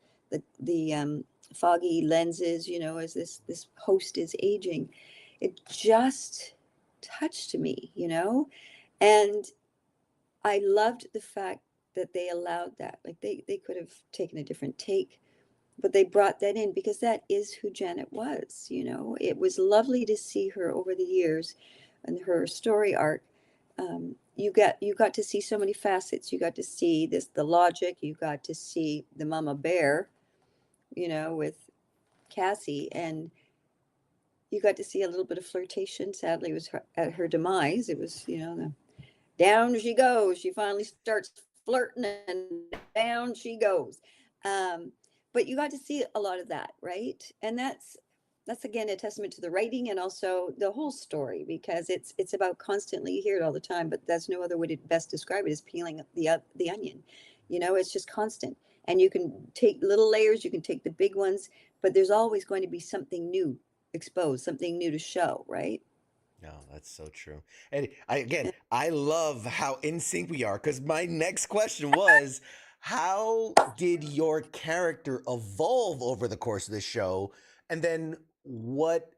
Speaker 6: foggy lenses, as this host is aging, it just touched me, and I loved the fact that they allowed that. Like they could have taken a different take, but they brought that in because that is who Janet was. It was lovely to see her over the years and her story arc. You got to see so many facets. You got to see the logic. You got to see the mama bear, with Cassie, and you got to see a little bit of flirtation. Sadly, it was at her demise. It was, down she goes. She finally starts flirting, and down she goes. Um, but you got to see a lot of that, right? And that's again a testament to the writing and also the whole story, because it's about constantly, you hear it all the time, but that's no other way to best describe it, is peeling the onion. It's just constant, and you can take little layers, you can take the big ones, but there's always going to be something new exposed, something new to show, right?
Speaker 4: No, that's so true. And I love how in sync we are, because my next question was, how did your character evolve over the course of the show? And then what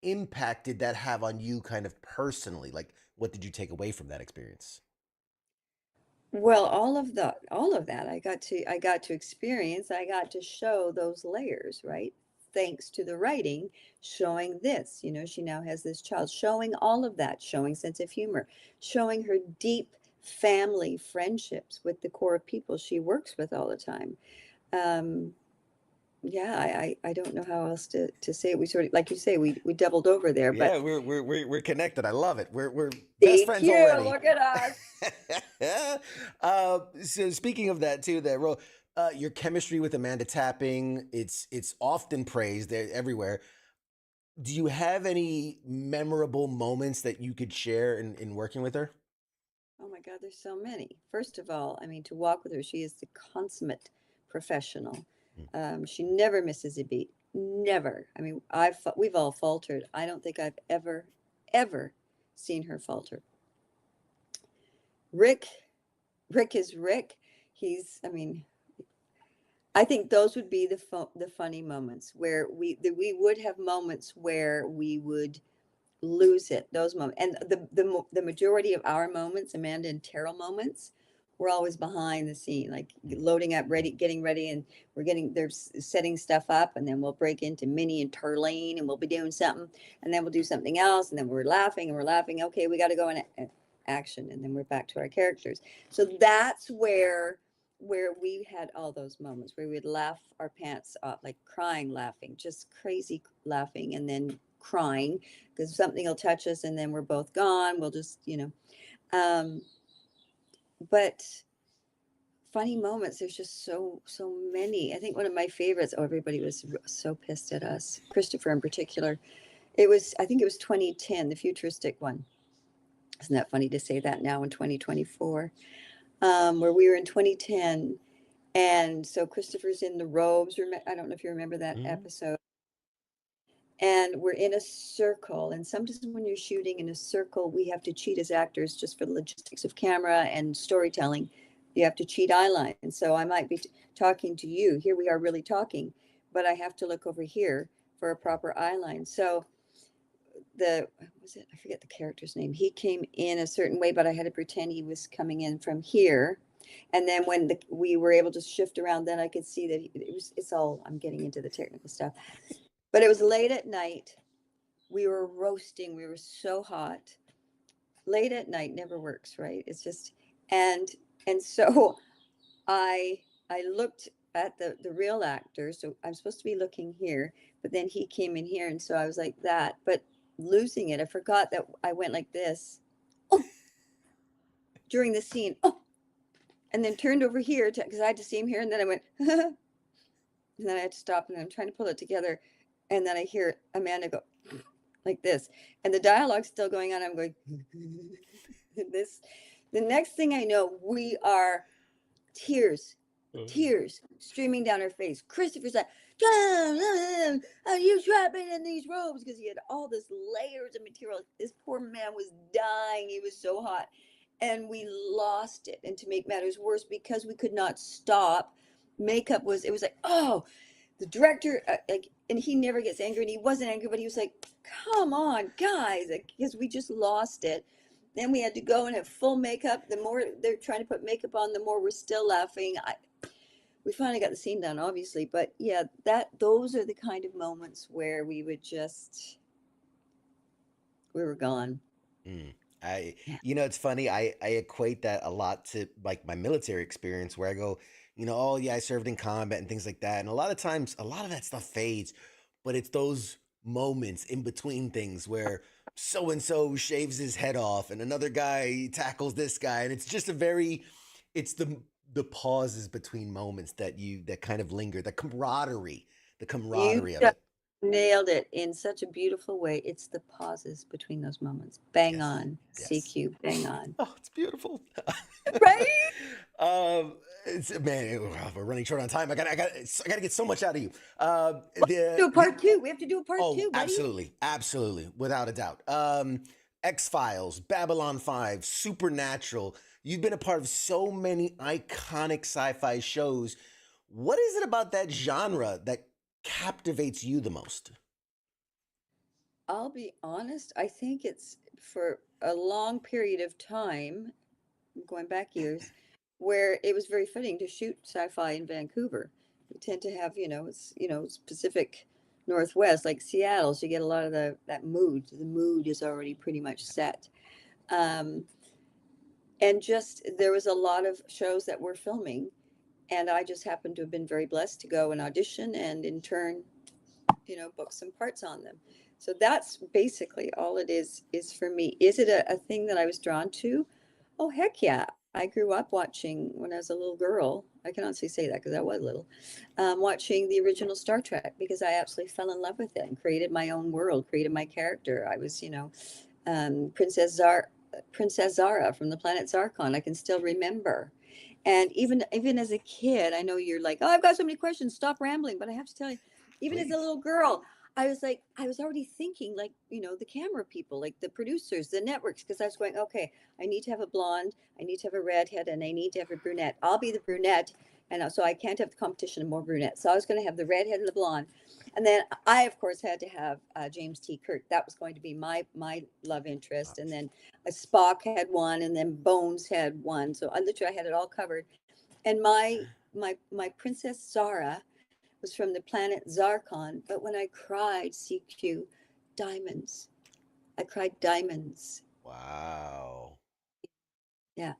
Speaker 4: impact did that have on you kind of personally? Like, what did you take away from that experience?
Speaker 6: Well, all of that I got to experience. I got to show those layers, right? Thanks to the writing, showing this, she now has this child, showing all of that, showing sense of humor, showing her deep family friendships with the core of people she works with all the time. Um, yeah, I don't know how else to say it. We sort of, like you say, we doubled over there,
Speaker 4: Yeah,
Speaker 6: but
Speaker 4: we're connected. I love it. We're best friends
Speaker 6: DQ,
Speaker 4: already.
Speaker 6: look at us.
Speaker 4: So speaking of that too, that role, your chemistry with Amanda Tapping, it's often praised everywhere. Do you have any memorable moments that you could share in working with her?
Speaker 6: Oh my God, there's so many. First of all, I mean, to walk with her, she is the consummate professional.
Speaker 4: Mm.
Speaker 6: She never misses a beat. Never. I mean, we've all faltered. I don't think I've ever seen her falter. Rick, Rick is Rick. I mean, I think those would be the funny moments where we would have moments where we would lose it, those moments, and the majority of our moments, Amanda and Teryl moments, we're always behind the scene, like loading up, getting ready, and they're setting stuff up, and then we'll break into Minnie and Turlene, and we'll be doing something, and then we'll do something else, and then we're laughing and we're laughing, okay, we got to go in action, and then we're back to our characters. So that's where we had all those moments where we'd laugh our pants off, like crying, laughing, just crazy laughing, and then crying because something will touch us, and then we're both gone. We'll just, um, but funny moments, there's just so many. I think one of my favorites, everybody was so pissed at us, Christopher in particular. I think it was 2010, the futuristic one. Isn't that funny to say that now in 2024? Where we were in 2010, and so Christopher's in the robes. I don't know if you remember that
Speaker 4: Mhm.
Speaker 6: episode. And we're in a circle, and sometimes when you're shooting in a circle, we have to cheat as actors just for the logistics of camera and storytelling. You have to cheat eye lines. So I might be talking to you, here we are really talking, but I have to look over here for a proper eye line. So I forget the character's name, he came in a certain way, but I had to pretend he was coming in from here. And then when we were able to shift around, then I could see that it's all, I'm getting into the technical stuff, but it was late at night. We were roasting. We were so hot. Late at night never works, right? It's just, and so I I looked at the real actor. So I'm supposed to be looking here, but then he came in here, and so I was like that, but losing it. I forgot that I went like this. Oh, during the scene. Oh, and then turned over here because I had to see him here, and then I went, and then I had to stop, and I'm trying to pull it together, and then I hear Amanda go like this, and the dialogue's still going on. I'm going this. The next thing I know, we are tears streaming down her face. Christopher's like, are you trapping in these robes? Because he had all this layers of material. This poor man was dying. He was so hot. And we lost it. And to make matters worse, because we could not stop, makeup was, it was like, oh, the director, like, and he never gets angry, and he wasn't angry, but he was like, come on, guys, because we just lost it. Then we had to go and have full makeup. The more they're trying to put makeup on, the more we're still laughing. We finally got the scene done, obviously, but yeah, those are the kind of moments where we were gone.
Speaker 4: Mm.
Speaker 6: Yeah.
Speaker 4: It's funny. I equate that a lot to like my military experience where I go, oh yeah, I served in combat and things like that. And a lot of times, a lot of that stuff fades, but it's those moments in between things where so and so shaves his head off and another guy tackles this guy, and it's just it's the pauses between moments that kind of linger, the
Speaker 6: You
Speaker 4: camaraderie of
Speaker 6: just
Speaker 4: it.
Speaker 6: nailed it in such a beautiful way. It's the pauses between those moments. Bang
Speaker 4: Yes,
Speaker 6: on,
Speaker 4: yes.
Speaker 6: CQ, bang on.
Speaker 4: Oh, it's beautiful.
Speaker 6: Right?
Speaker 4: Man, we're running short on time. I gotta get so much out of you.
Speaker 6: Do a part two. We have to do a part
Speaker 4: Oh,
Speaker 6: two, buddy.
Speaker 4: absolutely, without a doubt. X-Files, Babylon 5, Supernatural. You've been a part of so many iconic sci-fi shows. What is it about that genre that captivates you the most?
Speaker 6: I'll be honest, I think it's for a long period of time, going back years, where it was very fitting to shoot sci-fi in Vancouver. We tend to have, it's Pacific Northwest, like Seattle, so you get a lot of that mood. The mood is already pretty much set. Um, and just there was a lot of shows that were filming, and I just happened to have been very blessed to go and audition and in turn, book some parts on them. So that's basically all it is for me. Is it a thing that I was drawn to? Oh, heck yeah. I grew up watching when I was a little girl. I can honestly say that because I was little, watching the original Star Trek because I absolutely fell in love with it and created my own world, created my character. I was, Princess Zara from the planet Zarkon. I can still remember. And even as a kid, I know you're like, oh, I've got so many questions. Stop rambling. But I have to tell you, even as a
Speaker 4: Please.
Speaker 6: little girl, I was like, I was already thinking like, the camera people, like the producers, the networks, because I was going, okay, I need to have a blonde, I need to have a redhead, and I need to have a brunette. I'll be the brunette, and so I can't have the competition of more brunettes. So I was going to have the redhead and the blonde, and then I, of course, had to have James T. Kirk. That was going to be my love interest, and then Spock had one, and then Bones had one. So I had it all covered, and my Princess Zara was from the planet Zarkon, but when I cried, CQ, diamonds. I cried diamonds.
Speaker 4: Wow.
Speaker 6: Yeah.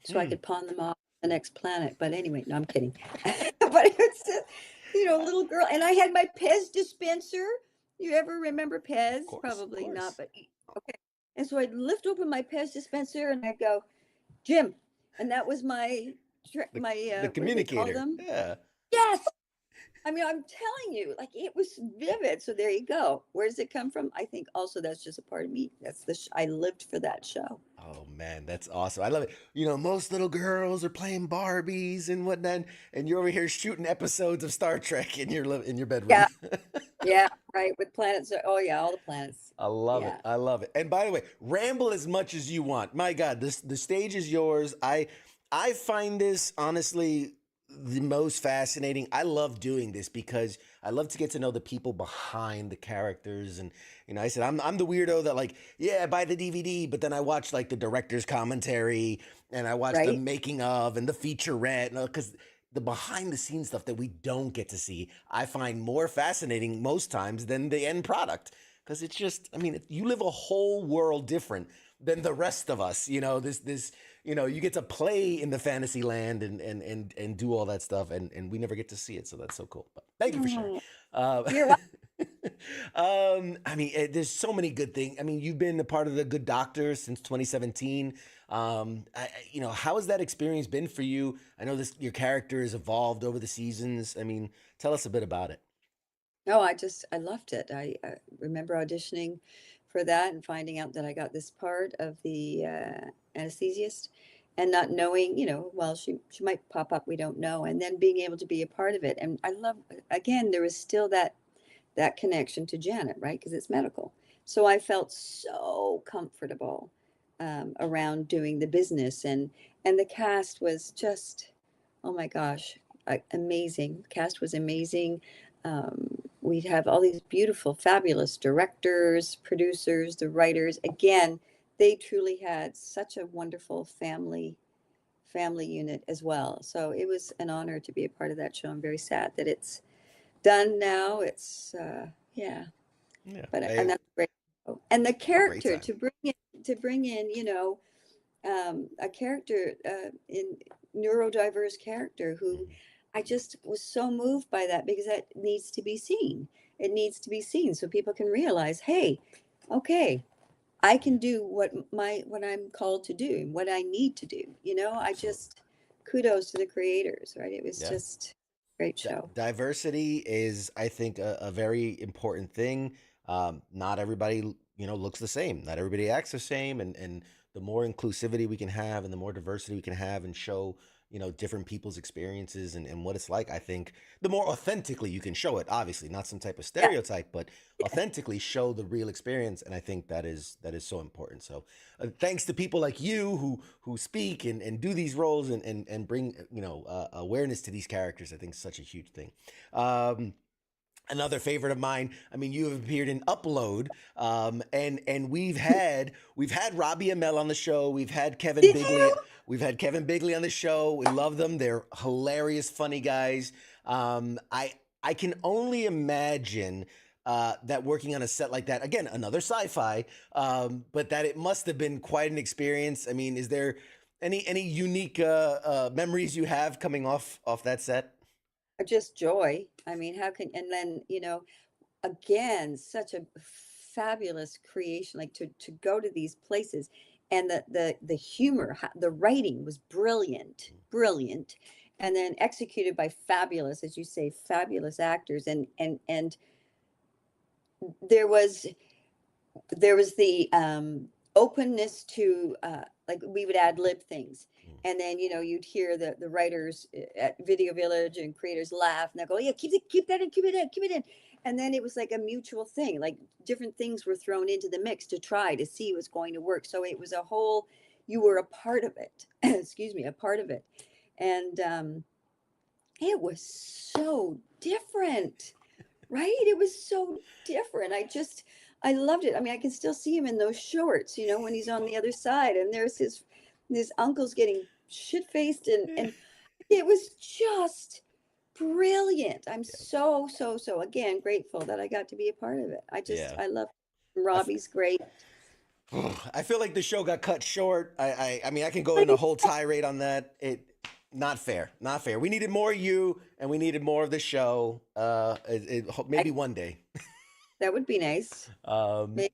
Speaker 6: So I
Speaker 4: Hmm.
Speaker 6: could pawn them off the next planet. But anyway, no, I'm kidding. But it's just, little girl. And I had my Pez dispenser. You ever remember
Speaker 4: Of
Speaker 6: Pez?
Speaker 4: course, of
Speaker 6: Probably not,
Speaker 4: course.
Speaker 6: but okay. And so I'd lift open my Pez dispenser and I'd go, Jim. And that was
Speaker 4: The
Speaker 6: my
Speaker 4: the
Speaker 6: what do they call
Speaker 4: communicator.
Speaker 6: them?
Speaker 4: Yeah.
Speaker 6: Yes. I mean, I'm telling you, like it was vivid. So there you go. Where does it come from? I think also that's just a part of me. That's I lived for that show.
Speaker 4: Oh man, that's awesome. I love it. Most little girls are playing Barbies and whatnot, and you're over here shooting episodes of Star Trek in your bedroom.
Speaker 6: Yeah, yeah, right. With planets. Oh yeah, all the planets.
Speaker 4: I love it.
Speaker 6: Yeah.
Speaker 4: I love it. And by the way, ramble as much as you want. My God, the stage is yours. I find this honestly the most fascinating. I love doing this because I love to get to know the people behind the characters. And I said I'm the weirdo that like, yeah, I buy the DVD, but then I watch like the director's commentary and I watch the
Speaker 6: Right.
Speaker 4: making of and the featurette, because the behind the scenes stuff that we don't get to see, I find more fascinating most times than the end product. Because it's just, I mean, you live a whole world different than the rest of us. You get to play in the fantasy land and do all that stuff, and we never get to see it. So that's so cool. But thank you for sharing.
Speaker 6: Oh,
Speaker 4: Uh,
Speaker 6: you're welcome.
Speaker 4: I mean, there's so many good things. I mean, you've been a part of the Good Doctor since 2017. How has that experience been for you? I know your character has evolved over the seasons. I mean, tell us a bit about it.
Speaker 6: No, I loved it. I remember auditioning for that and finding out that I got this part of the anesthesiast. and not knowing, well, she might pop up, we don't know, and then being able to be a part of it. And I love, again, there was still that connection to Janet, right? Because it's medical. So I felt so comfortable around doing the business, and the cast was just, oh my gosh, amazing. The cast was amazing. We'd have all these beautiful, fabulous directors, producers, the writers. Again, they truly had such a wonderful family unit as well. So it was an honor to be a part of that show. I'm very sad that it's done now. It's yeah,
Speaker 4: Yeah,
Speaker 6: but another great show. And the
Speaker 4: great
Speaker 6: character
Speaker 4: time.
Speaker 6: to bring in a character in neurodiverse character who I just was so moved by that, because that needs to be seen. It needs to be seen so people can realize, hey, okay, I can do what I'm called to do and what I need to do. I
Speaker 4: Absolutely.
Speaker 6: just kudos to the creators, right? It was
Speaker 4: Yeah.
Speaker 6: just a great show.
Speaker 4: Diversity is, I think, a very important thing. Not everybody, looks the same. Not everybody acts the same, and the more inclusivity we can have, and the more diversity we can have, and show, different people's experiences and what it's like. I think the more authentically you can show it, obviously not some type of
Speaker 6: Yeah.
Speaker 4: stereotype, but authentically show the real experience. And I think that is so important. So thanks to people like you who speak and do these roles and bring awareness to these characters. I think is such a huge thing. Another favorite of mine. I mean, you have appeared in Upload, and we've had Robbie Amell on the show. We've had Kevin
Speaker 6: Did
Speaker 4: Bigley.
Speaker 6: you?
Speaker 4: We've had Kevin Bigley on the show. We love them. They're hilarious, funny guys. I can only imagine that working on a set like that, again, another sci-fi, but that it must have been quite an experience. I mean, is there any unique memories you have coming off that set?
Speaker 6: Just joy. I mean, how can, and then, again, such a fabulous creation, like to go to these places, and the humor, the writing was brilliant, and then executed by fabulous, as you say, fabulous actors, and there was the openness to like we would ad lib things, and then you'd hear the writers at Video Village and creators laugh, and they go, yeah, keep that in, keep it in. And then it was like a mutual thing, like different things were thrown into the mix to try to see what's going to work. So it was a whole, you were a part of it. Excuse me, a part of it. And it was so different, right? It was so different. I loved it. I mean, I can still see him in those shorts, when he's on the other side, and there's his uncle's getting shit faced, and it was just brilliant. I'm so again grateful that I got to be a part of it.
Speaker 4: Yeah.
Speaker 6: I love Robbie's great.
Speaker 4: I feel like the show got cut short. I mean, I can go in a whole tirade on that. Not fair. We needed more of you, and we needed more of the show. Maybe one day.
Speaker 6: That would be nice. Maybe.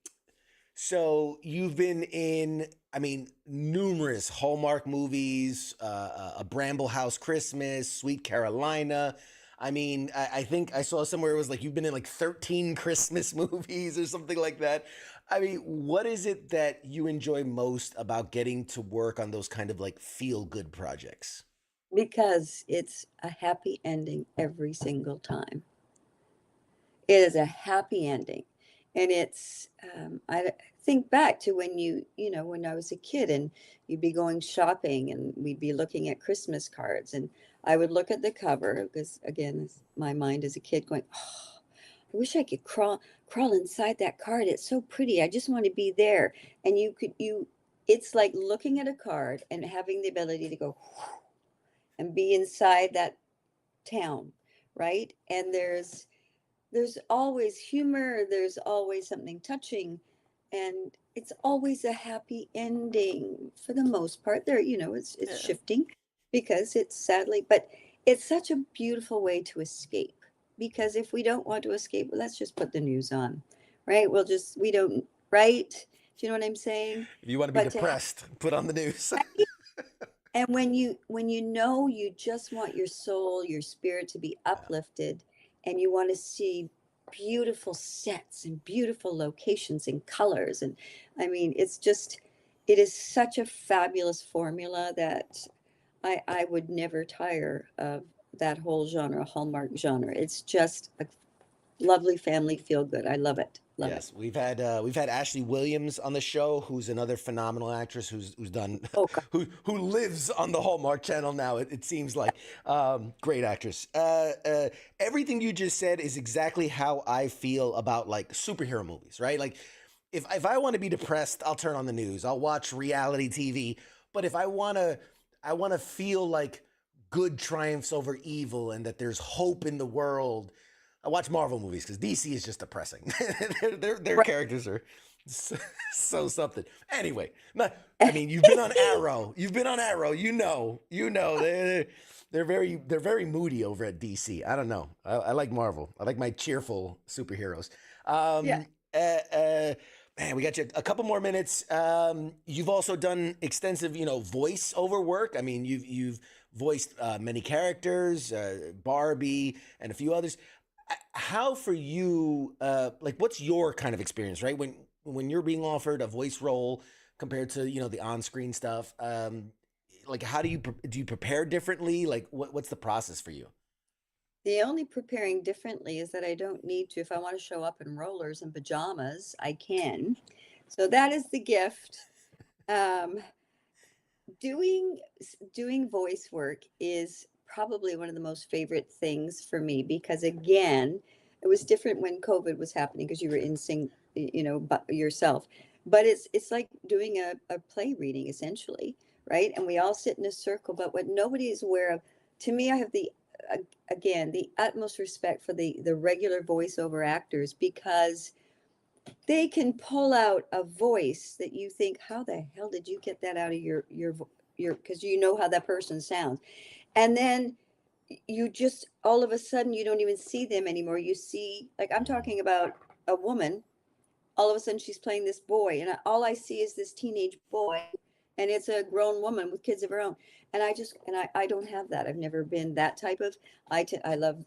Speaker 4: So you've been in, I mean, numerous Hallmark movies, A Bramble House Christmas, Sweet Carolina. I mean, I think I saw somewhere it was like you've been in like 13 Christmas movies or something like that. I mean, what is it that you enjoy most about getting to work on those kind of like feel good projects?
Speaker 6: Because it's a happy ending every single time. It is a happy ending. And it's, I think back to when when I was a kid, and you'd be going shopping, and we'd be looking at Christmas cards, and I would look at the cover, because again, my mind as a kid going, oh, I wish I could crawl inside that card. It's so pretty. I just want to be there. And it's like looking at a card and having the ability to go and be inside that town, right? And there's always humor, there's always something touching, and it's always a happy ending for the most part. There, it's shifting, because it's sadly, but it's such a beautiful way to escape. Because if we don't want to escape, let's just put the news on, right? We don't, right? Do you know what I'm saying?
Speaker 4: If you want to be
Speaker 6: But
Speaker 4: depressed, put on the news.
Speaker 6: and when you you just want your soul, your spirit to be uplifted, and you want to see beautiful sets and beautiful locations and colors, and I mean, it's just, it is such a fabulous formula that I would never tire of that whole genre, Hallmark genre. It's just a lovely family feel good. I love it. Love it.
Speaker 4: Yes, we've had Ashley Williams on the show, who's another phenomenal actress who's done
Speaker 6: Oh God.
Speaker 4: who lives on the Hallmark Channel now. It seems like great actress. Everything you just said is exactly how I feel about like superhero movies, right? Like if I want to be depressed, I'll turn on the news. I'll watch reality TV. But if I wanna feel like good triumphs over evil and that there's hope in the world. I watch Marvel movies because DC is just depressing. Their
Speaker 6: Right.
Speaker 4: characters are so something. Anyway, I mean, you've been on Arrow. You've been on Arrow. They're very moody over at DC. I don't know. I like Marvel. I like my cheerful superheroes.
Speaker 6: Yeah.
Speaker 4: Man, we got you a couple more minutes. You've also done extensive, voice-over work. I mean, you've voiced many characters, Barbie, and a few others. How for you, like, what's your kind of experience, right? When you're being offered a voice role compared to, the on-screen stuff, like, how do you prepare differently? Like, what's the process for you?
Speaker 6: The only preparing differently is that I don't need to. If I want to show up in rollers and pajamas, I can. So that is the gift. Um, doing voice work is probably one of the most favorite things for me because again, it was different when COVID was happening because you were in sync, but yourself. But it's like doing a play reading essentially, right? And we all sit in a circle, but what nobody is aware of, to me, I have uh, again the utmost respect for the regular voiceover actors because they can pull out a voice that you think, how the hell did you get that out of your because you know how that person sounds. And then you just all of a sudden you don't even see them anymore. You see, like I'm talking about a woman, all of a sudden she's playing this boy and all I see is this teenage boy and it's a grown woman with kids of her own. And I don't have that. I've never been that type of, I love,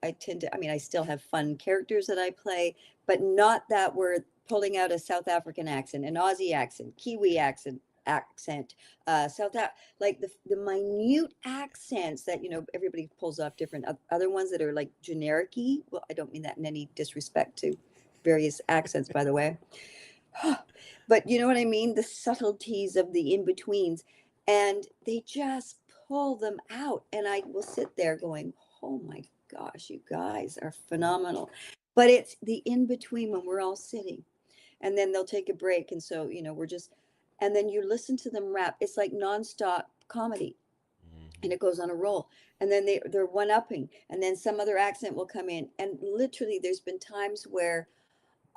Speaker 6: I tend to, I mean, I still have fun characters that I play, but not that we're pulling out a South African accent, an Aussie accent, Kiwi accent, like the minute accents that, everybody pulls off different other ones that are like generic-y. Well, I don't mean that in any disrespect to various accents, by the way. But you know what I mean? The subtleties of the in-betweens. And they just pull them out. And I will sit there going, oh my gosh, you guys are phenomenal. But it's the in-between when we're all sitting. And then they'll take a break. And so, we're just, and then you listen to them rap. It's like nonstop comedy. And it goes on a roll. And then they're one-upping. And then some other accent will come in. And literally, there's been times where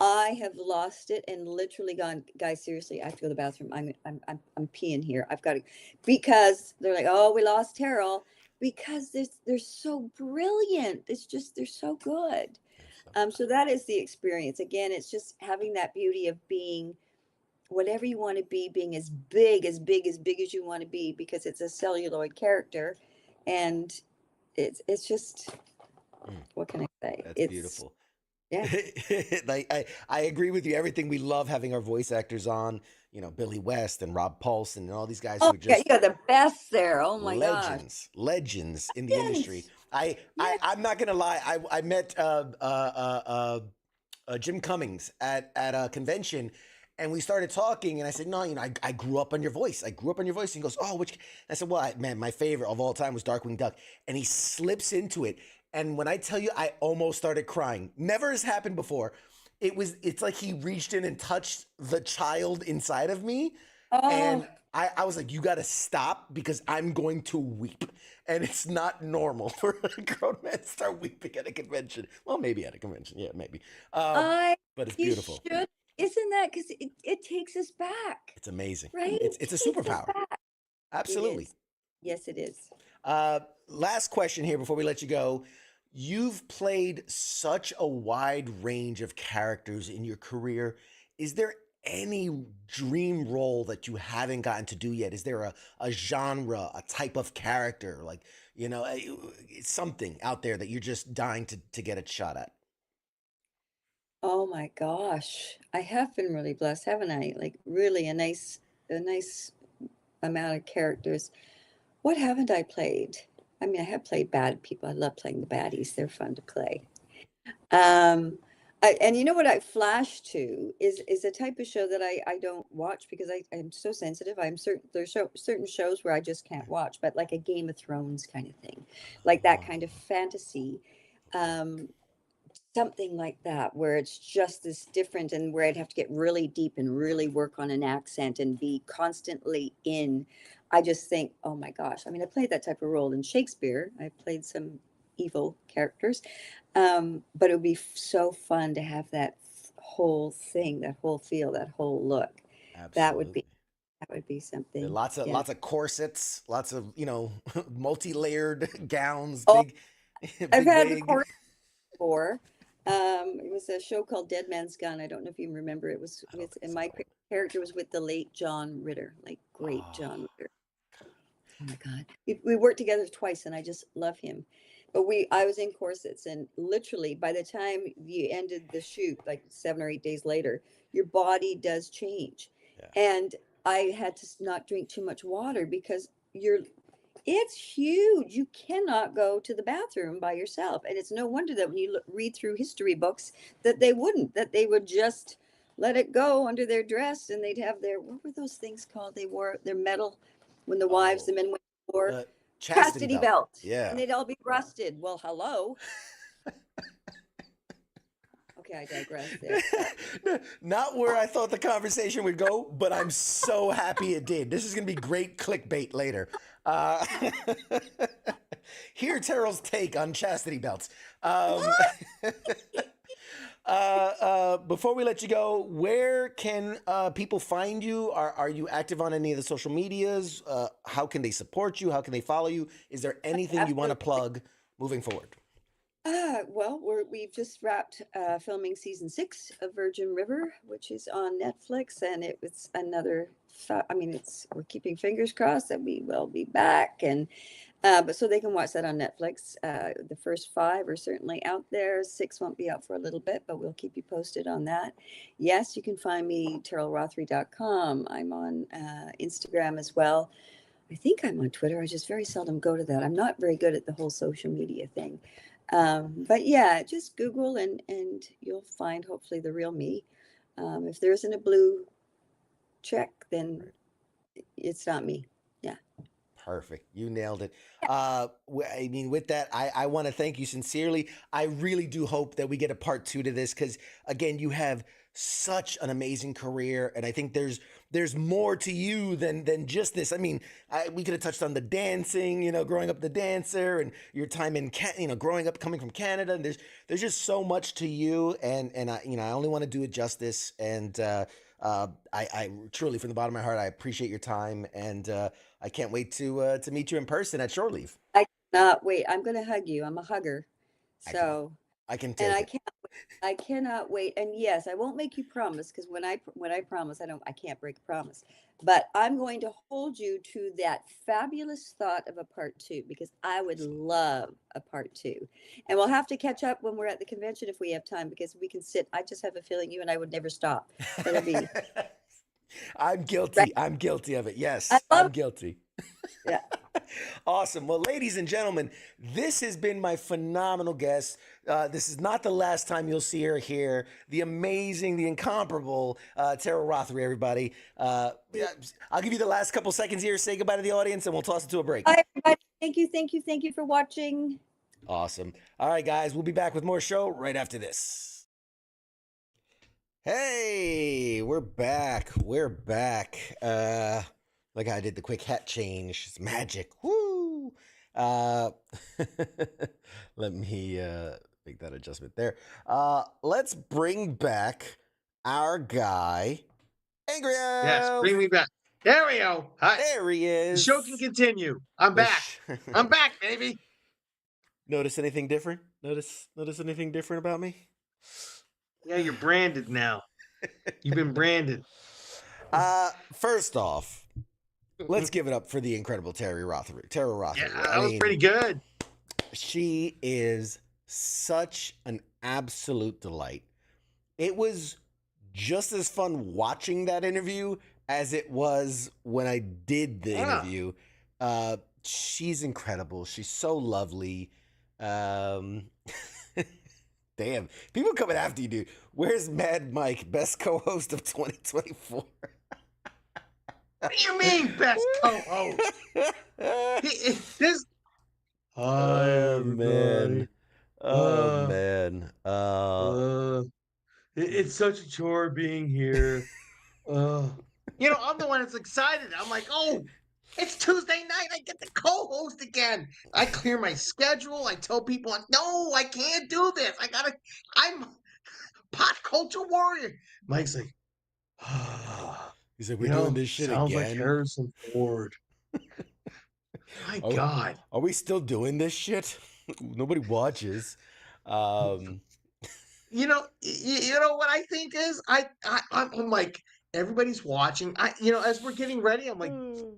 Speaker 6: I have lost it and literally gone, guys, seriously, I have to go to the bathroom. I'm peeing here. I've got to, because they're like, oh, we lost Teryl because they're so brilliant. It's just, they're so good. So that is the experience. Again, it's just having that beauty of being whatever you want to be, being as big, as big, as big as you want to be, because it's a celluloid character. And it's just, what can I say?
Speaker 4: That's
Speaker 6: It's,
Speaker 4: beautiful.
Speaker 6: yeah.
Speaker 4: Like I agree with you. Everything, we love having our voice actors on, Billy West and Rob Paulson and all these guys
Speaker 6: Oh,
Speaker 4: who are
Speaker 6: yeah,
Speaker 4: just
Speaker 6: you're the best there. Oh my gosh.
Speaker 4: legends in the industry.
Speaker 6: Yes.
Speaker 4: I,
Speaker 6: Yes.
Speaker 4: I'm not gonna lie. I met Jim Cummings at a convention, and we started talking. And I said, no, I grew up on your voice. I grew up on your voice. And he goes, oh, which? I said, well, man, my favorite of all time was Darkwing Duck. And he slips into it. And when I tell you, I almost started crying. Never has happened before. It's like he reached in and touched the child inside of me.
Speaker 6: Oh,
Speaker 4: And I was like, you got to stop because I'm going to weep. And it's not normal for a grown man to start weeping at a convention. Well, maybe at a convention. Yeah, maybe.
Speaker 6: I,
Speaker 4: But it's
Speaker 6: you
Speaker 4: beautiful.
Speaker 6: should. Isn't that because it takes us back,
Speaker 4: It's amazing.
Speaker 6: right?
Speaker 4: It's a
Speaker 6: Takes us
Speaker 4: superpower.
Speaker 6: back. It
Speaker 4: Absolutely.
Speaker 6: is. Yes, it is.
Speaker 4: Last question here before we let you go. You've played such a wide range of characters in your career. Is there any dream role that you haven't gotten to do yet? Is there a genre, a type of character, like, something out there that you're just dying to get a shot at?
Speaker 6: Oh my gosh. I have been really blessed, haven't I? Like really a nice nice amount of characters. What haven't I played? I mean, I have played bad people. I love playing the baddies. They're fun to play. Um, and you know what I flash to is a type of show that I don't watch because I'm so sensitive. I'm certain there's certain shows where I just can't watch, but like a Game of Thrones kind of thing, like that kind of fantasy. Um, Something like that where it's just this different and where I'd have to get really deep and really work on an accent and be constantly in. I just think, oh my gosh. I mean, I played that type of role in Shakespeare. I played some evil characters. But it would be so fun to have that whole thing, that whole feel, that whole look. That would be
Speaker 4: Absolutely.
Speaker 6: that would be
Speaker 4: There are
Speaker 6: something.
Speaker 4: lots of
Speaker 6: Yeah.
Speaker 4: corsets, lots of multi-layered gowns,
Speaker 6: Oh,
Speaker 4: big
Speaker 6: I've
Speaker 4: big
Speaker 6: had
Speaker 4: wig.
Speaker 6: record before. It was a show called Dead Man's Gun. I don't know if you remember. It was
Speaker 4: I don't
Speaker 6: with,
Speaker 4: think
Speaker 6: and
Speaker 4: so.
Speaker 6: my character was with the late John Ritter, like great
Speaker 4: Oh,
Speaker 6: John Ritter. Oh my God. We worked together twice and I just love him. But I was in corsets and literally by the time you ended the shoot, like 7 or 8 days later, your body does change.
Speaker 4: yeah.
Speaker 6: And I had to not drink too much water because it's huge. You cannot go to the bathroom by yourself. And it's no wonder that when you read through history books that they would just let it go under their dress and they'd have what were those things called? They wore their metal when the
Speaker 4: Oh,
Speaker 6: men went to war,
Speaker 4: the chastity
Speaker 6: chastity
Speaker 4: belt.
Speaker 6: belt. And
Speaker 4: Yeah.
Speaker 6: they'd all be rusted. Well, hello. Okay, I digress there.
Speaker 4: Not where I thought the conversation would go, but I'm so happy it did. This is going to be great clickbait later. Uh, Hear Terrell's take on chastity belts. Before we let you go, where can people find you? Are you active on any of the social medias? How can they support you? How can they follow you? Is there anything you want to plug moving forward?
Speaker 6: Well, we've just wrapped filming season 6 of Virgin River, which is on Netflix, and it was another. I mean, we're keeping fingers crossed that we will be back, and but so they can watch that on Netflix. The first 5 are certainly out there. 6 won't be out for a little bit, but we'll keep you posted on that. Yes, you can find me TerylRothery.com. I'm on Instagram as well. I think I'm on Twitter. I just very seldom go to that. I'm not very good at the whole social media thing. But yeah, just Google and you'll find hopefully the real me. If there isn't a blue check, then it's not me. Yeah.
Speaker 4: Perfect. You nailed it. I mean, with that, I want to thank you sincerely. I really do hope that we get a part 2 to this because, again, you have such an amazing career, and I think there's more to you than just this. I mean, we could have touched on the dancing, growing up the dancer, and your time in growing up coming from Canada. And there's just so much to you, and I only want to do it justice. And I truly, from the bottom of my heart, I appreciate your time, and I can't wait to meet you in person at Shore Leave.
Speaker 6: I cannot wait. I'm going to hug you. I'm a hugger.
Speaker 4: Excellent.
Speaker 6: So,
Speaker 4: I can
Speaker 6: and
Speaker 4: take it.
Speaker 6: I cannot wait. And yes, I won't make you promise because when I promise, I can't break a promise. But I'm going to hold you to that fabulous thought of a part 2 because I would love a part 2. And we'll have to catch up when we're at the convention if we have time because we can sit. I just have a feeling you and I would never stop. It'll be
Speaker 4: I'm guilty.
Speaker 6: right.
Speaker 4: I'm guilty of it. Yes,
Speaker 6: I love
Speaker 4: I'm guilty.
Speaker 6: Yeah.
Speaker 4: Awesome. Well, ladies and gentlemen, this has been my phenomenal guest. This is not the last time you'll see her here. The amazing, the incomparable Teryl Rothery, everybody. Yeah, I'll give you the last couple seconds here. Say goodbye to the audience, and we'll toss it to a break.
Speaker 6: Bye, everybody. Thank you for watching.
Speaker 4: Awesome. All right, guys, we'll be back with more show right after this. Hey, we're back. We're back. Like I did the quick hat change. It's magic. Woo! Let me make that adjustment there. Let's bring back our guy, Angry.
Speaker 5: Yes, bring me back. There we go. Hi.
Speaker 4: There he
Speaker 5: The
Speaker 4: is.
Speaker 5: show can continue. I'm
Speaker 4: The
Speaker 5: back. I'm back, baby.
Speaker 4: Notice anything different? Notice anything different about me?
Speaker 5: Yeah, you're branded now. You've been branded.
Speaker 4: First off, let's give it up for the incredible Teryl Rothery.
Speaker 5: Yeah, that was pretty good.
Speaker 4: She is such an absolute delight. It was just as fun watching that interview as it was when I did the
Speaker 5: Yeah.
Speaker 4: interview. She's incredible. She's so lovely. Um, damn, people coming after you, dude. Where's Mad Mike, best co-host of 2024?
Speaker 5: What do you mean, best co-host? This. Hi, everybody.
Speaker 4: Oh man.
Speaker 5: It's such a chore being here. I'm the one that's excited. I'm like, oh, it's Tuesday night. I get to co-host again. I clear my schedule. I tell people, no, I can't do this. I'm pop culture warrior. Mike's like,
Speaker 4: He's like, we're doing this shit
Speaker 5: sounds like
Speaker 4: again.
Speaker 5: Harrison Ford. My God.
Speaker 4: Are we still doing this shit? Nobody watches.
Speaker 5: You know what I think is I'm like everybody's watching. As we're getting ready, I'm like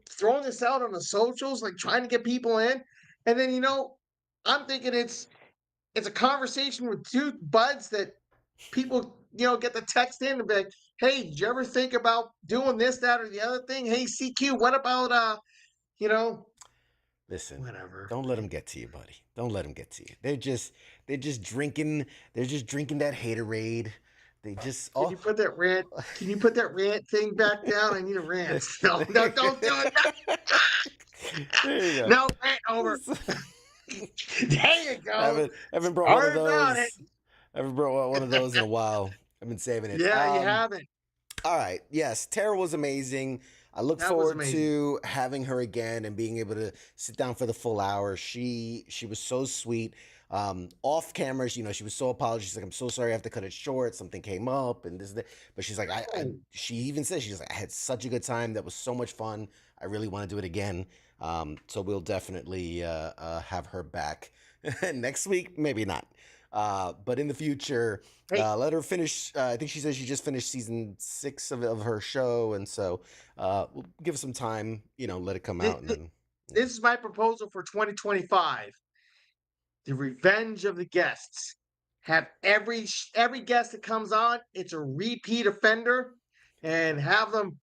Speaker 5: throwing this out on the socials, like trying to get people in, and then I'm thinking it's a conversation with two buds that people get the text in and be like, hey, did you ever think about doing this, that, or the other thing? Hey, CQ, what about
Speaker 4: Listen,
Speaker 5: whatever.
Speaker 4: Don't let them get to you, buddy. Don't let them get to you. They're just drinking. They're just drinking that haterade. They just.
Speaker 5: Can you put that rant? Can you put that rant thing back down? I need a rant. No, don't do it.
Speaker 4: There you go.
Speaker 5: No, rant over. There you go.
Speaker 4: Haven't brought one of
Speaker 5: Sorry about
Speaker 4: those.
Speaker 5: it.
Speaker 4: Haven't brought one of those in a while. I've been saving it.
Speaker 5: Yeah, you haven't.
Speaker 4: All right. Yes, Tara was amazing. I look
Speaker 5: That was
Speaker 4: forward
Speaker 5: amazing.
Speaker 4: to having her again and being able to sit down for the full hour. She was so sweet. Off camera, she was so apologetic. She's like, I'm so sorry, I have to cut it short. Something came up and this and that. But she's like, she even said, she's like, I had such a good time. That was so much fun. I really want to do it again. So we'll definitely have her back next week. Maybe not. But in the future, let her finish. I think she said she just finished season 6 of her show. And so we'll give her some time, let it come out. And then,
Speaker 5: This is my proposal for 2025. The Revenge of the Guests. Have every guest that comes on, it's a repeat offender, and have them,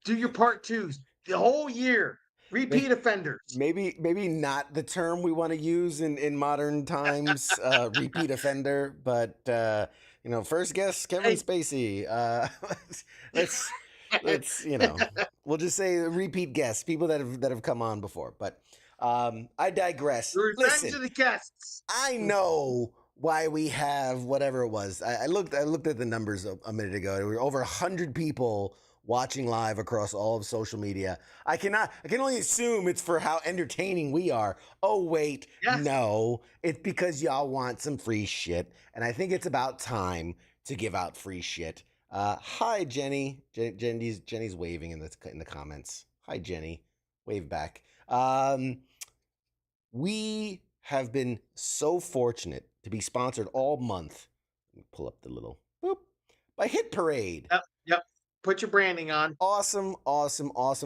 Speaker 5: do your part twos the whole year. Repeat offenders.
Speaker 4: Maybe not the term we want to use in modern times, repeat offender, but first guest Kevin Spacey. Let's we'll just say repeat guests, people that have come on before. But I digress.
Speaker 5: The Revenge of the Guests.
Speaker 4: I know why we have whatever it was. I looked at the numbers a minute ago. There were over 100 people watching live across all of social media. I can only assume it's for how entertaining we are. Oh wait, yes. No, it's because y'all want some free shit, and I think it's about time to give out free shit. Hi Jenny. Jenny's waving in the comments. Hi Jenny, wave back. We have been so fortunate to be sponsored all month. Let me pull up the little boop by Hit Parade.
Speaker 5: Yep. Put your branding on.
Speaker 4: Awesome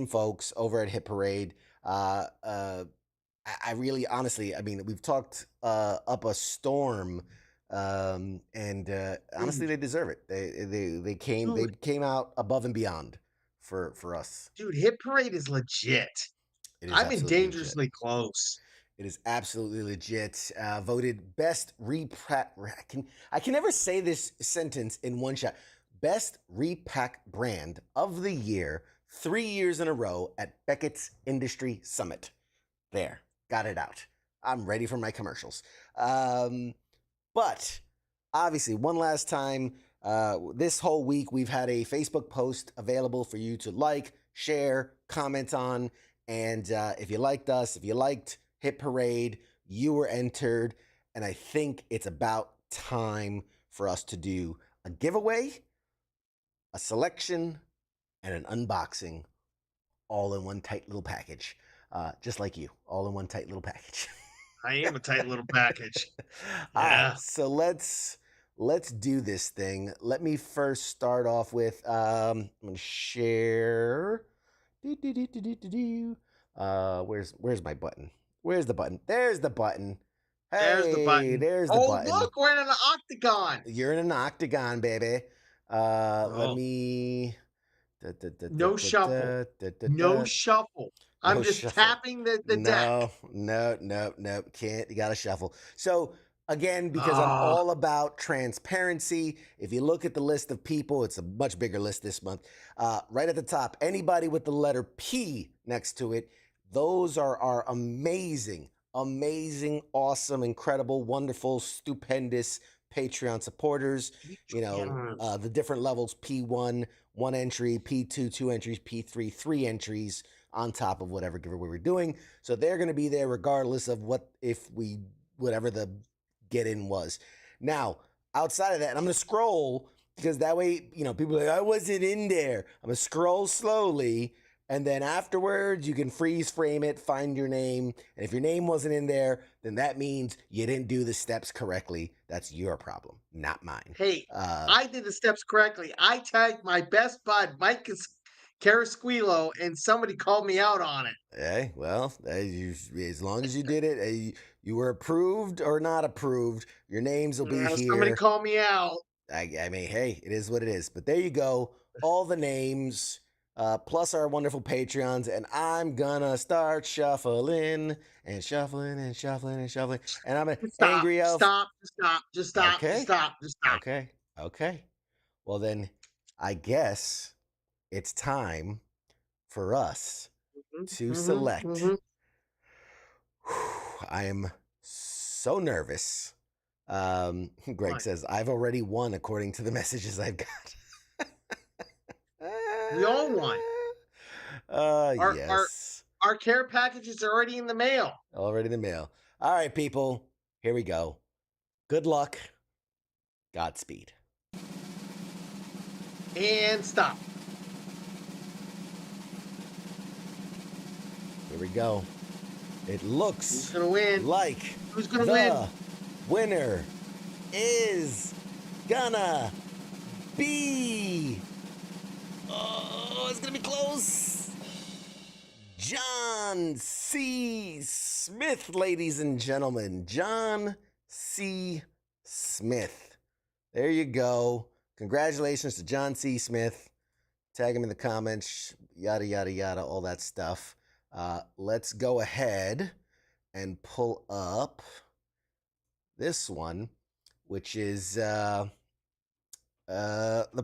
Speaker 4: folks over at Hit Parade. I really, honestly, we've talked up a storm, and honestly, they deserve it. They came out above and beyond for us.
Speaker 5: Dude, Hit Parade is legit. I've been dangerously close.
Speaker 4: It is absolutely legit. Voted best repack. I can never say this sentence in one shot. Best repack brand of the year 3 years in a row at Beckett's Industry Summit. There, got it out. I'm ready for my commercials. But obviously, one last time, this whole week we've had a Facebook post available for you to like, share, comment on. And if you liked us, if you liked Hit Parade, you were entered. And I think it's about time for us to do a giveaway, a selection, and an unboxing all in one tight little package. Just like you, all in one tight little package.
Speaker 5: I am a tight little package.
Speaker 4: Yeah. So let's do this thing. Let me first start off with I'm gonna share. Where's my button? Where's the button? There's the button. Hey,
Speaker 5: there's the button.
Speaker 4: There's the button.
Speaker 5: Oh, look, we're in an octagon.
Speaker 4: You're in an octagon, baby. Let me
Speaker 5: No shuffle. No shuffle. I'm
Speaker 4: No
Speaker 5: just
Speaker 4: shuffle.
Speaker 5: tapping the deck.
Speaker 4: No. Can't. You got to shuffle. So, again, because I'm all about transparency, if you look at the list of people, it's a much bigger list this month. Right at the top, anybody with the letter P next to it, those are our amazing, awesome, incredible, wonderful, stupendous Patreon supporters. You know, the different levels: P1, 1 entry; P2, 2 entries; P3, 3 entries on top of whatever giveaway we're doing. So they're going to be there regardless of whatever the get in was. Now, outside of that, and I'm going to scroll because that way, you know, people are like, I wasn't in there. I'm going to scroll slowly. And then afterwards, you can freeze frame it, find your name. And if your name wasn't in there, then that means you didn't do the steps correctly. That's your problem, not mine.
Speaker 5: Hey, I did the steps correctly. I tagged my best bud, Mike Carasquillo, and somebody called me out on it.
Speaker 4: Hey, well, as long as you did it, you were approved or not approved, your names will be here.
Speaker 5: Somebody called me out.
Speaker 4: I mean, hey, it is what it is. But there you go. All the names, plus our wonderful Patreons. And I'm going to start shuffling and shuffling and shuffling and shuffling. And I'm an angry elf.
Speaker 5: Just stop.
Speaker 4: Okay. Well, then I guess it's time for us to select. I am so nervous. Greg says, I've already won according to the messages I've got.
Speaker 5: We all won.
Speaker 4: Yes.
Speaker 5: Our care packages are already in the mail.
Speaker 4: Already in the mail. All right, people. Here we go. Good luck. Godspeed.
Speaker 5: And stop.
Speaker 4: Here we go. It looks
Speaker 5: Who's gonna win?
Speaker 4: like
Speaker 5: Who's gonna
Speaker 4: the winner is gonna be. Oh, it's gonna be close. John C. Smith, ladies and gentlemen. John C. Smith. There you go. Congratulations to John C. Smith. Tag him in the comments, yada, yada, yada, all that stuff. Let's go ahead and pull up this one, which is the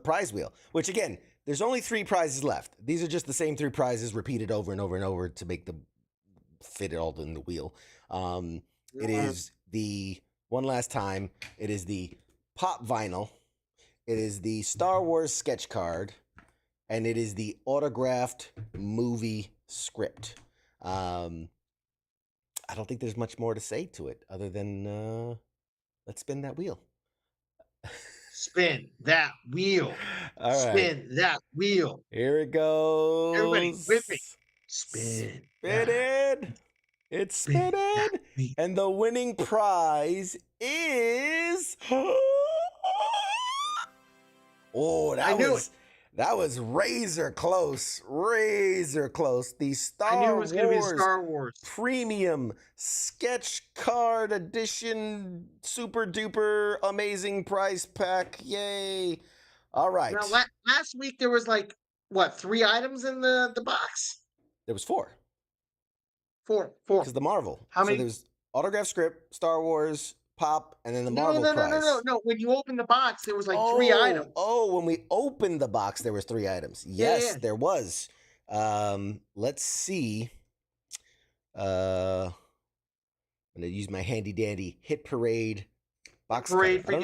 Speaker 4: prize wheel, which again, there's only 3 prizes left. These are just the same 3 prizes repeated over and over and over to make them fit it all in the wheel. It is the, one last time, it is the pop vinyl. It is the Star Wars sketch card. And it is the autographed movie script. I don't think there's much more to say to it other than let's spin that wheel.
Speaker 5: Spin that wheel.
Speaker 4: All right.
Speaker 5: Spin that wheel.
Speaker 4: Here it goes.
Speaker 5: Everybody with me. Spin.
Speaker 4: Spinning. It's spinning. And the winning prize is... Oh, that was razor close. The Star Wars Premium Sketch Card Edition Super Duper Amazing Prize Pack. Yay. All right.
Speaker 5: Now, last week there was like, what, 3 items in the box?
Speaker 4: There was 4.
Speaker 5: 4.
Speaker 4: Because the Marvel.
Speaker 5: How many?
Speaker 4: So there was autograph script, Star Wars, pop, and then the Marvel prize.
Speaker 5: No. When you opened the box, there was like 3 items.
Speaker 4: Oh, when we opened the box, there was 3 items. Yes, there was. Let's see. I'm gonna use my handy dandy Hit Parade box. I don't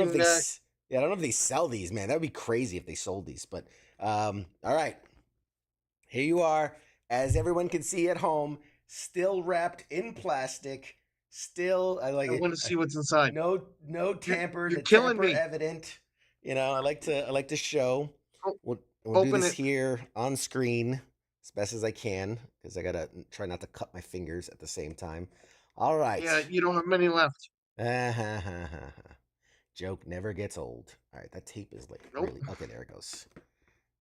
Speaker 4: know if they sell these, man. That would be crazy if they sold these. But all right, here you are, as everyone can see at home, still wrapped in plastic. Still, I like it.
Speaker 5: I want to see what's inside.
Speaker 4: No tamper.
Speaker 5: You're killing me.
Speaker 4: Evident. You know, I like to show. We'll do this here on screen as best as I can because I gotta try not to cut my fingers at the same time. All right.
Speaker 5: Yeah, you don't have many left.
Speaker 4: Joke never gets old. All right, that tape is like really okay. There it goes.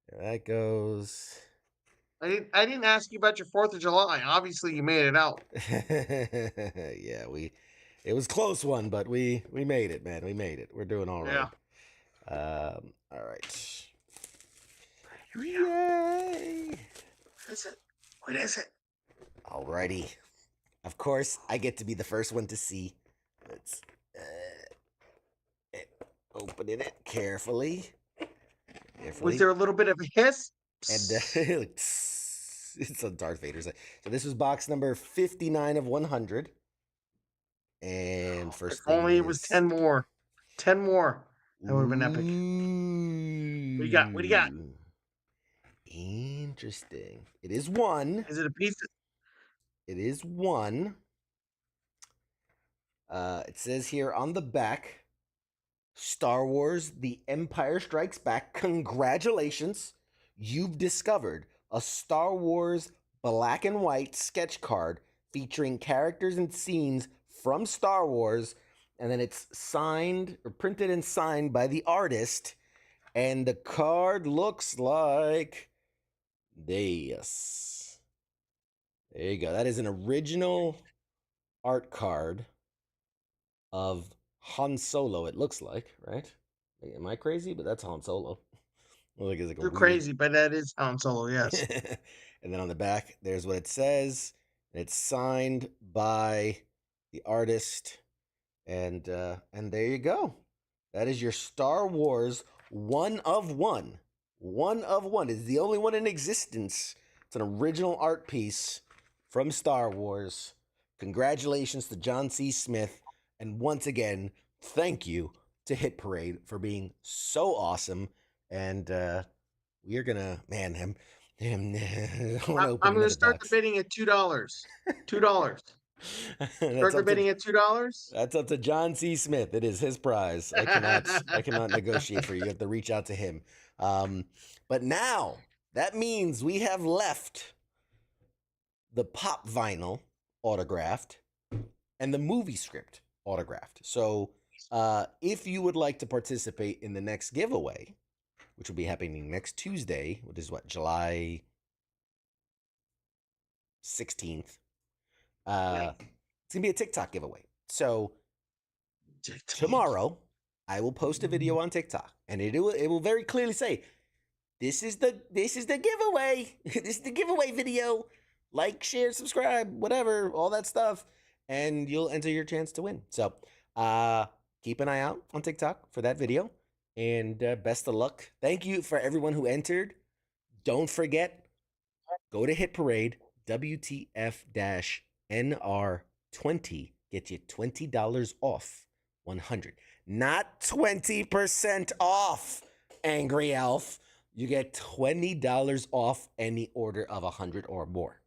Speaker 4: There that goes.
Speaker 5: I didn't ask you about your 4th of July. Obviously, you made it out.
Speaker 4: Yeah, it was close one, but we made it, man. We made it. We're doing all right.
Speaker 5: Yeah.
Speaker 4: All right. Yay!
Speaker 5: is it? What is it?
Speaker 4: Alrighty. Of course, I get to be the first one to see. Let's opening it carefully.
Speaker 5: Was there a little bit of a hiss?
Speaker 4: And it's a Darth Vader. So this was box number 59 of 100. And first
Speaker 5: If
Speaker 4: thing
Speaker 5: only it was 10 more. 10 more. That would have been epic. What do you got? What do you got?
Speaker 4: Interesting. It is one.
Speaker 5: Is it a piece?
Speaker 4: It is one. It says here on the back, Star Wars The Empire Strikes Back. Congratulations. You've discovered a Star Wars black and white sketch card featuring characters and scenes from Star Wars. And then it's signed or printed and signed by the artist. And the card looks like this. There you go. That is an original art card of Han Solo, it looks like, right? Am I crazy? But that's Han Solo. Like, it's like
Speaker 5: You're crazy, but that is Han Solo, yes.
Speaker 4: And then on the back, there's what it says. And it's signed by the artist. And there you go. That is your Star Wars 1 of 1. 1 of 1. It's the only one in existence. It's an original art piece from Star Wars. Congratulations to John C. Smith. And once again, thank you to Hit Parade for being so awesome. And we are going to, man, I'm
Speaker 5: going to start the bidding at $2. $2. Start the bidding at $2.
Speaker 4: That's up to John C. Smith. It is his prize. I cannot negotiate for you. You have to reach out to him. But now that means we have left the pop vinyl autographed and the movie script autographed. So if you would like to participate in the next giveaway, which will be happening next Tuesday, which is what, July 16th, it's going to be a TikTok giveaway. So tomorrow I will post a video on TikTok, and it will very clearly say, this is the giveaway. This is the giveaway video. Like, share, subscribe, whatever, all that stuff. And you'll enter your chance to win. So keep an eye out on TikTok for that video. And best of luck. Thank you for everyone who entered. Don't forget, go to Hit Parade, WTF-NR20. Get you $20 off 100. Not 20% off, Angry Elf. You get $20 off any order of 100 or more.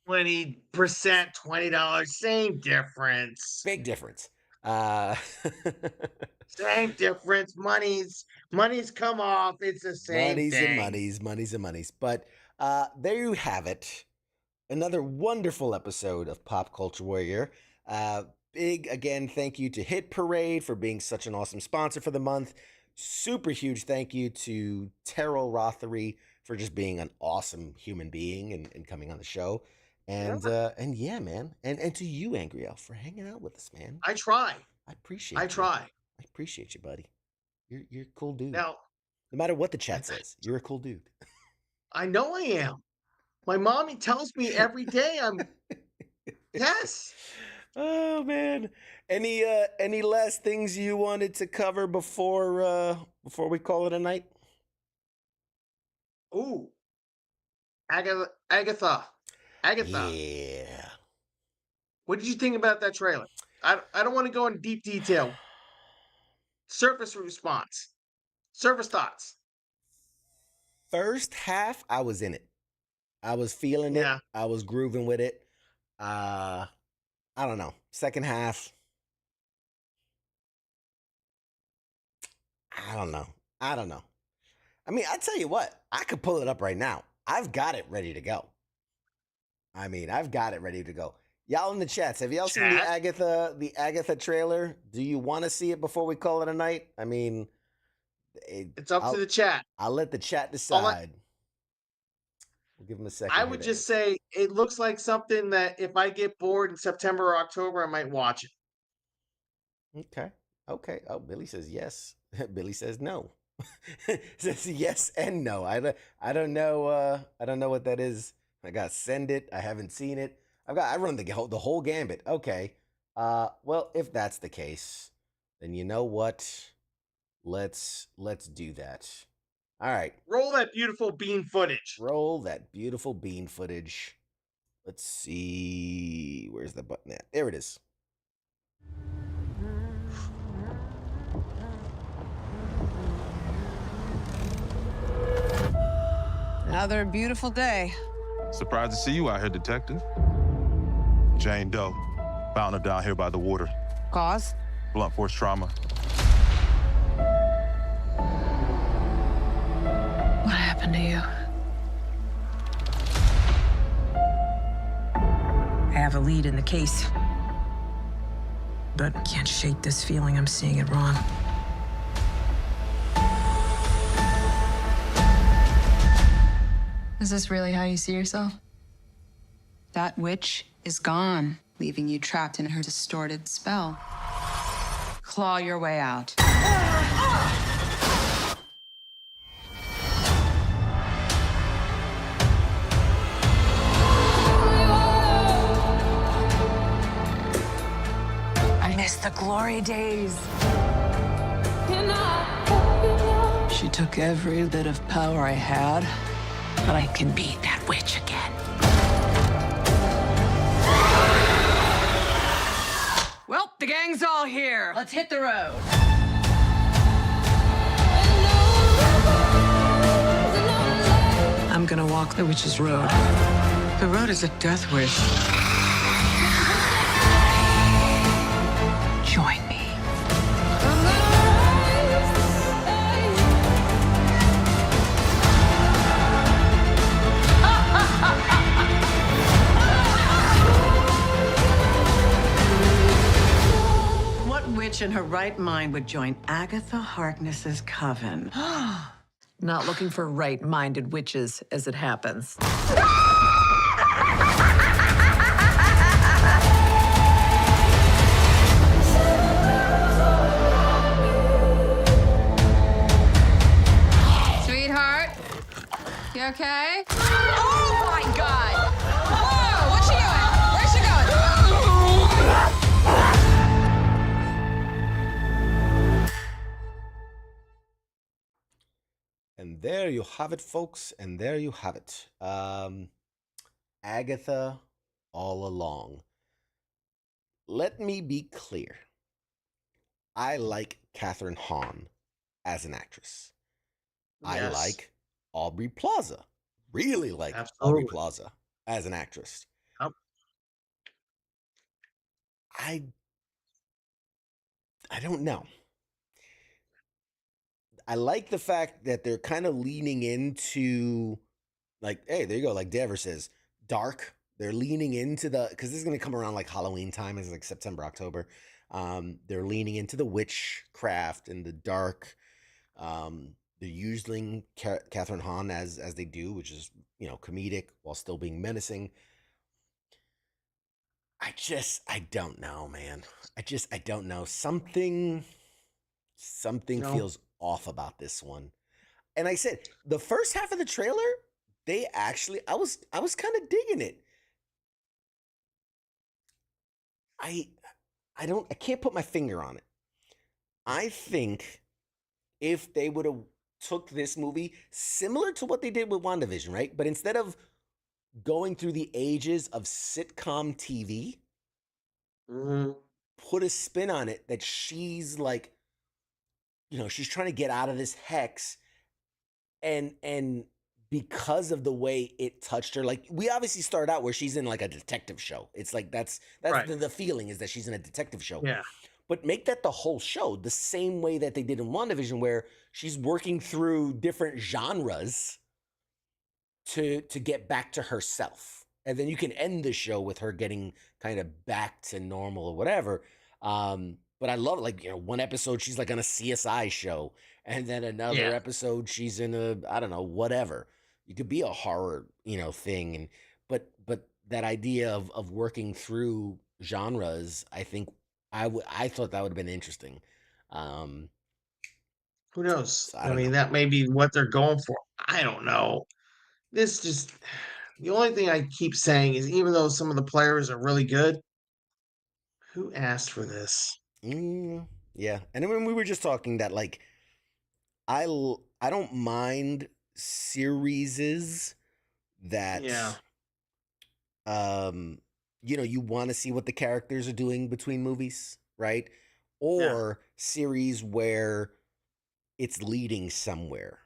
Speaker 5: 20%, $20, same difference.
Speaker 4: Big difference.
Speaker 5: Same difference. Money's come off. It's the same thing.
Speaker 4: Monies and monies. But there you have it. Another wonderful episode of Pop Culture Warrior. Big, again, thank you to Hit Parade for being such an awesome sponsor for the month. Super huge thank you to Teryl Rothery for just being an awesome human being and coming on the show. And yeah, man. And to you, Angry Elf, for hanging out with us, man.
Speaker 5: I try.
Speaker 4: I appreciate you.
Speaker 5: I
Speaker 4: appreciate you, buddy. You're a cool dude.
Speaker 5: Now,
Speaker 4: no matter what the chat says, you're a cool dude.
Speaker 5: I know I am. My mommy tells me every day I'm yes.
Speaker 4: Oh man. Any last things you wanted to cover before we call it a night?
Speaker 5: Ooh. Agatha.
Speaker 4: Yeah.
Speaker 5: What did you think about that trailer? I don't want to go in deep detail. Surface response. Surface thoughts.
Speaker 4: First half, I was in it. I was feeling it. I was grooving with it. I don't know. Second half, I don't know. I mean, I tell you what, I could pull it up right now. I've got it ready to go. Y'all in the chats, have y'all seen the Agatha trailer? Do you want to see it before we call it a night? I mean,
Speaker 5: it's up to the chat.
Speaker 4: I'll let the chat decide. We'll give them a second.
Speaker 5: I would just say it looks like something that if I get bored in September or October, I might watch it.
Speaker 4: Okay. Oh, Billy says yes. Billy says no. Says yes and no. I don't know what that is. I got send it. I haven't seen it. I run the whole gambit. Okay. Well, if that's the case, then you know what? Let's do that. All right.
Speaker 5: Roll that beautiful bean footage.
Speaker 4: Roll that beautiful bean footage. Let's see. Where's the button at? There it is.
Speaker 7: Another beautiful day.
Speaker 8: Surprised to see you out here, Detective. Jane Doe. Found her down here by the water.
Speaker 7: Cause?
Speaker 8: Blunt force trauma.
Speaker 7: What happened to you? I have a lead in the case, but I can't shake this feeling I'm seeing it wrong.
Speaker 9: Is this really how you see yourself? That witch is gone, leaving you trapped in her distorted spell. Claw your way out.
Speaker 7: I miss the glory days. She took every bit of power I had, but I can beat that witch again. Well, the gang's all here. Let's hit the road. I'm gonna walk the witch's road. The road is a death wish. Join me. What witch in her right mind would join Agatha Harkness's coven? Not looking for right-minded witches, as it happens.
Speaker 9: Sweetheart, you okay?
Speaker 7: Oh my God! Whoa! What's she doing? Where's she going?
Speaker 4: And there you have it, folks. And there you have it. Agatha all along. Let me be clear. I like Catherine Hahn as an actress. I
Speaker 5: Yes.
Speaker 4: like Aubrey Plaza. Really like Aubrey
Speaker 5: Absolutely.
Speaker 4: Plaza as an actress.
Speaker 5: Yep.
Speaker 4: I don't know. I like the fact that they're kind of leaning into, like, hey, there you go, like Dever says, dark. They're leaning into because this is going to come around like Halloween time, it's like September, October. They're leaning into the witchcraft and the dark. They're using Catherine Hahn as they do, which is, comedic while still being menacing. I don't know, man. I don't know. Something
Speaker 5: No.
Speaker 4: feels off about this one. And I said, the first half of the trailer, they actually, I was kind of digging it. I can't put my finger on it. I think if they would have took this movie similar to what they did with WandaVision, right? But instead of going through the ages of sitcom TV,
Speaker 5: Mhm.
Speaker 4: put a spin on it that she's like, she's trying to get out of this hex, and because of the way it touched her, like, we obviously start out where she's in like a detective show. It's like that's
Speaker 5: Right.
Speaker 4: the feeling is that she's in a detective show.
Speaker 5: Yeah.
Speaker 4: But make that the whole show, the same way that they did in WandaVision, where she's working through different genres to get back to herself. And then you can end the show with her getting kind of back to normal or whatever. But I love, like, one episode she's like on a CSI show, and then another
Speaker 5: Yeah.
Speaker 4: episode she's in a, I don't know, whatever. It could be a horror, thing. And but that idea of working through genres, I think I thought that would have been interesting.
Speaker 5: Who knows?
Speaker 4: So I
Speaker 5: I
Speaker 4: don't
Speaker 5: mean,
Speaker 4: know.
Speaker 5: that may be what they're going for. I don't know. This just The only thing I keep saying is, even though some of the players are really good, who asked for this?
Speaker 4: Yeah, and when we were just talking that, like, I don't mind serieses
Speaker 5: Yeah,
Speaker 4: that um you want to see what the characters are doing between movies, right?
Speaker 5: yeah.
Speaker 4: Or series where it's leading somewhere.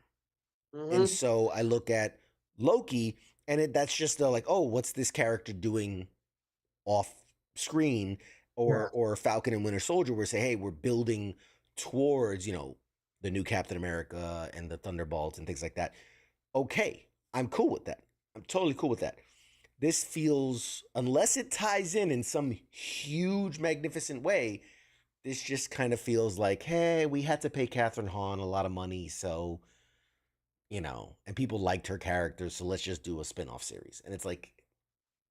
Speaker 4: And
Speaker 5: Hmm.
Speaker 4: so I look at Loki, and that's just like, oh, what's this character doing off screen?
Speaker 5: Yeah,
Speaker 4: Or Falcon and Winter Soldier, where say, hey, we're building towards the new Captain America and the Thunderbolts and things like that. Okay, I'm cool with that. I'm totally cool with that. This feels, unless it ties in some huge, magnificent way, this just kind of feels like, hey, we had to pay Catherine Hahn a lot of money, so and people liked her character, so let's just do a spin-off series. And it's like,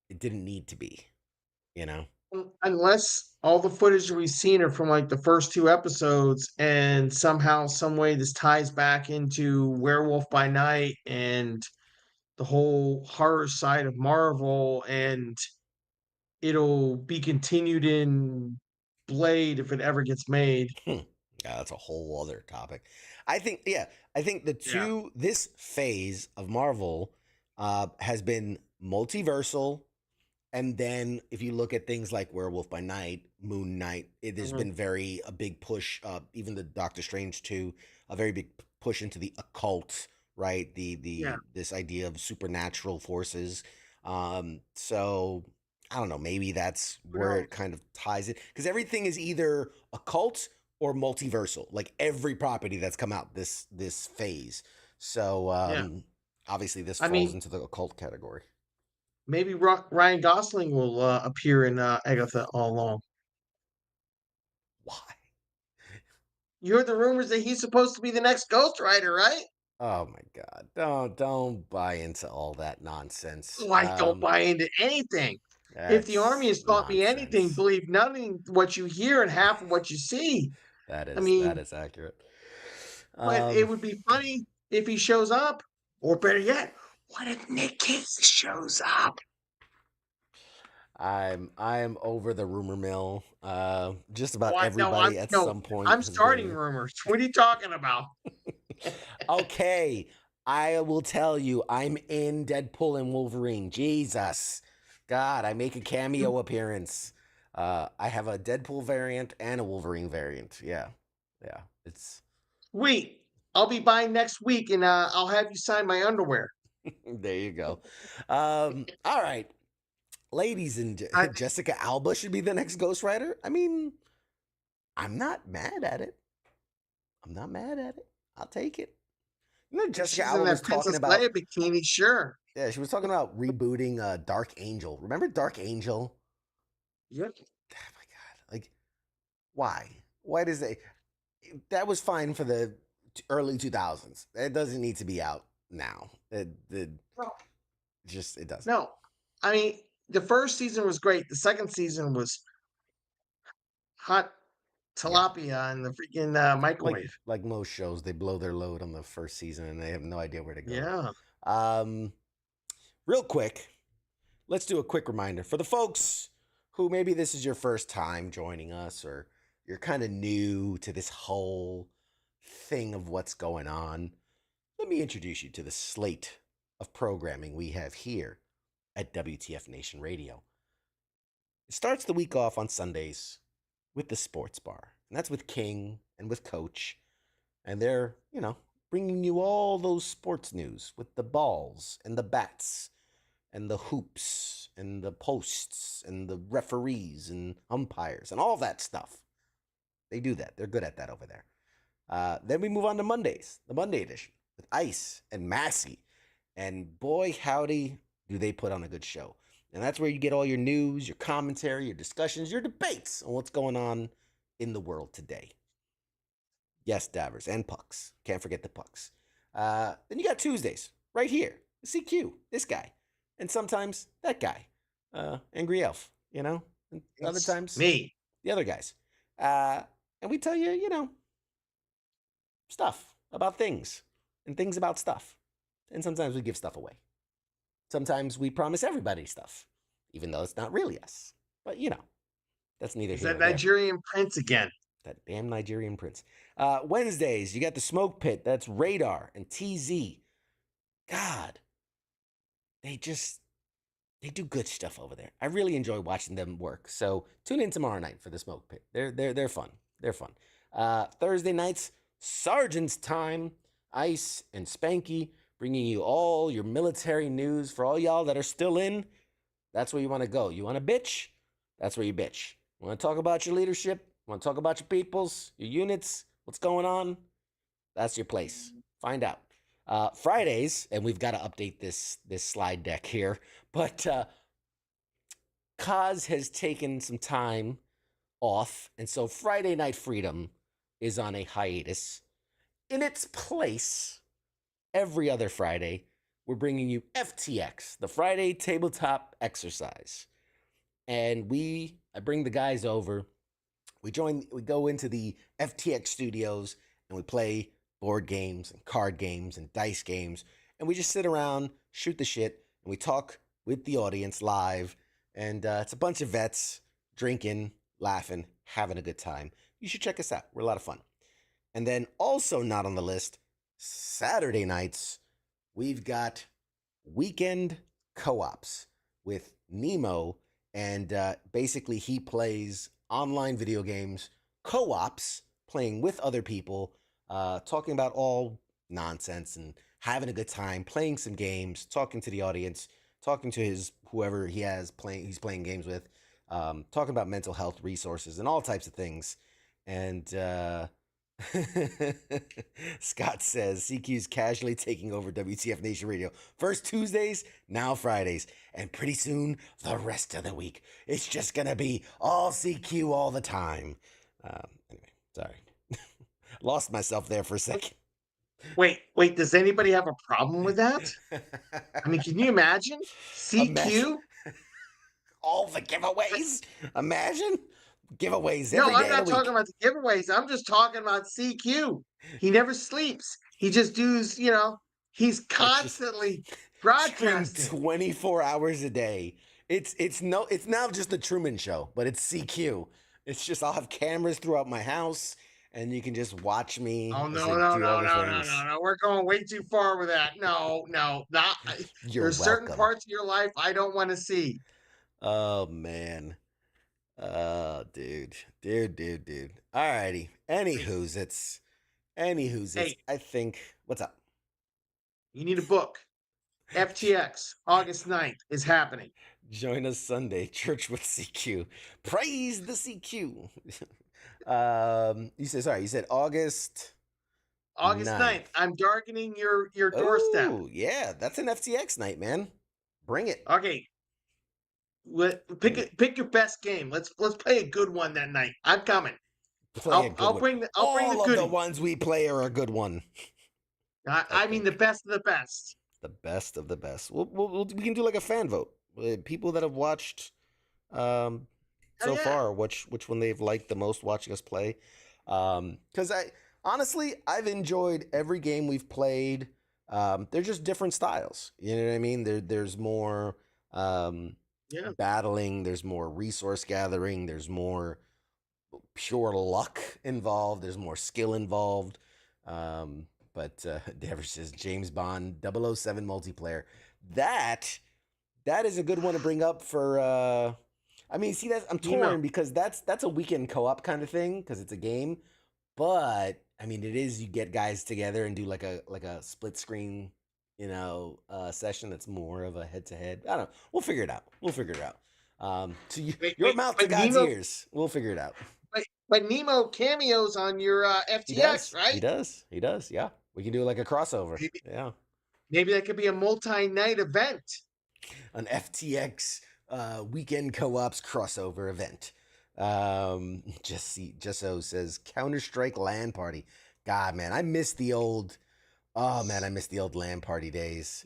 Speaker 4: it didn't need to be, you know?
Speaker 5: unless all the footage we've seen are from like the first two episodes, and somehow, some way, this ties back into Werewolf by Night and the whole horror side of Marvel, and it'll be continued in Blade if it ever gets made.
Speaker 4: Hmm. Yeah, that's a whole other topic. I think
Speaker 5: Yeah.
Speaker 4: this phase of Marvel has been multiversal. And then if you look at things like Werewolf by Night, Moon Knight, there's
Speaker 5: Mhm.
Speaker 4: been a big push, even the Doctor Strange 2, a very big push into the occult, right?
Speaker 5: Yeah.
Speaker 4: This idea of supernatural forces. So I don't know, maybe that's
Speaker 5: Who
Speaker 4: where
Speaker 5: knows?
Speaker 4: it kind of ties it, because everything is either occult or multiversal, like every property that's come out this phase. So
Speaker 5: Yeah.
Speaker 4: obviously this
Speaker 5: I
Speaker 4: falls
Speaker 5: mean,
Speaker 4: into the occult category.
Speaker 5: maybe Ryan Gosling will appear in Agatha all along.
Speaker 4: Why?
Speaker 5: You heard the rumors that he's supposed to be the next Ghost Rider, right?
Speaker 4: Oh my God! Don't buy into all that nonsense.
Speaker 5: Oh, I don't buy into anything. If the army
Speaker 4: That's
Speaker 5: has taught me anything,
Speaker 4: nonsense.
Speaker 5: believe nothing what you hear and half of what you see. I
Speaker 4: That
Speaker 5: mean,
Speaker 4: is accurate.
Speaker 5: but it
Speaker 4: Um,
Speaker 5: would be funny if he shows up, or better yet, what if Nick Case shows up?
Speaker 4: I'm over the rumor mill. Just
Speaker 5: Oh,
Speaker 4: about
Speaker 5: I no,
Speaker 4: everybody at some point
Speaker 5: I'm
Speaker 4: has
Speaker 5: starting
Speaker 4: been.
Speaker 5: rumors. What are you talking about?
Speaker 4: Okay, I will tell you, I'm in Deadpool and Wolverine. Jesus, God, I make a cameo appearance. I have a Deadpool variant and a Wolverine variant. Yeah, yeah, it's
Speaker 5: Sweet. I'll be buying next week, and I'll have you sign my underwear.
Speaker 4: there you go. All right, ladies and
Speaker 5: I,
Speaker 4: Jessica Alba should be the next Ghost Rider. I mean, I'm not mad at it. I'm not mad at it. I'll take it.
Speaker 5: if
Speaker 4: Jessica
Speaker 5: she's in
Speaker 4: Alba was
Speaker 5: that
Speaker 4: talking
Speaker 5: Princess
Speaker 4: about.
Speaker 5: Leia bikini, sure.
Speaker 4: Yeah, she was talking about rebooting Dark Angel. Remember Dark Angel?
Speaker 5: Yep.
Speaker 4: Oh my God! Like, why? Why does they? That was fine for the early 2000s. It doesn't need to be out now.
Speaker 5: No,
Speaker 4: It doesn't.
Speaker 5: no. I mean, the first season was great. The second season was hot
Speaker 4: Yeah.
Speaker 5: tilapia in the freaking
Speaker 4: like
Speaker 5: microwave.
Speaker 4: like most shows, they blow their load on the first season and they have no idea where to go.
Speaker 5: Yeah.
Speaker 4: Um, real quick, let's do a quick reminder for the folks who maybe this is your first time joining us, or you're kind of new to this whole thing of what's going on. Let me introduce you to the slate of programming we have here at WTF Nation Radio. It starts the week off on Sundays with the Sports Bar, and that's with King and with Coach. And they're, bringing you all those sports news with the balls and the bats and the hoops and the posts and the referees and umpires and all that stuff. They do that. They're good at that over there. Then we move on to Mondays, the Monday edition with Ice and Massey. And boy, howdy, do they put on a good show. And that's where you get all your news, your commentary, your discussions, your debates on what's going on in the world today. Yes, Davers and Pucks. Can't forget the Pucks. Then you got Tuesdays right here. CQ, this guy. And sometimes that guy. Angry Elf, And other
Speaker 5: It's
Speaker 4: times
Speaker 5: me.
Speaker 4: the other guys. And we tell you, stuff about things and things about stuff. And sometimes we give stuff away. sometimes we promise everybody stuff, even though it's not really us. But that's neither
Speaker 5: Is
Speaker 4: here
Speaker 5: that
Speaker 4: nor there.
Speaker 5: Nigerian prince again?
Speaker 4: That damn Nigerian prince. Wednesdays, you got the Smoke Pit. That's Radar and TZ. God, they do good stuff over there. I really enjoy watching them work. So tune in tomorrow night for the Smoke Pit. They're fun. They're fun. Thursday nights, Sergeant's Time. Ice and Spanky bringing you all your military news for all y'all that are still in. That's where you want to go. You want to bitch? That's where you bitch. Want to talk about your leadership? Want to talk about your peoples, your units, what's going on? That's your place. Find out. Fridays, and we've got to update this slide deck here, but Kaz has taken some time off, and so Friday Night Freedom is on a hiatus. In its place, every other Friday, we're bringing you FTX, the Friday Tabletop Exercise. And I bring the guys over. We go into the FTX studios and we play board games and card games and dice games. And we just sit around, shoot the shit, and we talk with the audience live. And it's a bunch of vets drinking, laughing, having a good time. You should check us out. We're a lot of fun. And then also not on the list, Saturday nights, we've got weekend co-ops with Nemo. And basically he plays online video games, co-ops, playing with other people, talking about all nonsense and having a good time, playing some games, talking to the audience, talking to whoever he's playing games with, talking about mental health resources and all types of things. And Scott says CQ's casually taking over WTF Nation Radio. First Tuesdays, now Fridays, and pretty soon the rest of the week. It's just gonna be all CQ all the time. Anyway, sorry, lost myself there for a second.
Speaker 5: Wait. Does anybody have a problem with that? I mean, can you imagine CQ?
Speaker 4: Imagine all the giveaways. Imagine giveaways
Speaker 5: No,
Speaker 4: every day
Speaker 5: I'm not
Speaker 4: of the
Speaker 5: talking
Speaker 4: week.
Speaker 5: about the giveaways. I'm just talking about CQ. He never sleeps. He just does, he's constantly broadcasting.
Speaker 4: 24 hours a day. It's now just the Truman Show, but it's CQ. It's just I'll have cameras throughout my house, and you can just watch me.
Speaker 5: Oh,
Speaker 4: as
Speaker 5: no,
Speaker 4: I
Speaker 5: no,
Speaker 4: do
Speaker 5: no,
Speaker 4: all the
Speaker 5: no, no,
Speaker 4: things.
Speaker 5: no. We're going way too far with that. No, not.
Speaker 4: You're
Speaker 5: There's certain
Speaker 4: welcome.
Speaker 5: parts of your life I don't want to see.
Speaker 4: Oh man. Dude. Alrighty. Anywho's
Speaker 5: Hey.
Speaker 4: I think. What's up?
Speaker 5: You need a book. FTX, August 9th is happening.
Speaker 4: Join us Sunday, Church with CQ. Praise the CQ. You said August.
Speaker 5: August 9th. I'm darkening your doorstep.
Speaker 4: Oh, yeah, that's an FTX night, man. Bring it.
Speaker 5: Okay. Pick your best game. Let's play a good one that night. I'm coming. I'll bring the
Speaker 4: All of
Speaker 5: goodies.
Speaker 4: the ones we play are a good one.
Speaker 5: I mean the best of the best.
Speaker 4: The best of the best. We can do like a fan vote. People that have watched so far, which one they've liked the most watching us play. Because I've enjoyed every game we've played. They're just different styles. You know what I mean? There's more battling. There's more resource gathering. There's more pure luck involved. There's more skill involved. But Dever says James Bond 007 multiplayer. That is a good one to bring up for. I'm torn because that's a weekend co-op kind of thing because it's a game. But I mean, it is you get guys together and do like a split screen, session that's more of a head to head. I don't know. We'll figure it out. Your mouth to God's ears. We'll figure it out.
Speaker 5: But Nemo cameos on your FTX, right?
Speaker 4: He does. Yeah, we can do like a crossover. Yeah,
Speaker 5: maybe that could be a multi-night event.
Speaker 4: An FTX weekend co-ops crossover event. Just says Counter-Strike LAN party. God, man, I miss the old LAN party days.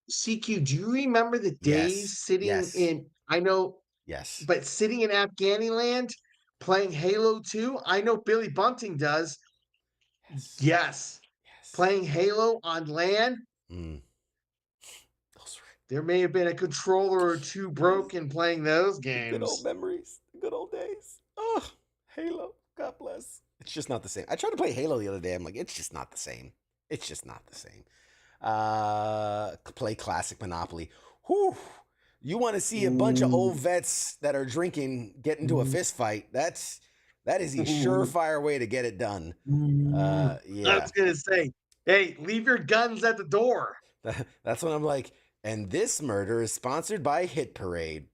Speaker 5: CQ, do you remember the days sitting in? I know.
Speaker 4: Yes.
Speaker 5: But sitting in Afghaniland playing Halo 2, I know Billy Bunting does. Yes. Playing Halo on LAN. There may have been a controller or two broken playing those
Speaker 4: Good old
Speaker 5: games.
Speaker 4: memories. Good old days. Oh, Halo. God bless. It's just not the same. I tried to play Halo the other day. I'm like, it's just not the same. It's just not the same. Play classic Monopoly. Whew. You want to see a bunch of old vets that are drinking get into a fist fight? That is a surefire way to get it done.
Speaker 5: I
Speaker 4: Yeah.
Speaker 5: was gonna say, hey, leave your guns at the door.
Speaker 4: That's when I'm like, and this murder is sponsored by Hit Parade.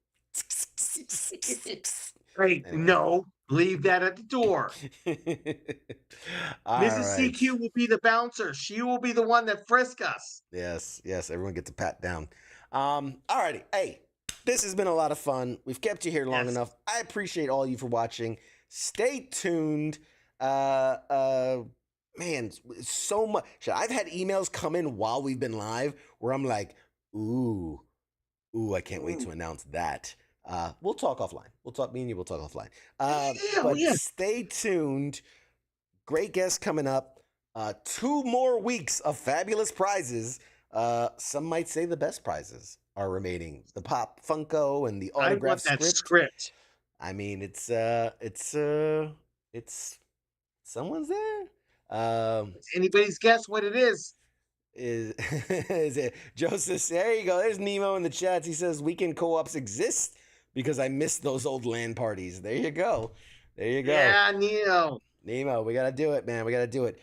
Speaker 5: Hey,
Speaker 4: Anyway.
Speaker 5: no, leave that at the door.
Speaker 4: All
Speaker 5: Mrs.
Speaker 4: right.
Speaker 5: CQ will be the bouncer. She will be the one that frisk us.
Speaker 4: Yes, everyone gets a pat down. All righty. Hey, this has been a lot of fun. We've kept you here long
Speaker 5: Yes.
Speaker 4: enough. I appreciate all you for watching. Stay tuned. Man, so much. I've had emails come in while we've been live where I'm like, ooh, I can't wait to announce that. We'll talk offline. Me and you will talk offline. But stay tuned. Great guests coming up. 2 more weeks of fabulous prizes. Some might say the best prizes are remaining. The Pop Funko and the
Speaker 5: I
Speaker 4: autograph
Speaker 5: want that script.
Speaker 4: I mean, it's someone's there.
Speaker 5: It's anybody's guess what it is.
Speaker 4: Is it Joseph? There you go. There's Nemo in the chats. He says weekend co-ops exist because I miss those old LAN parties. There you go.
Speaker 5: Yeah,
Speaker 4: Nemo, we gotta do it, man. We gotta do it.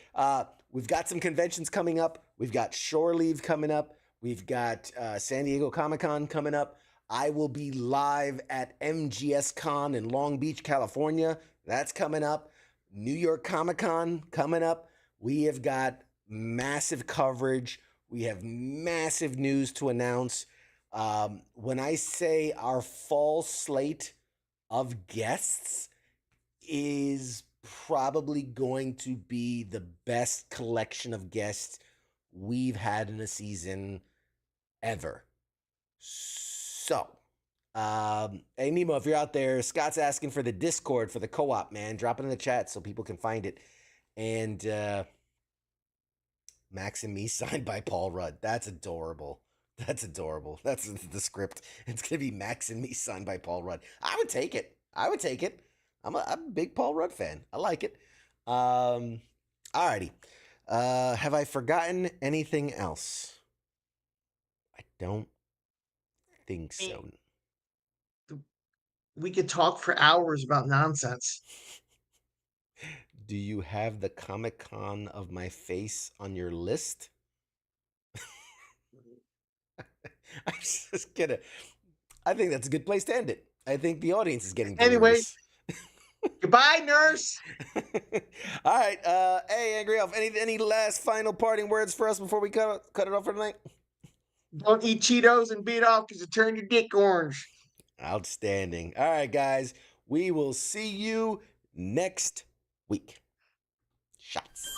Speaker 4: We've got some conventions coming up. We've got Shore Leave coming up. We've got San Diego Comic-Con coming up. I will be live at MGS Con in Long Beach, California. That's coming up. New York Comic-Con coming up. We have got massive coverage. We have massive news to announce. When I say our fall slate of guests is probably going to be the best collection of guests we've had in a season ever. So, hey Nemo, if you're out there, Scott's asking for the Discord for the co-op, man. Drop it in the chat so people can find it. And Max and Me signed by Paul Rudd. That's adorable. That's the script. It's gonna be Max and Me signed by Paul Rudd. I would take it. I'm a big Paul Rudd fan. I like it. Alrighty. Have I forgotten anything else? I don't think so.
Speaker 5: We could talk for hours about nonsense.
Speaker 4: Do you have the Comic-Con of my face on your list? I'm just gonna. I think that's a good place to end it. I think the audience is getting
Speaker 5: Anyway,
Speaker 4: delirious.
Speaker 5: Goodbye, nurse.
Speaker 4: All right. Hey, Angry Elf, any last final parting words for us before we cut it off for tonight?
Speaker 5: Don't eat Cheetos and beat off because you turn your dick orange.
Speaker 4: Outstanding. All right, guys. We will see you next week. Shots.